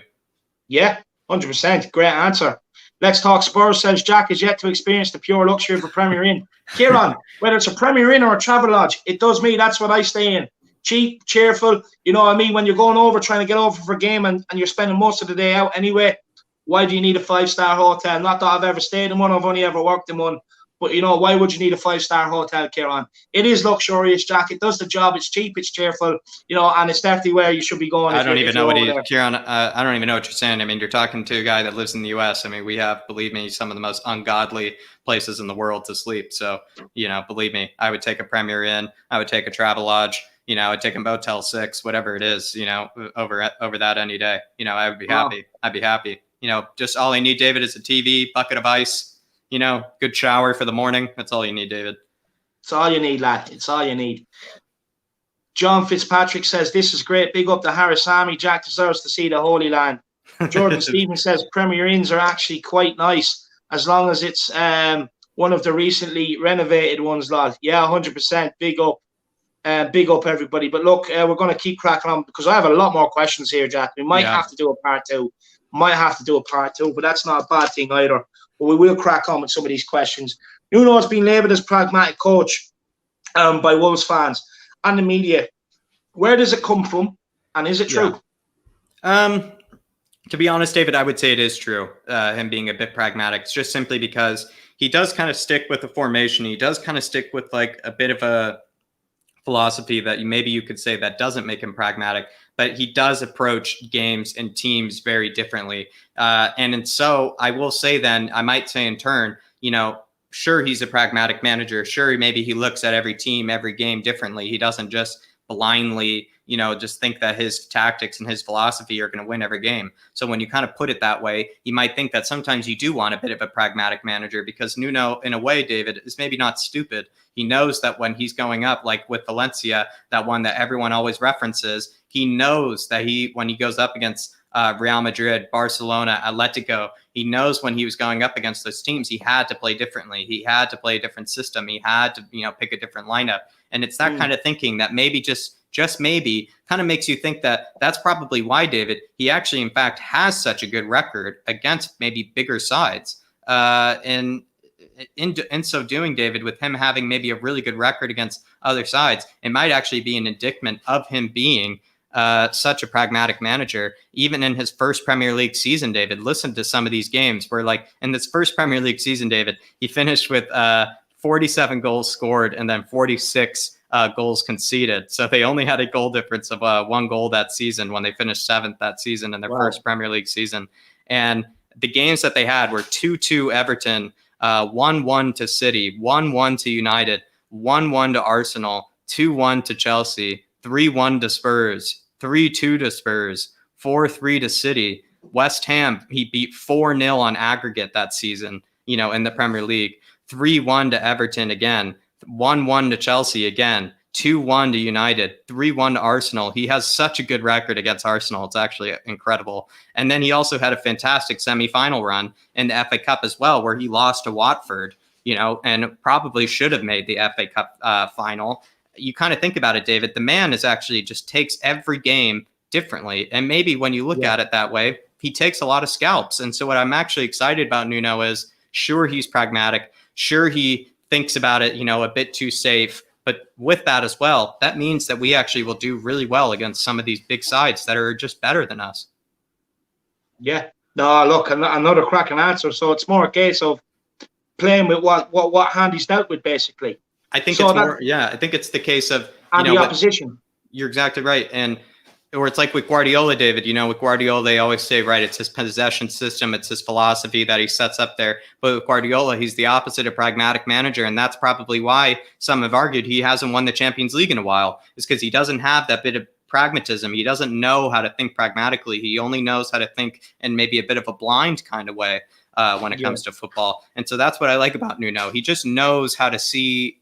Yeah, 100%. Great answer. Let's talk Spurs, says Jack, is yet to experience the pure luxury of a Premier Inn. Kieran, whether it's a Premier Inn or a Travelodge, it does me. That's what I stay in. Cheap, cheerful. You know what I mean? When you're going over, trying to get over for a game and you're spending most of the day out anyway, why do you need a 5-star hotel? Not that I've ever stayed in one. I've only ever worked in one. But, why would you need a 5-star hotel, Kieran? It is luxurious, Jack. It does the job. It's cheap. It's cheerful. And it's definitely where you should be going. I don't even know Kieran, I don't even know what you're saying. I mean, you're talking to a guy that lives in the U.S. I mean, we have, believe me, some of the most ungodly places in the world to sleep. So, believe me, I would take a Premier Inn. I would take a Travelodge. I would take a Motel 6, whatever it is, over that any day. I would be happy. I'd be happy. Just all I need, David, is a TV, bucket of ice, good shower for the morning. That's all you need, David. It's all you need, lad. It's all you need. John Fitzpatrick says, this is great. Big up the Harris Army. Jack deserves to see the Holy Land. Jordan Stevens says, Premier Inns are actually quite nice, as long as it's one of the recently renovated ones, lad. Yeah, 100%. Big up. Big up, everybody. But look, we're going to keep cracking on, because I have a lot more questions here, Jack. We might have to do a part two. But that's not a bad thing either. But we will crack on with some of these questions. Nuno has been labelled as pragmatic coach by Wolves fans and the media. Where does it come from, and is it true? To be honest, David, I would say it is true, him being a bit pragmatic. It's just simply because he does kind of stick with the formation. He does kind of stick with like a bit of a philosophy that maybe you could say that doesn't make him pragmatic, but he does approach games and teams very differently. And so I will say then, I might say in turn, sure, he's a pragmatic manager. Sure, maybe he looks at every team, every game differently. He doesn't just blindly, just think that his tactics and his philosophy are going to win every game. So when you kind of put it that way, you might think that sometimes you do want a bit of a pragmatic manager, because Nuno, in a way, David, is maybe not stupid. He knows that when he's going up, like with Valencia, that one that everyone always references, he knows that when he goes up against Real Madrid, Barcelona, Atletico, he knows when he was going up against those teams, he had to play differently. He had to play a different system. He had to, pick a different lineup. And it's that kind of thinking that maybe just maybe kind of makes you think that that's probably why, David, he actually, in fact, has such a good record against maybe bigger sides. And in so doing, David, with him having maybe a really good record against other sides, it might actually be an indictment of him being such a pragmatic manager, even in his first Premier League season. David, listen to some of these games where, like, in this first Premier League season, David, he finished with 47 goals scored and then 46 goals conceded. So they only had a goal difference of 1 goal that season when they finished 7th that season in their first Premier League season. And the games that they had were 2-2 Everton, 1-1 to City, 1-1 to United, 1-1 to Arsenal, 2-1 to Chelsea, 3-1 to Spurs, 3-2 to Spurs, 4-3 to City. West Ham, he beat 4-0 on aggregate that season, in the Premier League. 3-1 to Everton again, 1-1 to Chelsea again, 2-1 to United, 3-1 to Arsenal. He has such a good record against Arsenal. It's actually incredible. And then he also had a fantastic semifinal run in the FA Cup as well, where he lost to Watford, and probably should have made the FA Cup final. You kind of think about it, David, the man is actually just takes every game differently. And maybe when you look at it that way, he takes a lot of scalps. And so what I'm actually excited about Nuno is, sure, he's pragmatic. Sure, he thinks about it, a bit too safe. But with that as well, that means that we actually will do really well against some of these big sides that are just better than us. Yeah. No, look, another cracking answer. So it's more a case of playing with what hand he's dealt with, basically. I think so it's more, I think it's the case of, the opposition. You're exactly right. Or it's like with Guardiola, David, with Guardiola, they always say, right, it's his possession system, it's his philosophy that he sets up there. But with Guardiola, he's the opposite of pragmatic manager. And that's probably why some have argued he hasn't won the Champions League in a while, is because he doesn't have that bit of pragmatism. He doesn't know how to think pragmatically. He only knows how to think in maybe a bit of a blind kind of way when it comes to football. And so that's what I like about Nuno. He just knows how to see,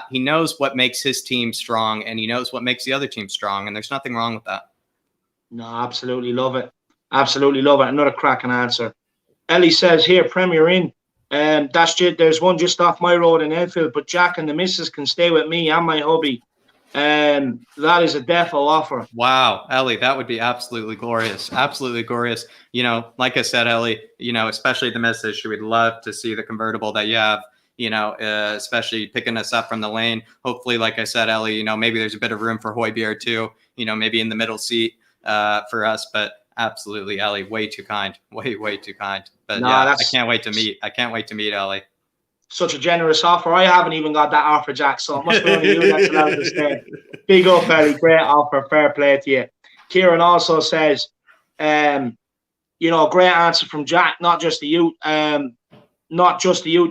he knows what makes his team strong, and he knows what makes the other team strong. And there's nothing wrong with that. No, absolutely love it. Absolutely love it. Another cracking answer. Ellie says here, Premier Inn. That's it. There's one just off my road in Enfield, but Jack and the missus can stay with me and my hubby. That is a defo offer. Wow, Ellie, that would be absolutely glorious. Absolutely glorious. Like I said, Ellie, especially the missus, she would love to see the convertible that you have. Especially picking us up from the lane. Hopefully, like I said, Ellie, maybe there's a bit of room for Hojbjerg too. Maybe in the middle seat. For us, but absolutely, Ellie, way too kind, way too kind. But no, I can't wait to meet Ellie. Such a generous offer. I haven't even got that offer, Jack, so it must be only you that's allowed to stay. Big up, Ellie. Great offer. Fair play to you. Kieran also says, great answer from Jack. Not just the youth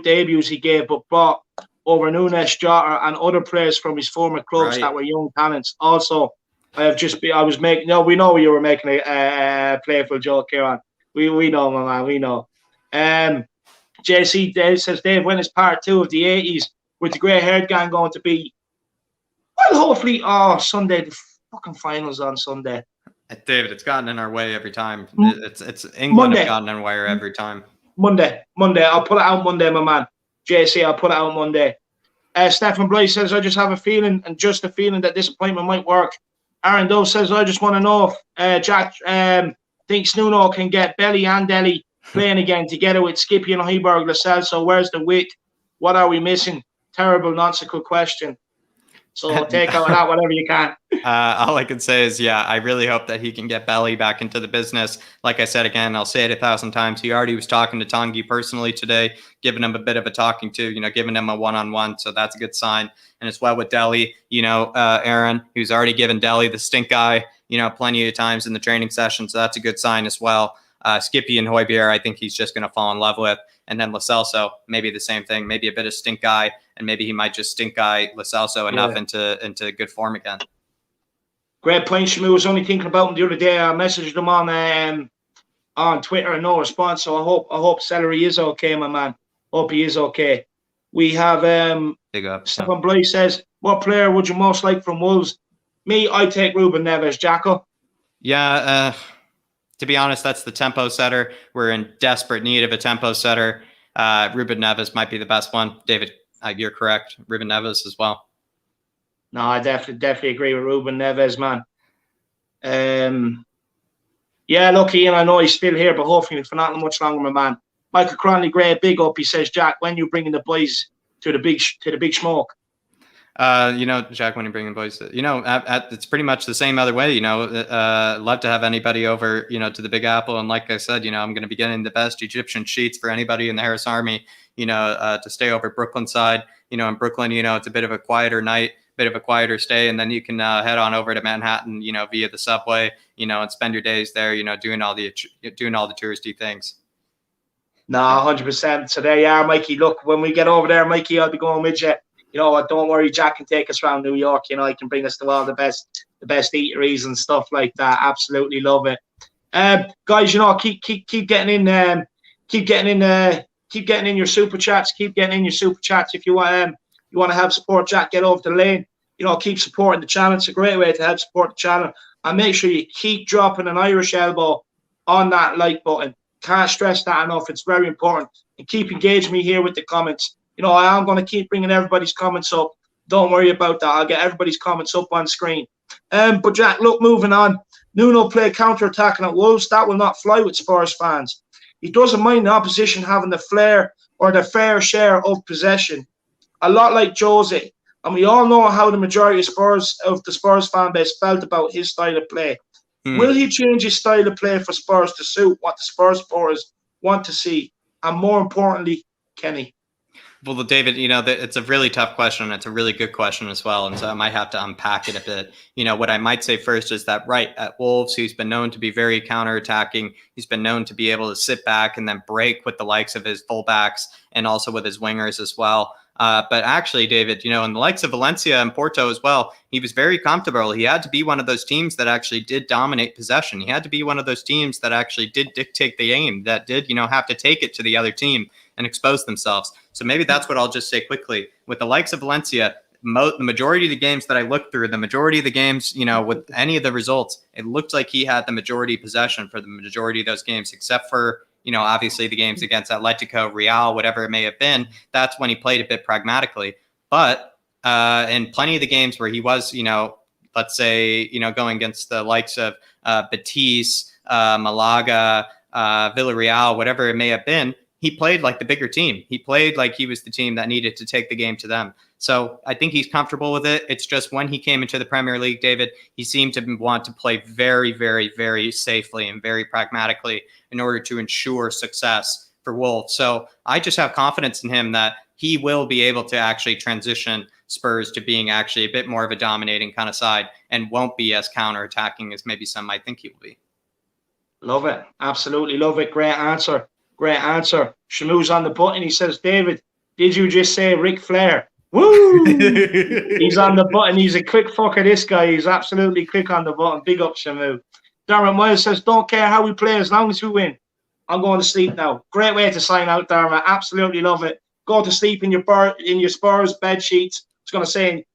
debuts he gave, but brought over Nunes, Jota, and other players from his former clubs that were young talents. Also, we know you were making a playful joke, Kieran. We know, my man, we know. JC Dave says, Dave, when is part 2 of the 80s with the grey haired gang going to be? Well, hopefully, Sunday, the fucking finals on Sunday. David, it's gotten in our way every time. It's England have gotten in our way every time. Monday. I'll put it out Monday, my man. JC, I'll put it out Monday. Stephen Blythe says, I just have a feeling, that disappointment might work. Aaron Dove says, I just want to know if Jack thinks Nuno can get Belly and Deli playing again together with Skippy and Hojbjerg, Lascelles. So where's the wit? What are we missing? Terrible, nonsensical question. So take out of that whatever you can. All I can say is, yeah, I really hope that he can get Belly back into the business. Like I said, again, I'll say it 1,000 times. He already was talking to Tanguy personally today, giving him a bit of a talking to, giving him a one-on-one. So that's a good sign. And as well with Delhi, Aaron, who's already given Delhi the stink eye, plenty of times in the training session. So that's a good sign as well. Skippy and Hojbjerg, I think he's just going to fall in love with. And then Lo Celso, maybe the same thing, maybe a bit of stink eye, and maybe he might just stink eye Lo Celso enough into good form again. Great point, Shamu. I was only thinking about him the other day. I messaged him on Twitter and no response. So I hope Celery is okay, my man. Hope he is okay. We have Big up. Stefan Bly says, what player would you most like from Wolves? Me, I take Ruben Neves. Jacko? Yeah, to be honest, that's the tempo setter. We're in desperate need of a tempo setter. Ruben Neves might be the best one. David, you're correct. Ruben Neves as well. No, I definitely agree with Ruben Neves, man. Yeah, look, Ian, I know he's still here, but hopefully for not much longer, my man. Michael Cronley Gray, big up. He says, Jack, when you bringing the boys to the big smoke? Jack, when you bring the boys, it's pretty much the same other way. Love to have anybody over, to the Big Apple. And like I said, I'm going to be getting the best Egyptian sheets for anybody in the Harris Army, to stay over Brooklyn side. In Brooklyn, it's a bit of a quieter night, bit of a quieter stay, and then you can head on over to Manhattan, via the subway, and spend your days there, doing all the touristy things. No, 100%. So there you are, Mikey. Look, when we get over there, Mikey, I'll be going with you. Don't worry, Jack can take us around New York. He can bring us to all the best eateries and stuff like that. Absolutely love it. Guys, keep getting in, keep getting in your super chats. Keep getting in your super chats. If you want to help support Jack, get over the lane. Keep supporting the channel. It's a great way to help support the channel. And make sure you keep dropping an Irish elbow on that like button. Can't stress that enough. It's very important. And keep engaging me here with the comments. I am going to keep bringing everybody's comments up. Don't worry about that. I'll get everybody's comments up on screen. But Jack, look, moving on. Nuno play counter-attacking at Wolves. That will not fly with Spurs fans. He doesn't mind the opposition having the flair or the fair share of possession. A lot like Jose. And we all know how the majority of the Spurs fan base felt about his style of play. Will he change his style of play for Spurs to suit what the Spurs supporters want to see? And more importantly, Kenny? Well, David, it's a really tough question. It's a really good question as well. And so I might have to unpack it a bit. What I might say first is that, right, at Wolves, he's been known to be very counterattacking. He's been known to be able to sit back and then break with the likes of his fullbacks and also with his wingers as well. But actually, David, in the likes of Valencia and Porto as well, he was very comfortable. He had to be one of those teams that actually did dominate possession. He had to be one of those teams that actually did dictate the game, that did, have to take it to the other team and expose themselves. So maybe that's what I'll just say quickly. With the likes of Valencia, the majority of the games that I looked through, the majority of the games, with any of the results, it looked like he had the majority possession for the majority of those games, except for obviously the games against Atletico, Real, whatever it may have been. That's when he played a bit pragmatically. But in plenty of the games where he was, let's say, going against the likes of Betis, Malaga, Villarreal, whatever it may have been, he played like the bigger team. He played like he was the team that needed to take the game to them. So I think he's comfortable with it. It's just when he came into the Premier League, David, he seemed to want to play very, very, very safely and very pragmatically in order to ensure success for Wolves. So I just have confidence in him that he will be able to actually transition Spurs to being actually a bit more of a dominating kind of side and won't be as counterattacking as maybe some might think he will be. Love it. Absolutely love it. Great answer. Great answer. Shamu's on the button. He says, David, did you just say Ric Flair? Woo! He's on the button. He's a quick fucker, this guy. He's absolutely quick on the button. Big up, Shamu. Dermot Miles says, don't care how we play as long as we win. I'm going to sleep now. Great way to sign out, Dermot. Absolutely love it. Go to sleep in your Spurs bed sheets. I was going to say,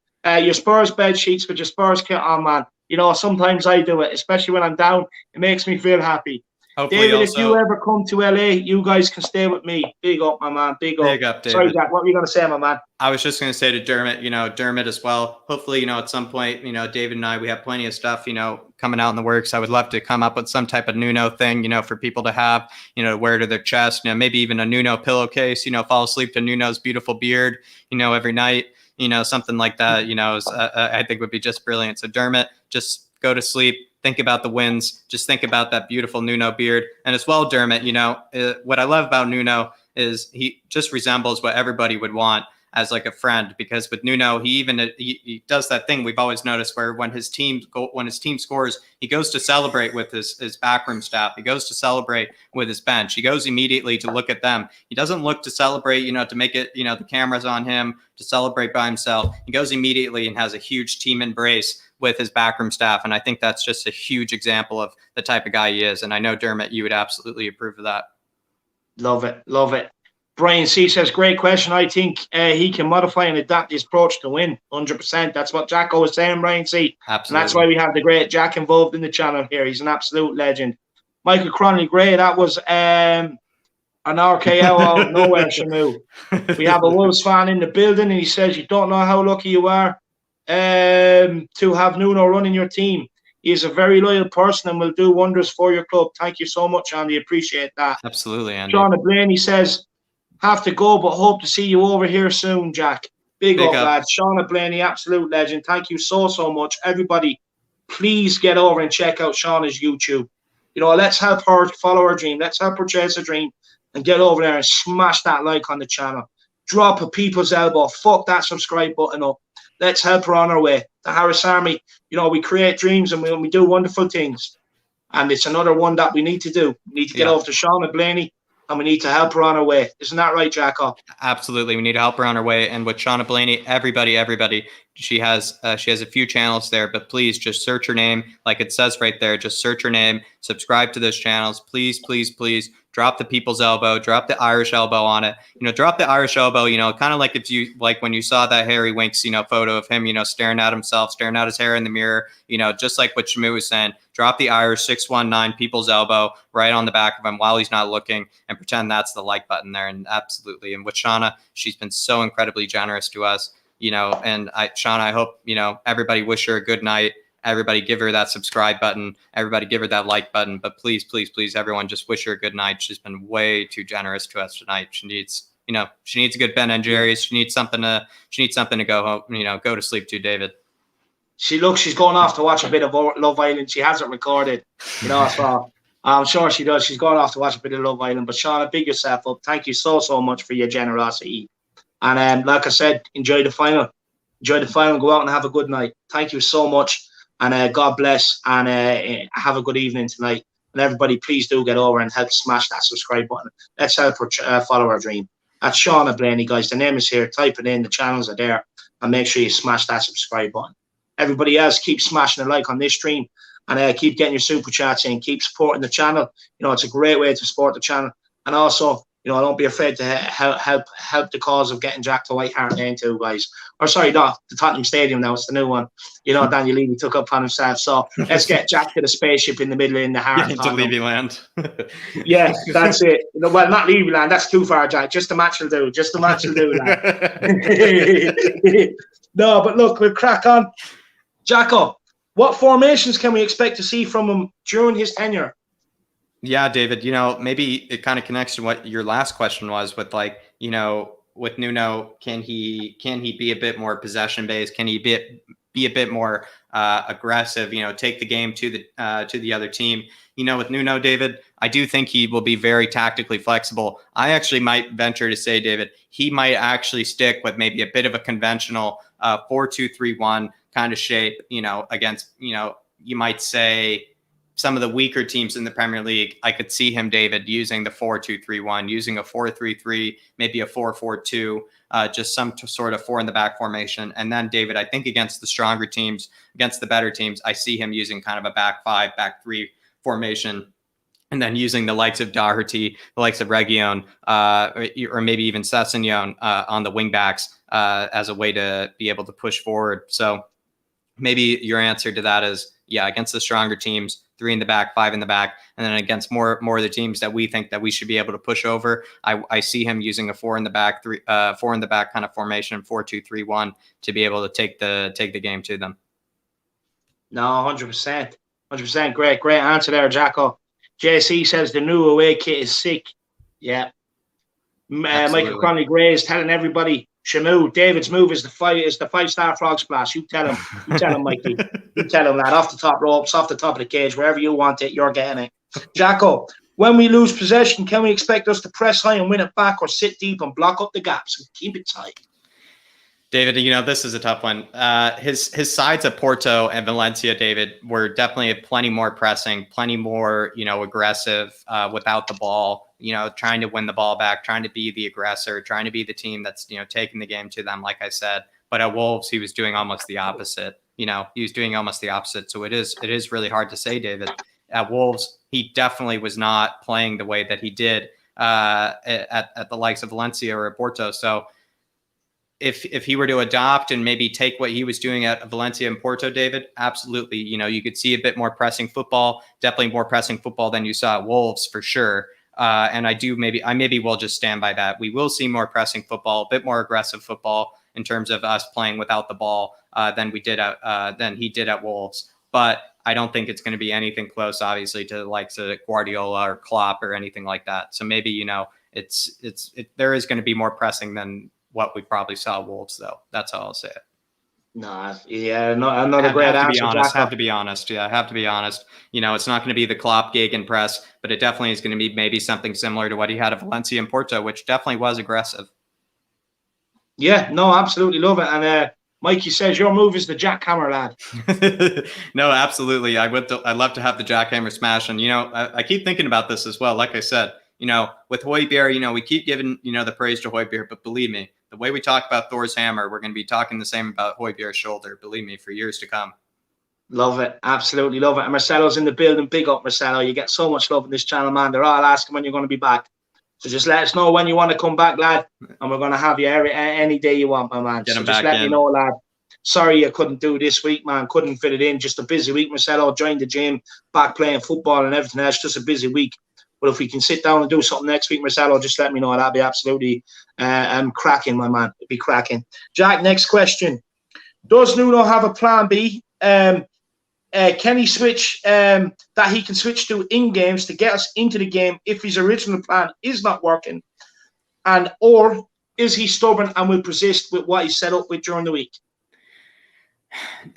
your Spurs bed sheets with your Spurs kit on, man. Sometimes I do it, especially when I'm down. It makes me feel happy. Hopefully David, also, if you ever come to LA, you guys can stay with me. Big up, my man. Big up. Big up, David. Sorry, Jack. What were you going to say, my man? I was just going to say to Dermot as well. Hopefully, at some point, David and I, we have plenty of stuff, coming out in the works. I would love to come up with some type of Nuno thing, for people to have, wear to their chest, maybe even a Nuno pillowcase, fall asleep to Nuno's beautiful beard, every night. something like that, I think would be just brilliant. So Dermot, just go to sleep. Think about the wins. Just think about that beautiful Nuno beard. And as well, Dermot, what I love about Nuno is he just resembles what everybody would want as like a friend, because with Nuno, he does that thing we've always noticed where when his team scores, he goes to celebrate with his backroom staff. He goes to celebrate with his bench. He goes immediately to look at them. He doesn't look to celebrate, to make it, the camera's on him, to celebrate by himself. He goes immediately and has a huge team embrace with his backroom staff. And I think that's just a huge example of the type of guy he is. And I know, Dermot, you would absolutely approve of that. Love it. Love it. Brian C says, great question. I think he can modify and adapt his approach to win 100%. That's what Jacko was saying, Brian C. Absolutely. And that's why we have the great Jack involved in the channel here. He's an absolute legend. Michael Cronley Gray, that was an RKO out of nowhere, Shamu. We have a Wolves fan in the building, and he says, you don't know how lucky you are to have Nuno running your team. He is a very loyal person and will do wonders for your club. Thank you so much, Andy. Appreciate that. Absolutely, Andy. John Blaney says, have to go, but hope to see you over here soon, Jack. Big up, lad. Shauna Blaney, absolute legend. Thank you so much. Everybody, please get over and check out Shauna's YouTube. Let's help her follow her dream. Let's help her chase her dream and get over there and smash that like on the channel. Drop a people's elbow. Fuck that subscribe button up. Let's help her on her way. The Harris Army, we create dreams and we do wonderful things. And it's another one that we need to do. We need to get over to Shauna Blaney. And we need to help her on her way. Isn't that right, Jacko? Absolutely. We need to help her on her way. And with Shauna Blaney, everybody, she has a few channels there, but please just search her name. Like it says right there, just search her name, subscribe to those channels. Please, please, please drop the people's elbow, drop the Irish elbow on it. Drop the Irish elbow, kind of like when you saw that Harry Winks, photo of him, staring at himself, staring at his hair in the mirror, just like what Shamu was saying, drop the Irish 619 people's elbow right on the back of him while he's not looking and pretend that's the like button there. And absolutely. And with Shauna, she's been so incredibly generous to us, and Shauna, I hope, everybody wish her a good night. Everybody give her that subscribe button. Everybody give her that like button. But please, please, please, everyone, just wish her a good night. She's been way too generous to us tonight. She needs, she needs a good Ben and Jerry's. She needs something to go home, go to sleep to, David. She's going off to watch a bit of Love Island. She hasn't recorded, so I'm sure she does. She's going off to watch a bit of Love Island. But Shauna, big yourself up. Thank you so much for your generosity. And like I said, enjoy the final. Enjoy the final. Go out and have a good night. Thank you so much. And God bless, and have a good evening tonight. And everybody, please do get over and help smash that subscribe button. Let's help her follow her dream. That's Shauna Blaney, guys. The name is here. Type it in. The channels are there. And make sure you smash that subscribe button. Everybody else, keep smashing a like on this stream. And keep getting your super chats in. Keep supporting the channel. It's a great way to support the channel. And also, don't be afraid to help the cause of getting Jack to White Hart Lane too, guys. Or sorry, not the Tottenham Stadium now. It's the new one. Daniel Levy took up on himself. So let's get Jack to the spaceship in the middle in the heart. To Levy Land. Yeah, that's it. Well, not Levy Land. That's too far, Jack. Just the match will do. Just the match will do, lad. No, but look, we'll crack on. Jacko, what formations can we expect to see from him during his tenure? Yeah, David, maybe it kind of connects to what your last question was with with Nuno, can he be a bit more possession based? Can he be a bit more aggressive, take the game to the other team? With Nuno, David, I do think he will be very tactically flexible. I actually might venture to say, David, he might actually stick with maybe a bit of a conventional 4-2-3-1 kind of shape, against, you might say some of the weaker teams in the Premier League. I could see him, David, using the 4-2-3-1, using a 4-3-3, maybe a 4-4-2, just some sort of four in the back formation. And then, David, I think against the stronger teams, against the better teams, I see him using kind of a back five, back three formation. And then using the likes of Doherty, the likes of Region, or maybe even Sessegnon on the wing backs as a way to be able to push forward. So maybe your answer to that is, yeah, against the stronger teams, 3 in the back, 5 in the back, and then against more of the teams that we think that we should be able to push over, I see him using a 4 in the back, 4 in the back kind of formation, 4-2-3-1 to be able to take the game to them. No, 100%, 100%. Great answer there, Jacko. JC says the new away kit is sick. Yeah. Michael Cronley Gray is telling everybody Shamu, David's move is the 5-star frog splash. You tell him. You tell him, Mikey. You tell him that. Off the top ropes, off the top of the cage, wherever you want it, you're getting it. Jacko, when we lose possession, can we expect us to press high and win it back, or sit deep and block up the gaps and keep it tight? David, this is a tough one. His sides at Porto and Valencia, David, were definitely plenty more pressing, plenty more, aggressive without the ball, trying to win the ball back, trying to be the aggressor, trying to be the team that's, taking the game to them, like I said. But at Wolves, he was doing almost the opposite. He was doing almost the opposite. So it is really hard to say, David. At Wolves, he definitely was not playing the way that he did at the likes of Valencia or at Porto. So if he were to adopt and maybe take what he was doing at Valencia and Porto, David, absolutely. You could see a bit more pressing football, definitely more pressing football than you saw at Wolves for sure. And I maybe will just stand by that. We will see more pressing football, a bit more aggressive football in terms of us playing without the ball than he did at Wolves. But I don't think it's going to be anything close, obviously, to the likes of Guardiola or Klopp or anything like that. So maybe, there is going to be more pressing than what we probably saw at Wolves, though. That's how I'll say it. No, yeah, another great answer. Have to be honest. Yeah, I have to be honest. It's not going to be the Klopp gegenpress, but it definitely is going to be maybe something similar to what he had at Valencia and Porto, which definitely was aggressive. Yeah, no, absolutely love it. And Mikey says your move is the jackhammer, lad. No, absolutely. I'd love to have the jackhammer smash. And, I keep thinking about this as well. Like I said, with Hojbjerg, we keep giving, the praise to Hojbjerg, but believe me, the way we talk about Thor's hammer, we're going to be talking the same about Hojbjerg's shoulder, believe me, for years to come. Love it. Absolutely love it. And Marcelo's in the building. Big up, Marcelo. You get so much love in this channel, man. They're all asking when you're going to be back. So just let us know when you want to come back, lad. And we're going to have you any day you want, my man. So just let me know, lad. Sorry I couldn't do this week, man. Couldn't fit it in. Just a busy week, Marcelo. Joined the gym, back playing football and everything else. Just a busy week. But if we can sit down and do something next week, Marcelo, just let me know. That'd be absolutely cracking, my man. It'd be cracking. Jack, next question. Does Nuno have a plan B? Can he switch that he can switch to in games to get us into the game if his original plan is not working? Or is he stubborn and will persist with what he's set up with during the week?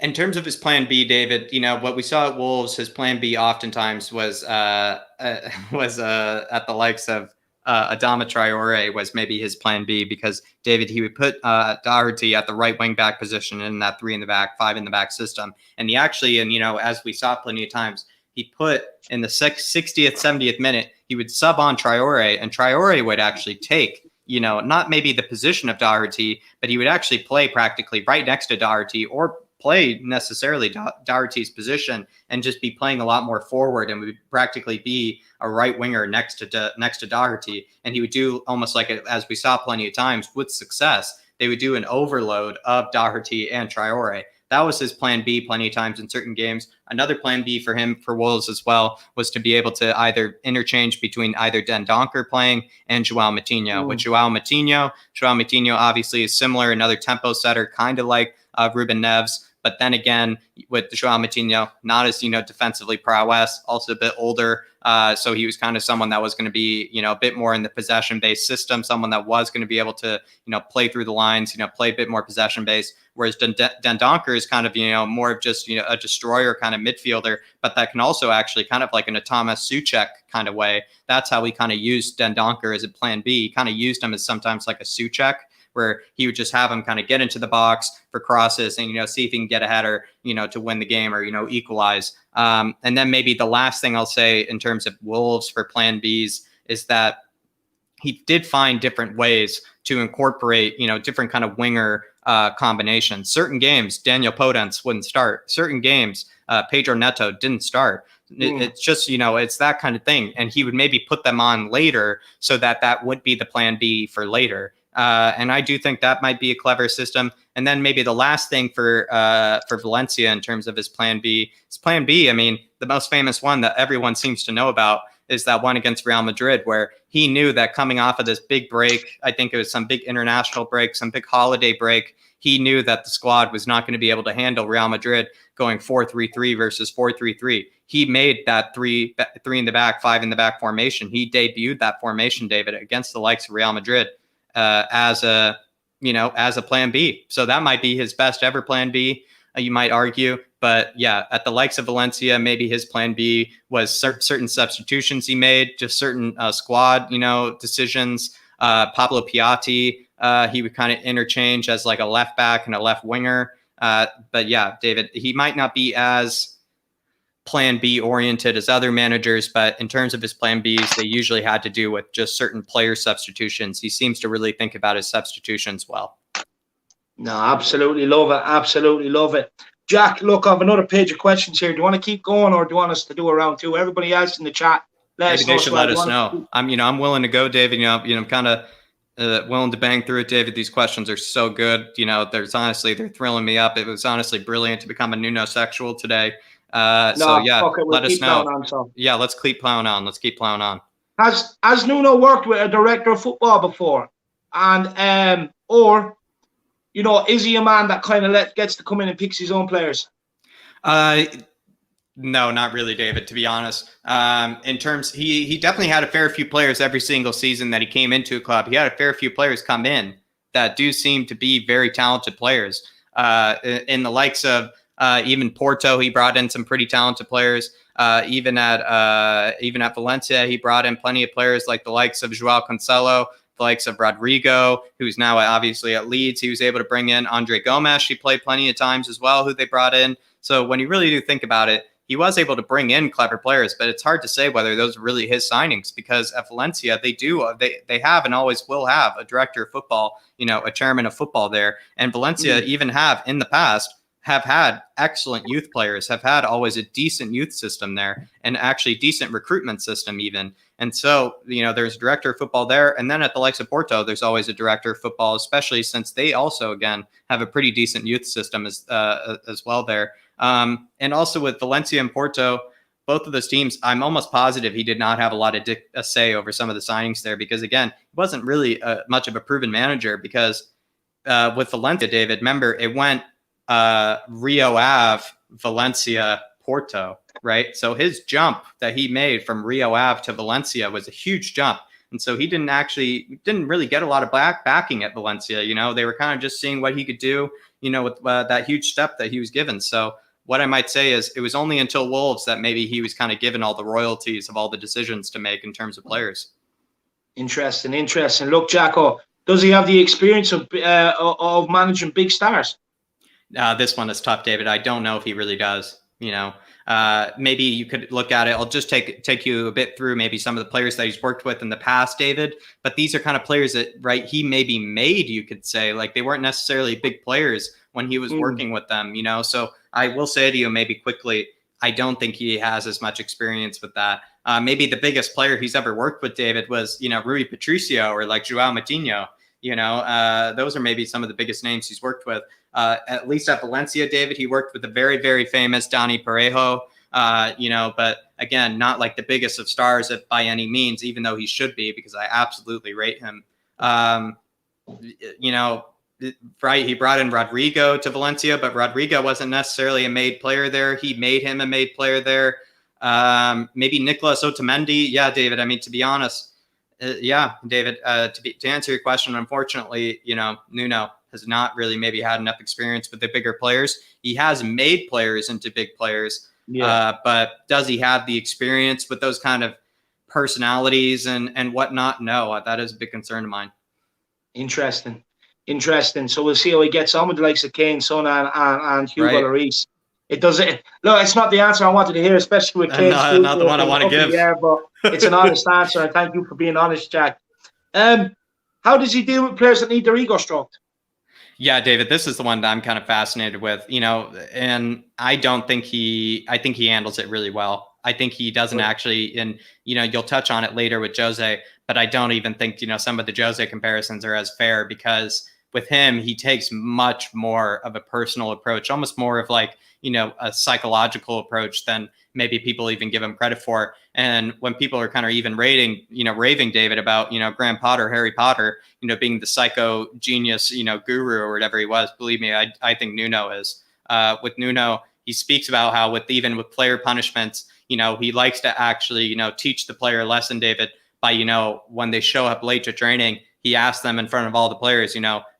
In terms of his plan B, David, what we saw at Wolves, his plan B oftentimes was at the likes of Adama Traore was maybe his plan B, because David, he would put Doherty at the right wing back position in that 3 in the back, 5 in the back system. And he actually, as we saw plenty of times, he put in the 60th, 70th minute, he would sub on Traore, and Traore would actually take, not maybe the position of Doherty, but he would actually play practically right next to Doherty, or play necessarily Doherty's position and just be playing a lot more forward, and would practically be a right winger next to Doherty. And he would do almost like, as we saw plenty of times with success, they would do an overload of Doherty and Traore. That was his plan B plenty of times in certain games. Another plan B for him for Wolves as well was to be able to either interchange between either Dendoncker playing and João Moutinho. With João Moutinho obviously is similar, another tempo setter, kind of like Ruben Neves. But then again, with João Moutinho, not as, defensively prowess, also a bit older. So he was kind of someone that was going to be, a bit more in the possession-based system, someone that was going to be able to, play through the lines, play a bit more possession-based. Whereas Dendoncker is kind of, more of just, a destroyer kind of midfielder, but that can also actually kind of like an Thomas Souček kind of way. That's how we kind of used Dendoncker as a plan B. He kind of used him as sometimes like a Souček, where he would just have him kind of get into the box for crosses and, see if he can get a header, to win the game or, equalize. And then maybe the last thing I'll say in terms of Wolves for plan Bs is that he did find different ways to incorporate, different kind of winger combinations. Certain games, Daniel Podence wouldn't start. Certain games, Pedro Neto didn't start. It's just, it's that kind of thing. And he would maybe put them on later so that would be the plan B for later. And I do think that might be a clever system. And then maybe the last thing for Valencia in terms of his plan B, I mean, the most famous one that everyone seems to know about is that one against Real Madrid, where he knew that coming off of this big break, I think it was some big international break, some big holiday break, he knew that the squad was not going to be able to handle Real Madrid going 4-3-3 versus 4-3-3. He made that 3 in the back, 5 in the back formation. He debuted that formation, David, against the likes of Real Madrid. As a as a plan B. So that might be his best ever plan B, you might argue. But yeah, at the likes of Valencia, maybe his plan B was certain substitutions he made, just certain squad, decisions. Pablo Piatti, he would kind of interchange as like a left back and a left winger. But yeah, David, he might not be as plan B oriented as other managers, but in terms of his plan Bs, they usually had to do with just certain player substitutions. He seems to really think about his substitutions well. No, absolutely love it. Absolutely love it. Jack, look, I have another page of questions here. Do you want to keep going, or do you want us to do a round two? Everybody else in the chat, maybe they should let us know. I'm willing to go, David. I'm kind of willing to bang through it, David. These questions are so good. They're thrilling me up. It was honestly brilliant to become a Nuno sexual today. So yeah, let us know. Yeah, let's keep plowing on. Let's keep plowing on. Has Nuno worked with a director of football before? And or is he a man that kind of gets to come in and picks his own players? No, not really, David, to be honest. In terms, he definitely had a fair few players every single season that he came into a club. He had a fair few players come in that do seem to be very talented players. In the likes of even Porto, he brought in some pretty talented players. Even at Valencia, he brought in plenty of players like the likes of Joao Cancelo, the likes of Rodrigo, who's now obviously at Leeds. He was able to bring in Andre Gomes. He played plenty of times as well, who they brought in. So when you really do think about it, he was able to bring in clever players, but it's hard to say whether those are really his signings, because at Valencia, they have and always will have a director of football, a chairman of football there. And Valencia even have in the past have had excellent youth players, have had always a decent youth system there, and actually decent recruitment system even. And so, there's a director of football there. And then at the likes of Porto, there's always a director of football, especially since they also, again, have a pretty decent youth system as well there. And also with Valencia and Porto, both of those teams, I'm almost positive he did not have a lot of a say over some of the signings there, because, again, he wasn't really much of a proven manager, because with Valencia, David, remember, it went Rio Ave, Valencia, Porto, right? So his jump that he made from Rio Ave to Valencia was a huge jump. And so he didn't really get a lot of backing at Valencia. They were kind of just seeing what he could do, with that huge step that he was given. So what I might say is it was only until Wolves that maybe he was kind of given all the royalties of all the decisions to make in terms of players. Interesting. Look, Jacko, does he have the experience of managing big stars? This one is tough, David. I don't know if he really does. Maybe you could look at it. I'll just take you a bit through maybe some of the players that he's worked with in the past, David. But these are kind of players that, right, he maybe made, you could say, like they weren't necessarily big players when he was working with them, So I will say to you maybe quickly, I don't think he has as much experience with that. Maybe the biggest player he's ever worked with, David, was, Rui Patricio or like Joao Moutinho. Those are maybe some of the biggest names he's worked with. At least at Valencia, David, he worked with the very, very famous Dani Parejo, but again, not like the biggest of stars by any means, even though he should be, because I absolutely rate him. Right, he brought in Rodrigo to Valencia, but Rodrigo wasn't necessarily a made player there. He made him a made player there. Maybe Nicolas Otamendi. Yeah, David, I mean, to be honest, David, to answer your question, unfortunately, Nuno has not really maybe had enough experience with the bigger players. He has made players into big players, but does he have the experience with those kind of personalities and whatnot? No, that is a big concern of mine. Interesting. So we'll see how he gets on with the likes of Kane, Son, and Hugo Lloris. Look, it's not the answer I wanted to hear, especially with Kane. Not the one I want to give. Yeah, but it's an honest answer, and thank you for being honest, Jack. How does he deal with players that need their ego stroked? Yeah, David, this is the one that I'm kind of fascinated with, and I think he handles it really well. I think he doesn't actually, and, you'll touch on it later with Jose, but I don't even think, some of the Jose comparisons are as fair, because with him, he takes much more of a personal approach, almost more of like, a psychological approach than maybe people even give him credit for. And when people are kind of even raving, David, about, Graham Potter, Harry Potter, being the psycho genius, guru or whatever he was, believe me, I think Nuno is. With Nuno, he speaks about how even with player punishments, he likes to actually, teach the player a lesson, David, by, when they show up late to training, he asks them in front of all the players,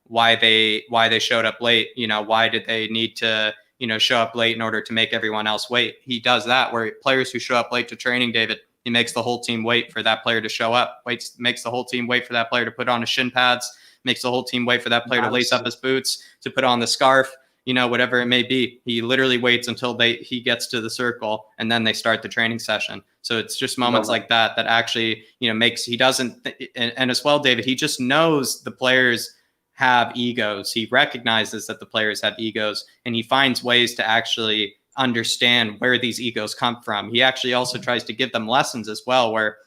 why they showed up late. Why did they need to, show up late in order to make everyone else wait? He does that where players who show up late to training, David, he makes the whole team wait for that player to show up, makes the whole team wait for that player to put on his shin pads, makes the whole team wait for that player to lace up his boots, to put on the scarf, whatever it may be. He literally waits until he gets to the circle, and then they start the training session. So it's just moments like that actually, he doesn't, and as well, David, he just knows the players have egos. He recognizes that the players have egos, and he finds ways to actually understand where these egos come from. He actually also tries to give them lessons as well, where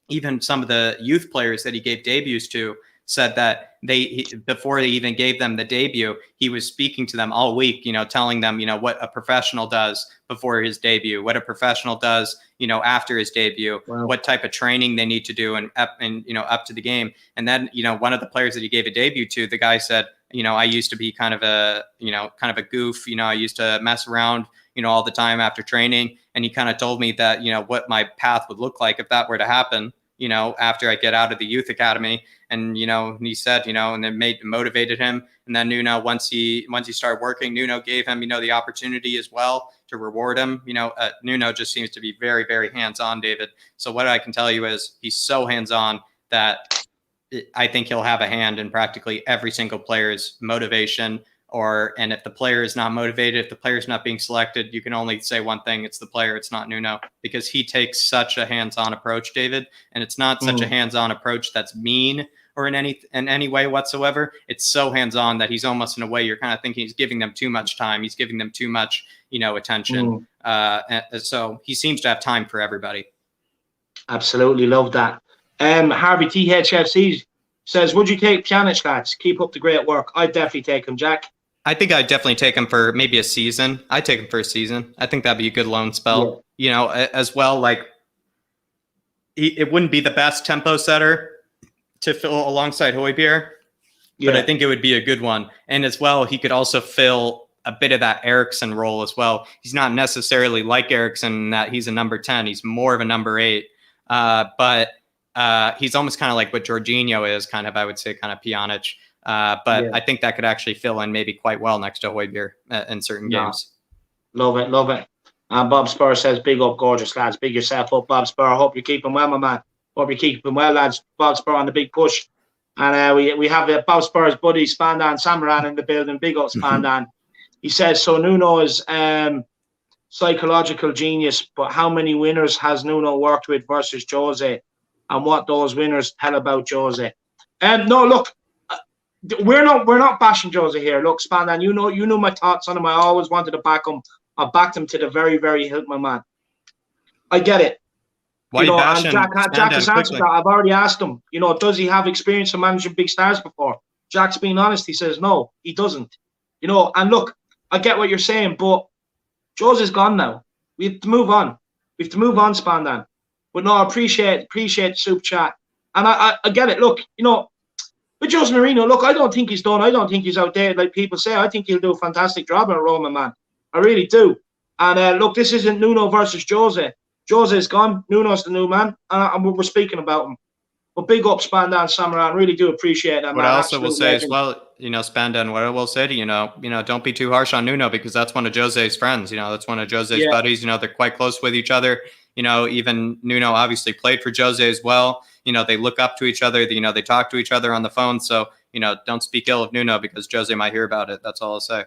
even some of the youth players that he gave debuts to said that before they even gave them the debut, he was speaking to them all week, telling them, what a professional does before his debut, what a professional does, after his debut, what type of training they need to do and up to the game. And then, one of the players that he gave a debut to, the guy said, I used to be kind of a goof, I used to mess around, all the time after training. And he kind of told me that, what my path would look like if that were to happen, after I get out of the youth academy. And, he said, and it motivated him. And then Nuno, once he started working, Nuno gave him, the opportunity as well to reward him. Nuno just seems to be very, very hands-on, David. So what I can tell you is he's so hands-on that I think he'll have a hand in practically every single player's motivation. And if the player is not motivated, if the player is not being selected, you can only say one thing: it's the player, it's not Nuno, because he takes such a hands-on approach, David. And it's not such a hands-on approach that's mean or in any way whatsoever. It's so hands-on that he's almost, in a way, you're kind of thinking he's giving them too much time. He's giving them too much, attention. So he seems to have time for everybody. Absolutely love that. Harvey THFC says, would you take Pjanic, lads? Keep up the great work. I'd definitely take him, Jack. I think I'd definitely take him for maybe a season. I'd take him for a season. I think that'd be a good loan spell. As well, like it wouldn't be the best tempo setter to fill alongside Hojbjerg, but I think it would be a good one. And as well, he could also fill a bit of that Eriksson role as well. He's not necessarily like Eriksson in that he's a number 10. He's more of a number 8. But he's almost kind of like what Jorginho is, kind of, I would say, kind of Pjanic. But I think that could actually fill in maybe quite well next to Hojbjerg in certain games. Love it, love it. And Bob Spur says, big up, gorgeous lads. Big yourself up, Bob Spur. I hope you're keeping well, my man. Hope you're keeping well, lads. Bob Spur on the big push. And we have Bob Spur's buddy, Spandan Samaran, in the building. Big up, Spandan. He says, so Nuno is psychological genius, but how many winners has Nuno worked with versus Jose? And what those winners tell about Jose? No, look, we're not bashing Jose here. Look, Spandan, you know my thoughts on him. I always wanted to back him. I backed him to the very, very hilt, my man. I get it. Why you bashing Jack has answered that. I've already asked him, does he have experience of managing big stars before? Jack's being honest. He says, no, he doesn't. And look, I get what you're saying, but Jose's gone now. We have to move on. We have to move on, Spandan. But no, I appreciate the soup chat. And I get it. Look, with Jose Mourinho, look, I don't think he's done. I don't think he's outdated like people say. I think he'll do a fantastic job in Roma, man. I really do. And look, this isn't Nuno versus Jose. Jose's gone. Nuno's the new man. And we're speaking about him. But big up, Spandan Samaran. Really do appreciate that, man. What I also will say as well, Spandan, what I will say to you, don't be too harsh on Nuno, because that's one of Jose's friends. That's one of Jose's buddies. They're quite close with each other. Even Nuno obviously played for Jose as well. They look up to each other. They talk to each other on the phone. So, don't speak ill of Nuno, because Jose might hear about it. That's all I'll say.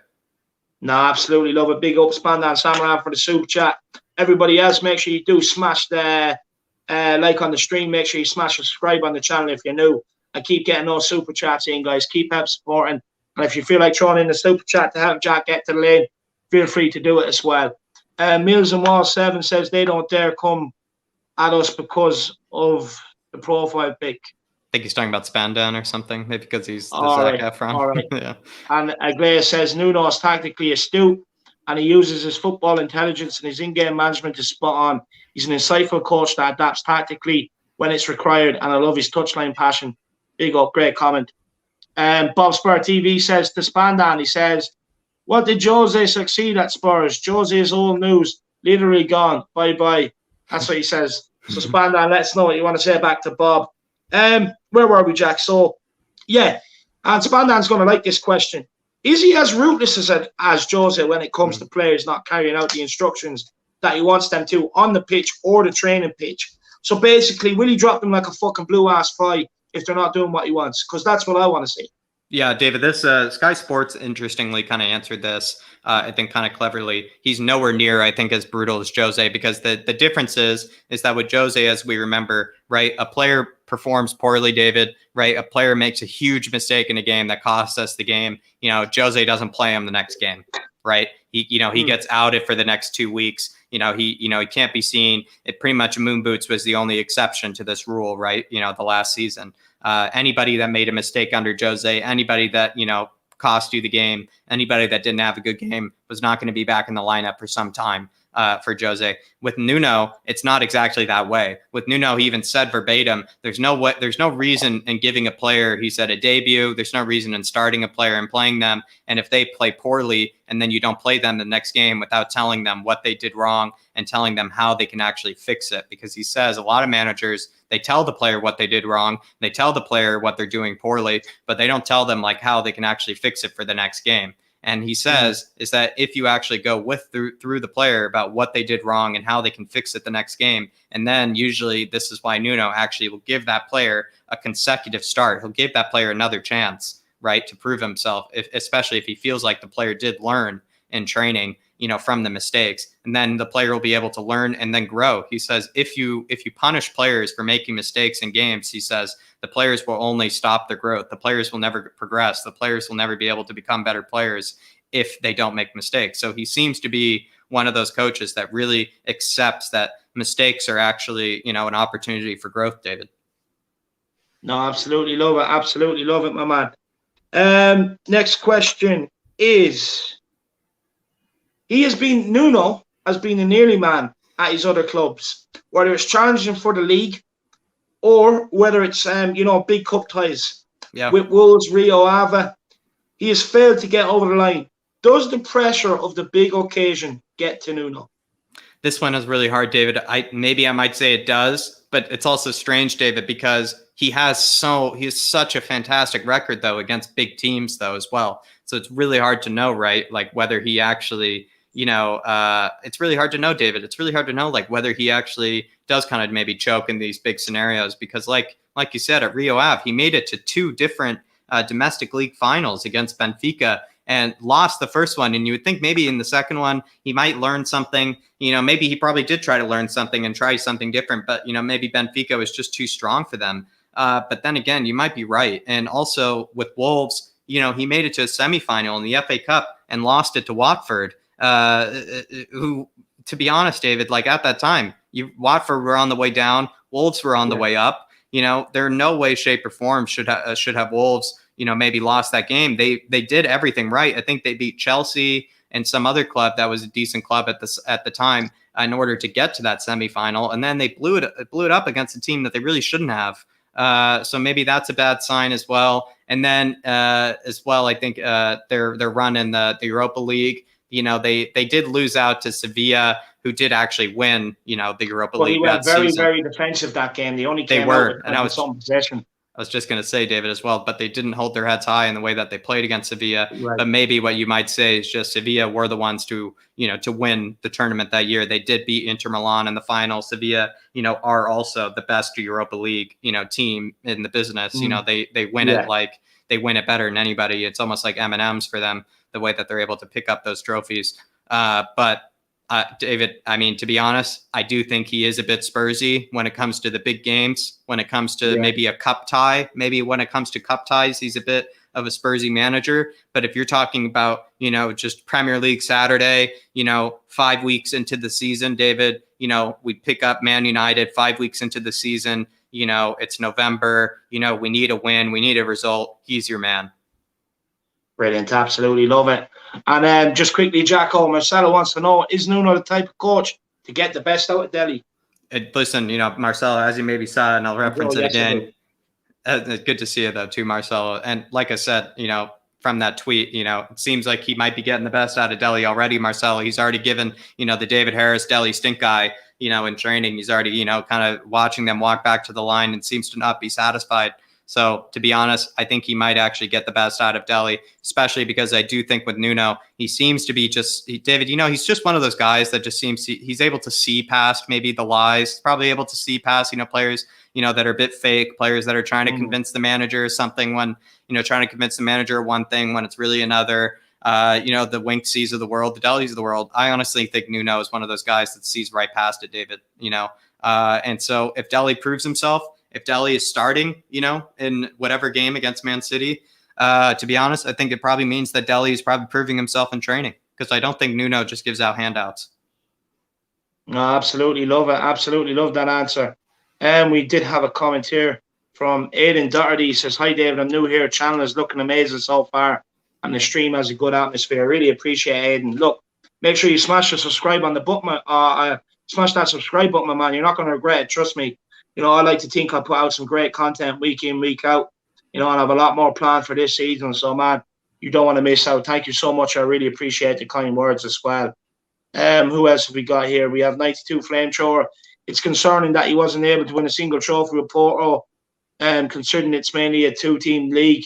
No, absolutely love it. Big up, Spandan Samaran, for the super chat. Everybody else, make sure you do smash the like on the stream. Make sure you smash subscribe on the channel if you're new. And keep getting those super chats in, guys. Keep help supporting. And if you feel like throwing in the super chat to help Jack get to the lane, feel free to do it as well. Mills and Wall 7 says they don't dare come at us because of the profile pic. I think he's talking about Spandan or something, maybe because he's the Zac Efron. All right. Yeah. And Aglea says Nuno is tactically astute and he uses his football intelligence and his in-game management to spot on. He's an insightful coach that adapts tactically when it's required, and I love his touchline passion. Big up, great comment. Bob Spur TV says to Spandan, he says, what did Jose succeed at Spurs? Jose is old news, literally gone. Bye-bye. That's what he says. So Spandan, let us know what you want to say back to Bob. Where were we, Jack? So, yeah, And Spandan's going to like this question. Is he as ruthless as Jose when it comes to players not carrying out the instructions that he wants them to on the pitch or the training pitch? So basically, will he drop them like a fucking blue-ass fly if they're not doing what he wants? Because that's what I want to see. Yeah, David, this Sky Sports interestingly kind of answered this, I think kind of cleverly. He's nowhere near, I think, as brutal as Jose, because the difference is that with Jose, as we remember, right, a player performs poorly, David, right? A player makes a huge mistake in a game that costs us the game. Jose doesn't play him the next game, right? He gets outed for the next 2 weeks. He can't be seen. It pretty much Moon Boots was the only exception to this rule, right? The last season. Anybody that made a mistake under Jose, anybody that, cost you the game, anybody that didn't have a good game was not going to be back in the lineup for some time for Jose. With Nuno, it's not exactly that way. With Nuno, he even said verbatim, there's no reason in giving a player, he said, a debut. There's no reason in starting a player and playing them. And if they play poorly and then you don't play them the next game without telling them what they did wrong and telling them how they can actually fix it. Because he says a lot of managers, they tell the player what they did wrong. They tell the player what they're doing poorly, but they don't tell them like how they can actually fix it for the next game. And he says is that if you actually go through the player about what they did wrong and how they can fix it the next game, and then usually this is why Nuno actually will give that player a consecutive start. He'll give that player another chance, right, to prove himself, especially if he feels like the player did learn in training, from the mistakes, and then the player will be able to learn and then grow. He says, if you punish players for making mistakes in games, he says the players will only stop their growth. The players will never progress. The players will never be able to become better players if they don't make mistakes. So he seems to be one of those coaches that really accepts that mistakes are actually, an opportunity for growth, David. No, absolutely love it. Absolutely love it, my man. Next question is, Nuno has been a nearly man at his other clubs, whether it's challenging for the league or whether it's, big cup ties with Wolves, Rio Ave. He has failed to get over the line. Does the pressure of the big occasion get to Nuno? This one is really hard, David. I might say it does, but it's also strange, David, because he has such a fantastic record though against big teams though as well. So it's really hard to know, right? Like whether he actually, it's really hard to know, David. It's really hard to know like whether he actually does kind of maybe choke in these big scenarios, because like you said at Rio Ave, he made it to 2 different domestic league finals against Benfica and lost the first one. And you would think maybe in the second one, he might learn something, maybe he probably did try to learn something and try something different, but, maybe Benfica was just too strong for them. But then again, you might be right. And also with Wolves, he made it to a semifinal in the FA Cup and lost it to Watford, who, to be honest, David, like at that time, Watford were on the way down, Wolves were on the way up. There no way, shape, or form should have Wolves, maybe lost that game. They did everything right. I think they beat Chelsea and some other club that was a decent club at the time in order to get to that semifinal, and then they blew it up against a team that they really shouldn't have. So maybe that's a bad sign as well. And then as well, I think their run in the Europa League, they did lose out to Sevilla, who did actually win, the Europa League. He went very, very defensive that game. They only came out with some possession. I was just going to say, David, as well, but they didn't hold their heads high in the way that they played against Sevilla. Right. But maybe what you might say is just Sevilla were the ones to win the tournament that year. They did beat Inter Milan in the final. Sevilla, are also the best Europa League, team in the business. They win it like they win it better than anybody. It's almost like M&Ms for them, the way that they're able to pick up those trophies. But David, I mean, to be honest, I do think he is a bit Spursy when it comes to the big games, when it comes to maybe a cup tie. Maybe when it comes to cup ties, he's a bit of a Spursy manager. But if you're talking about, just Premier League Saturday, 5 weeks into the season, David, we pick up Man United 5 weeks into the season. It's November, we need a win. We need a result. He's your man. Brilliant. Absolutely love it. And just quickly, Jacko, Marcelo wants to know, is Nuno the type of coach to get the best out of Delhi? Listen, Marcelo, as you maybe saw, and I'll reference it again. Good to see you, though, too, Marcelo. And like I said, from that tweet, it seems like he might be getting the best out of Delhi already, Marcelo. He's already given, the David Harris Delhi stink eye, in training. He's already, kind of watching them walk back to the line and seems to not be satisfied. So to be honest, I think he might actually get the best out of Delhi, especially because I do think with Nuno, he seems to be David, he's just one of those guys that just he's able to see past maybe the lies, probably able to see past, players, that are a bit fake, players that are trying to convince the manager something when, trying to convince the manager one thing when it's really another. The Winksies of the world, the Delhis of the world. I honestly think Nuno is one of those guys that sees right past it, David, and so if Delhi proves himself, if Delhi is starting, in whatever game against Man City, to be honest, I think it probably means that Delhi is probably proving himself in training, because I don't think Nuno just gives out handouts. No, absolutely love it. Absolutely love that answer. And we did have a comment here from Aidan Doherty. He says, "Hi, David. I'm new here. Channel is looking amazing so far, and the stream has a good atmosphere. Really appreciate it, Aidan. Look, make sure you smash the subscribe on the button. Smash that subscribe button, my man. You're not going to regret it. Trust me. I like to think I put out some great content week in, week out. And I have a lot more planned for this season. So, man, you don't want to miss out. Thank you so much. I really appreciate the kind words as well. Who else have we got here? We have 92 Flamethrower. It's concerning that he wasn't able to win a single trophy with Porto, considering it's mainly a two-team league.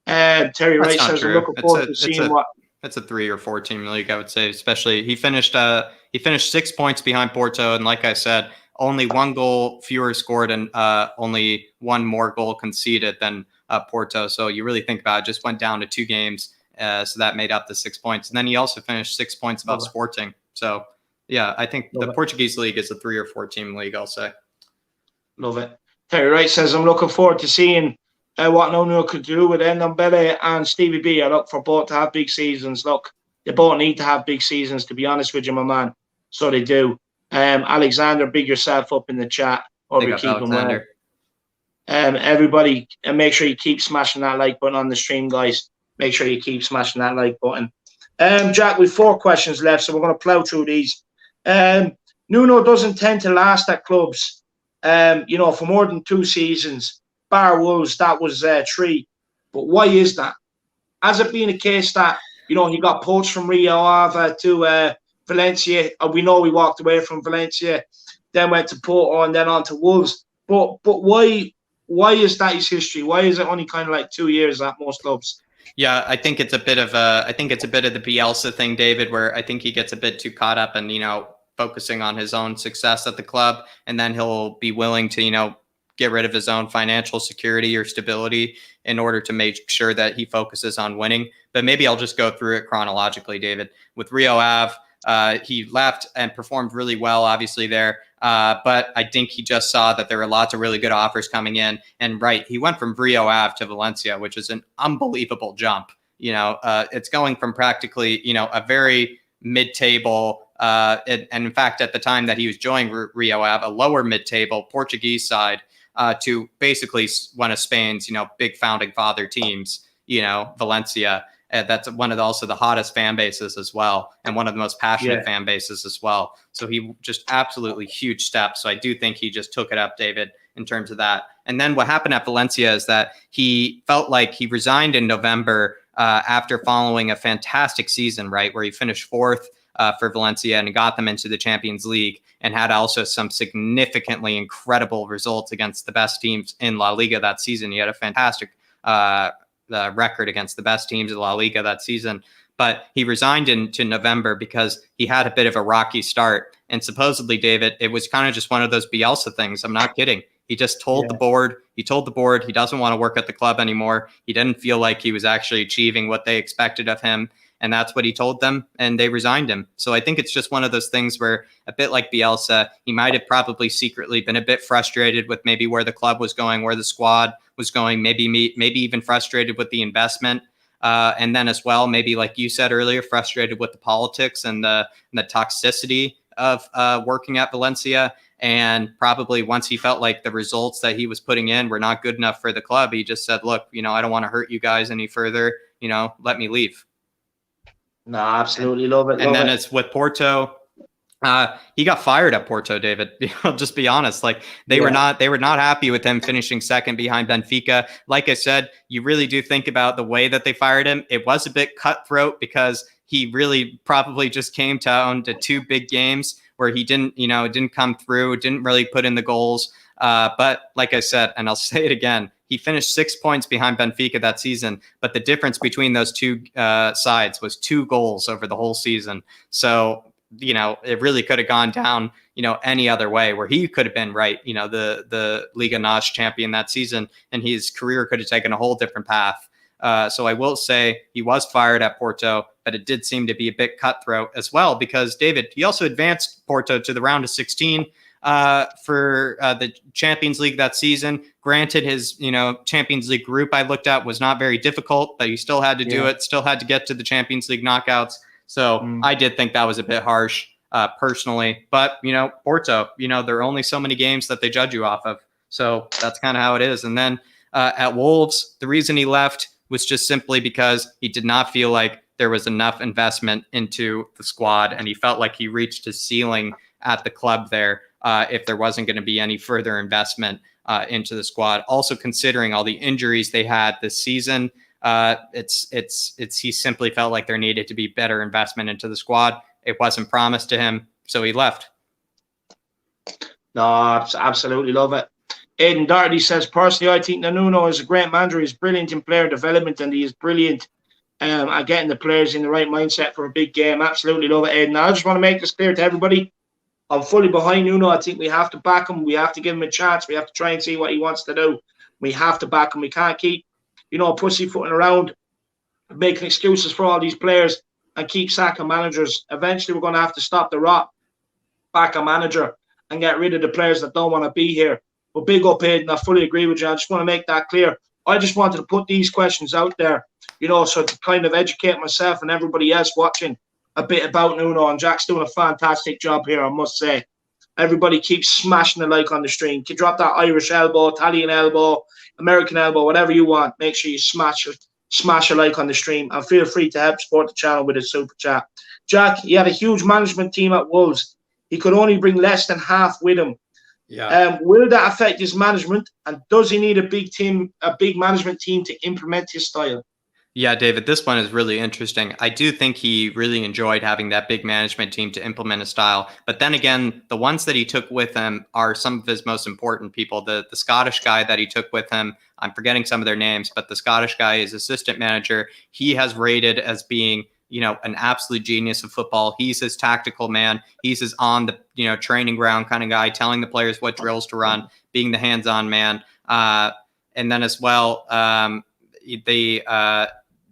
Terry Wright says, "I'm looking forward to seeing what." It's a 3 or 4 team league, I would say. Especially he finished 6 points behind Porto, and like I said, only 1 goal fewer scored and only 1 more goal conceded than Porto. So you really think about it, just went down to 2 games, so that made up the 6 points. And then he also finished 6 points above Sporting. So yeah, I think the Portuguese league is a 3 or 4 team league, I'll say. Love it. Terry Wright says, "I'm looking forward to seeing what Nuno could do with Ndombele and Stevie B. I look for both to have big seasons. Look, they both need to have big seasons, to be honest with you, my man. So they do. Alexander, big yourself up in the chat. Or we keep them well. Everybody, and make sure you keep smashing that like button on the stream, guys. Make sure you keep smashing that like button. Jack, we've 4 questions left, so we're going to plow through these. Nuno doesn't tend to last at clubs, for more than 2 seasons. Bar Wolves, that was 3. But why is that? Has it been a case that, he got poached from Rio Ave to Valencia? We know we walked away from Valencia, then went to Porto and then on to Wolves. But why is that his history? Why is it only kind of like 2 years at most clubs? Yeah, I think it's a bit of the Bielsa thing, David, where I think he gets a bit too caught up in, focusing on his own success at the club, and then he'll be willing to, get rid of his own financial security or stability in order to make sure that he focuses on winning. But maybe I'll just go through it chronologically, David. With Rio Ave, he left and performed really well, obviously, there. But I think he just saw that there were lots of really good offers coming in. And he went from Rio Ave to Valencia, which is an unbelievable jump. It's going from practically, a very mid-table, and in fact, at the time that he was joining Rio Ave, a lower mid-table Portuguese side, to basically one of Spain's, big founding father teams, Valencia. That's one of also the hottest fan bases as well, and one of the most passionate fan bases as well. So he just absolutely huge steps. So I do think he just took it up, David, in terms of that. And then what happened at Valencia is that he felt like he resigned in November after following a fantastic season, right, where he finished 4th for Valencia and got them into the Champions League, and had also some significantly incredible results against the best teams in La Liga that season. He had a fantastic record against the best teams in La Liga that season. But he resigned into November because he had a bit of a rocky start. And supposedly, David, it was kind of just one of those Bielsa things. I'm not kidding. He just told the board, he doesn't want to work at the club anymore. He didn't feel like he was actually achieving what they expected of him. And that's what he told them, and they resigned him. So I think it's just one of those things where, a bit like Bielsa, he might have probably secretly been a bit frustrated with maybe where the club was going, where the squad was going, maybe even frustrated with the investment. And then as well, maybe like you said earlier, frustrated with the politics and the toxicity of working at Valencia. And probably once he felt like the results that he was putting in were not good enough for the club, he just said, look, I don't want to hurt you guys any further. Let me leave. No, absolutely love it. And then it's with Porto. He got fired at Porto, David. I'll just be honest. Like they were not happy with him finishing 2nd behind Benfica. Like I said, you really do think about the way that they fired him. It was a bit cutthroat because he really probably just came down to 2 big games where he didn't come through, didn't really put in the goals. But like I said, and I'll say it again, He finished 6 points behind Benfica that season, but the difference between those two sides was 2 goals over the whole season. So, it really could have gone down, any other way, where he could have been the Liga NOS champion that season, and his career could have taken a whole different path. So I will say he was fired at Porto, but it did seem to be a bit cutthroat as well, because David, he also advanced Porto to the round of 16 for the Champions League that season. Granted, his Champions League group I looked at was not very difficult, but he still had to do it, still had to get to the Champions League knockouts. So I did think that was a bit harsh personally. But, Porto, there are only so many games that they judge you off of. So that's kind of how it is. And then at Wolves, the reason he left was just simply because he did not feel like there was enough investment into the squad, and he felt like he reached his ceiling at the club there if there wasn't going to be any further investment into the squad. Also, considering all the injuries they had this season, he simply felt like there needed to be better investment into the squad. It wasn't promised to him, so he left. No, absolutely love it. Aidan Doherty says, personally, I think Nuno is a great manager. He's brilliant in player development, and he is brilliant at getting the players in the right mindset for a big game. Absolutely love it, Aidan. I just want to make this clear to everybody. I'm fully behind Nuno. I think we have to back him. We have to give him a chance. We have to try and see what he wants to do. We have to back him. We can't keep, pussyfooting around, making excuses for all these players and keep sacking managers. Eventually, we're going to have to stop the rot, back a manager, and get rid of the players that don't want to be here. But big up, Aidan. I fully agree with you. I just want to make that clear. I just wanted to put these questions out there, so to kind of educate myself and everybody else watching a bit about Nuno. And Jack's doing a fantastic job here, I must say. Everybody keeps smashing the like on the stream. Drop that Irish elbow, Italian elbow, American elbow, whatever you want. Make sure you smash a like on the stream, and feel free to help support the channel with a super chat. Jack, he had a huge management team at Wolves. He could only bring less than half with him. Yeah. Will that affect his management? And does he need a big management team to implement his style? Yeah, David, this one is really interesting. I do think he really enjoyed having that big management team to implement his style. But then again, the ones that he took with him are some of his most important people. The Scottish guy that he took with him, I'm forgetting some of their names, but the Scottish guy is assistant manager. He has rated as being an absolute genius of football. He's his tactical man. He's his on the, training ground kind of guy, telling the players what drills to run, being the hands-on man. And then as well,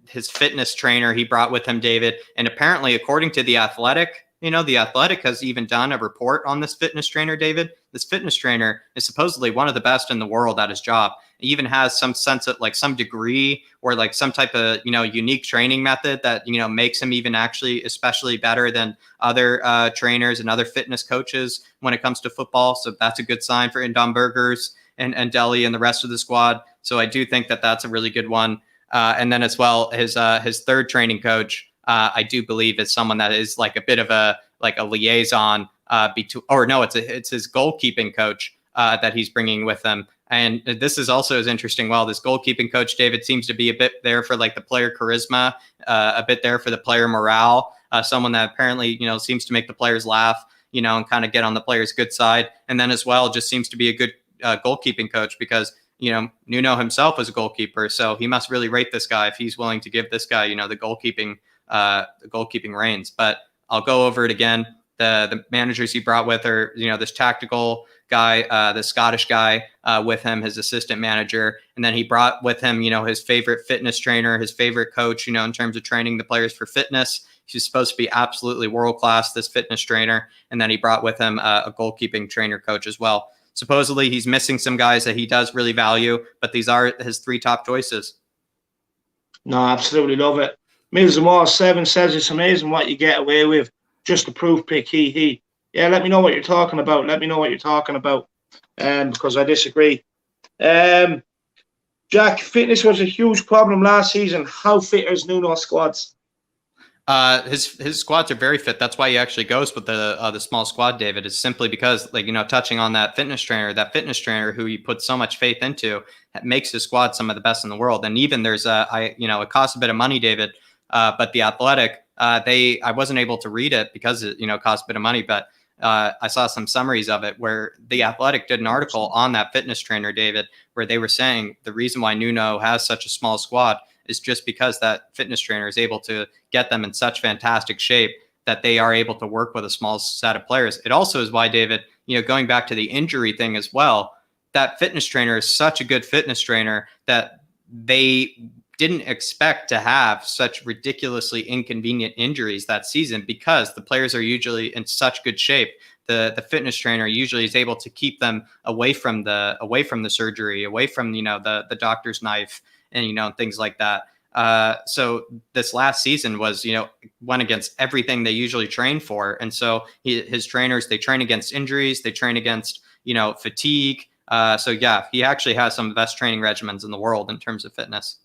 his fitness trainer he brought with him, David. And apparently, according to The Athletic, The Athletic has even done a report on this fitness trainer, David. This fitness trainer is supposedly one of the best in the world at his job. He even has some sense of some degree or some type of, unique training method that, makes him even actually especially better than other trainers and other fitness coaches when it comes to football. So that's a good sign for Indom Burgers and Deli and the rest of the squad. So I do think that that's a really good one. And then as well, his third training coach, I do believe is someone that is a bit of a liaison between, or no, it's his goalkeeping coach that he's bringing with him. And this is also as interesting. Well, this goalkeeping coach, David, seems to be a bit there for the player charisma, a bit there for the player morale, someone that apparently, seems to make the players laugh, and kind of get on the players' good side. And then as well, just seems to be a good goalkeeping coach because, Nuno himself was a goalkeeper. So he must really rate this guy if he's willing to give this guy, the goalkeeping reins. But I'll go over it again. The managers he brought with her, this tactical guy, the Scottish guy with him, his assistant manager. And then he brought with him, his favorite fitness trainer, his favorite coach, in terms of training the players for fitness. He's supposed to be absolutely world-class, this fitness trainer. And then he brought with him a goalkeeping trainer coach as well. Supposedly he's missing some guys that he does really value, but these are his 3 top choices. No, absolutely love it. Mills and Wall 7 says it's amazing what you get away with. Just a proof pick, he. Yeah, let me know what you're talking about. Because I disagree. Jack, fitness was a huge problem last season. How fit is Nuno's squads? His squads are very fit. That's why he actually goes with the small squad, David, is simply because, touching on that fitness trainer who he put so much faith into, makes his squad some of the best in the world. And even there's it costs a bit of money, David, but The Athletic, I wasn't able to read it because it, costs a bit of money, but I saw some summaries of it where The Athletic did an article on that fitness trainer, David, where they were saying the reason why Nuno has such a small squad is just because that fitness trainer is able to get them in such fantastic shape that they are able to work with a small set of players. It also is why, David, going back to the injury thing as well, that fitness trainer is such a good fitness trainer that they didn't expect to have such ridiculously inconvenient injuries that season because the players are usually in such good shape. The fitness trainer usually is able to keep them away from the surgery, away from the doctor's knife, and things like that. So this last season was went against everything they usually train for, and so his trainers, they train against injuries, they train against fatigue. So yeah, he actually has some of the best training regimens in the world in terms of fitness.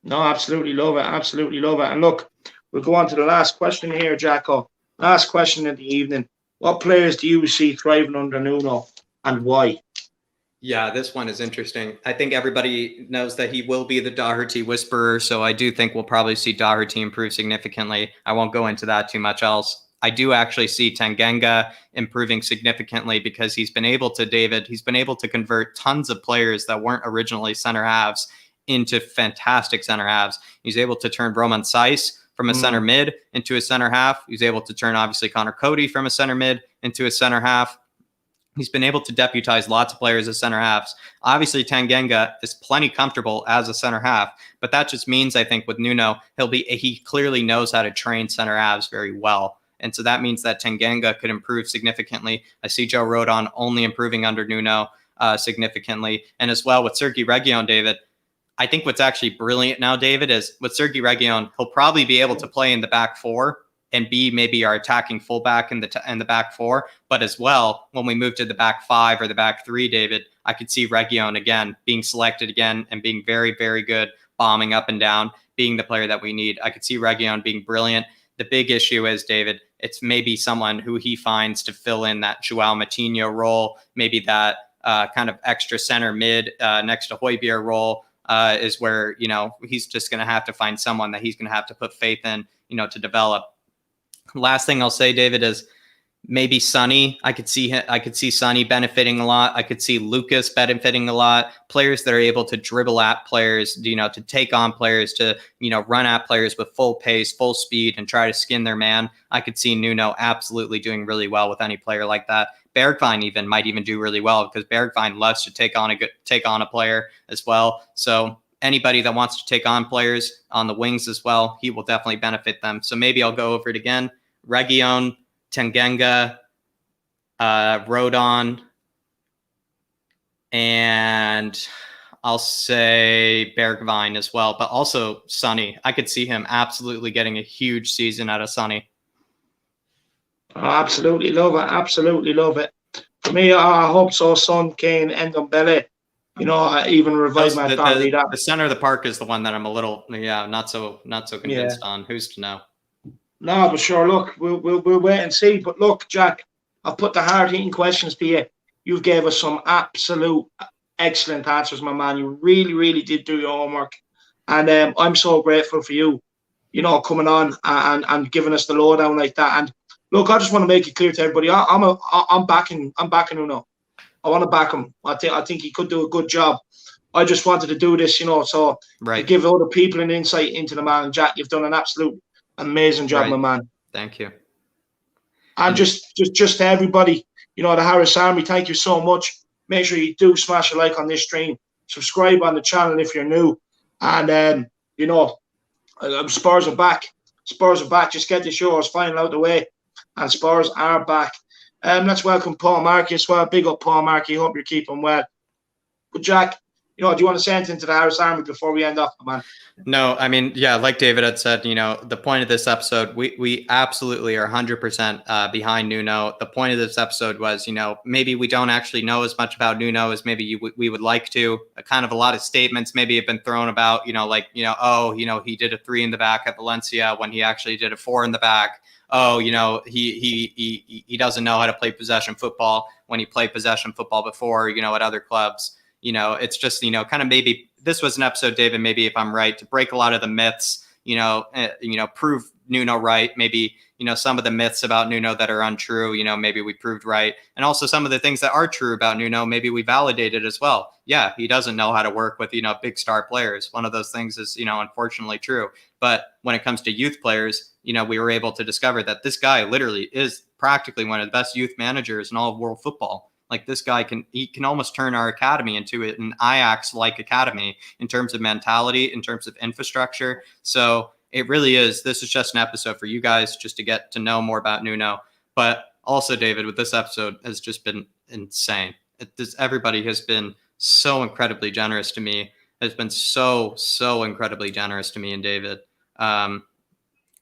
No, absolutely love it. Absolutely love it. And look, we'll go on to the last question here, Jacko. Last question of the evening. What players do you see thriving under Nuno and why? Yeah, this one is interesting. I think everybody knows that he will be the Doherty whisperer, so I do think we'll probably see Doherty improve significantly. I won't go into that too much else. I do actually see Tanganga improving significantly because he's been able to convert tons of players that weren't originally center halves into fantastic center halves. He's able to turn Roman Saiz from a center mid into a center half. He's able to turn, obviously, Connor Cody from a center mid into a center half. He's been able to deputize lots of players as center halves. Obviously, Tanganga is plenty comfortable as a center half, but that just means, I think, with Nuno, he clearly knows how to train center halves very well. And so that means that Tanganga could improve significantly. I see Joe Rodon only improving under Nuno significantly. And as well with Sergei Reguilon, David, I think what's actually brilliant now, David, is with Sergei Reguilon, he'll probably be able to play in the back four and be maybe our attacking fullback in the back four. But as well, when we move to the back five or the back three, David, I could see Reguilon again being selected again and being very, very good, bombing up and down, being the player that we need. I could see Reguilon being brilliant. The big issue is, David, it's maybe someone who he finds to fill in that Joao Matinho role, maybe that kind of extra center mid next to Hojbjerg role. Is where he's just going to have to find someone that he's going to have to put faith in to develop. Last thing I'll say, David, is maybe Sonny. I could see Sonny benefiting a lot. I could see Lucas benefiting a lot. Players that are able to dribble at players, to take on players, to run at players with full pace, full speed, and try to skin their man. I could see Nuno absolutely doing really well with any player like that. Bergwijn might even do really well because Bergwijn loves to take on a player as well. So anybody that wants to take on players on the wings as well, he will definitely benefit them. So maybe I'll go over it again. Reguilon, Tanganga, Rodon, and I'll say Bergwijn as well, but also Sonny. I could see him absolutely getting a huge season out of Sonny. Oh, absolutely love it. Absolutely love it. For me, I hope so. Son, Kane, Ndombele. Even revive my family. The center of the park is the one that I'm a little, not so convinced on. Who's to know? No, but sure. Look, we'll wait and see. But look, Jack, I've put the hard-hitting questions to you. You gave us some absolute excellent answers, my man. You really, really did do your homework, and I'm so grateful for you. Coming on and giving us the lowdown like that. And look, I just want to make it clear to everybody. I'm backing Nuno. I want to back him. I think he could do a good job. I just wanted to do this, so to give other people an insight into the man. And Jack, you've done an absolute amazing job, my man. Thank you. And just to everybody, the Harris Army, thank you so much. Make sure you do smash a like on this stream. Subscribe on the channel if you're new. And Spurs are back. Spurs are back. Just get the shows final out the way. And Spurs are back. Let's welcome Paul Markey as well. Big up, Paul Markey. Hope you're keeping well. But Jack, do you want to say anything to the Harris Army before we end off, man? No, I mean, yeah, like David had said, the point of this episode, we absolutely are 100% behind Nuno. The point of this episode was, maybe we don't actually know as much about Nuno as maybe we would like to. Kind of a lot of statements maybe have been thrown about, he did a 3 in the back at Valencia when he actually did a 4 in the back. Oh, he doesn't know how to play possession football when he played possession football before, at other clubs. It's just, kind of maybe this was an episode, David, maybe if I'm right, to break a lot of the myths, prove Nuno right. Maybe, some of the myths about Nuno that are untrue, maybe we proved right. And also some of the things that are true about Nuno, maybe we validated as well. Yeah, he doesn't know how to work with, big star players. One of those things is, unfortunately true. But when it comes to youth players, we were able to discover that this guy literally is practically one of the best youth managers in all of world football. Like, this guy can almost turn our academy into an Ajax-like academy in terms of mentality, in terms of infrastructure. So it really is. This is just an episode for you guys just to get to know more about Nuno. But also, David, with this episode has just been insane. Everybody has been so incredibly generous to me. Has been so incredibly generous to me and David. I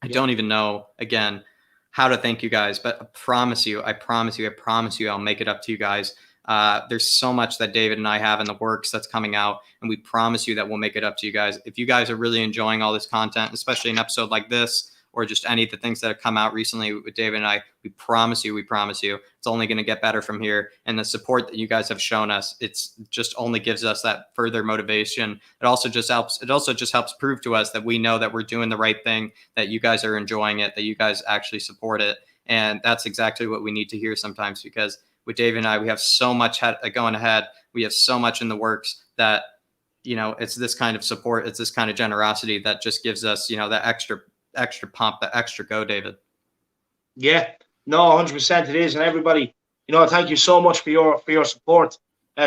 don't even know, again, how to thank you guys, but I promise you, I'll make it up to you guys. There's so much that David and I have in the works that's coming out, and we promise you that we'll make it up to you guys. If you guys are really enjoying all this content, especially an episode like this, or just any of the things that have come out recently with David and I, we promise you, it's only going to get better from here. And the support that you guys have shown us, it's just only gives us that further motivation. It also just helps prove to us that we know that we're doing the right thing, that you guys are enjoying it, that you guys actually support it. And that's exactly what we need to hear sometimes, because with David and I, we have so much going ahead. We have so much in the works that, it's this kind of support, it's this kind of generosity that just gives us, that extra pump, that extra go, David. Yeah, no, 100% it is. And everybody, thank you so much for your support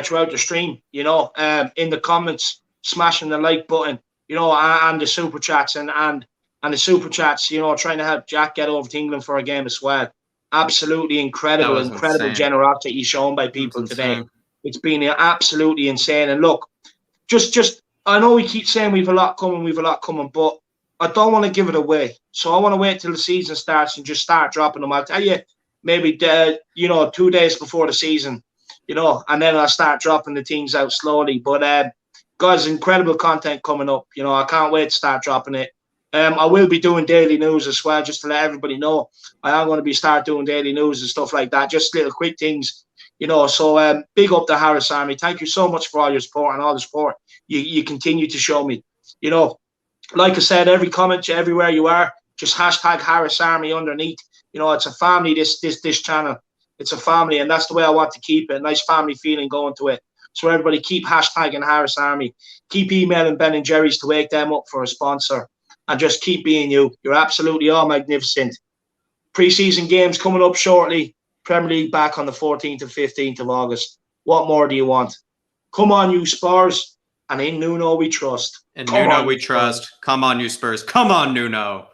throughout the stream, in the comments, smashing the like button, and the super chats and the super chats, trying to help Jack get over to England for a game as well. Absolutely incredible generosity shown by people today. It's been absolutely insane. And look, just I know we keep saying we've a lot coming, but I don't want to give it away. So I want to wait till the season starts and just start dropping them. I'll tell you maybe 2 days before the season, and then I'll start dropping the things out slowly. But guys, incredible content coming up. I can't wait to start dropping it. I will be doing daily news as well, just to let everybody know. I am going to start doing daily news and stuff like that, just little quick things, So big up the Harris Army. Thank you so much for all your support and all the support you continue to show me. Like I said, every comment, everywhere you are, just hashtag Harris Army underneath. It's a family, this channel. It's a family, and that's the way I want to keep it. A nice family feeling going to it. So everybody keep hashtagging Harris Army. Keep emailing Ben and Jerry's to wake them up for a sponsor. And just keep being you. You're absolutely all magnificent. Pre-season games coming up shortly. Premier League back on the 14th and 15th of August. What more do you want? Come on, you Spurs. And in Nuno we trust. In Nuno we trust. Come on, you Spurs. Come on, Nuno.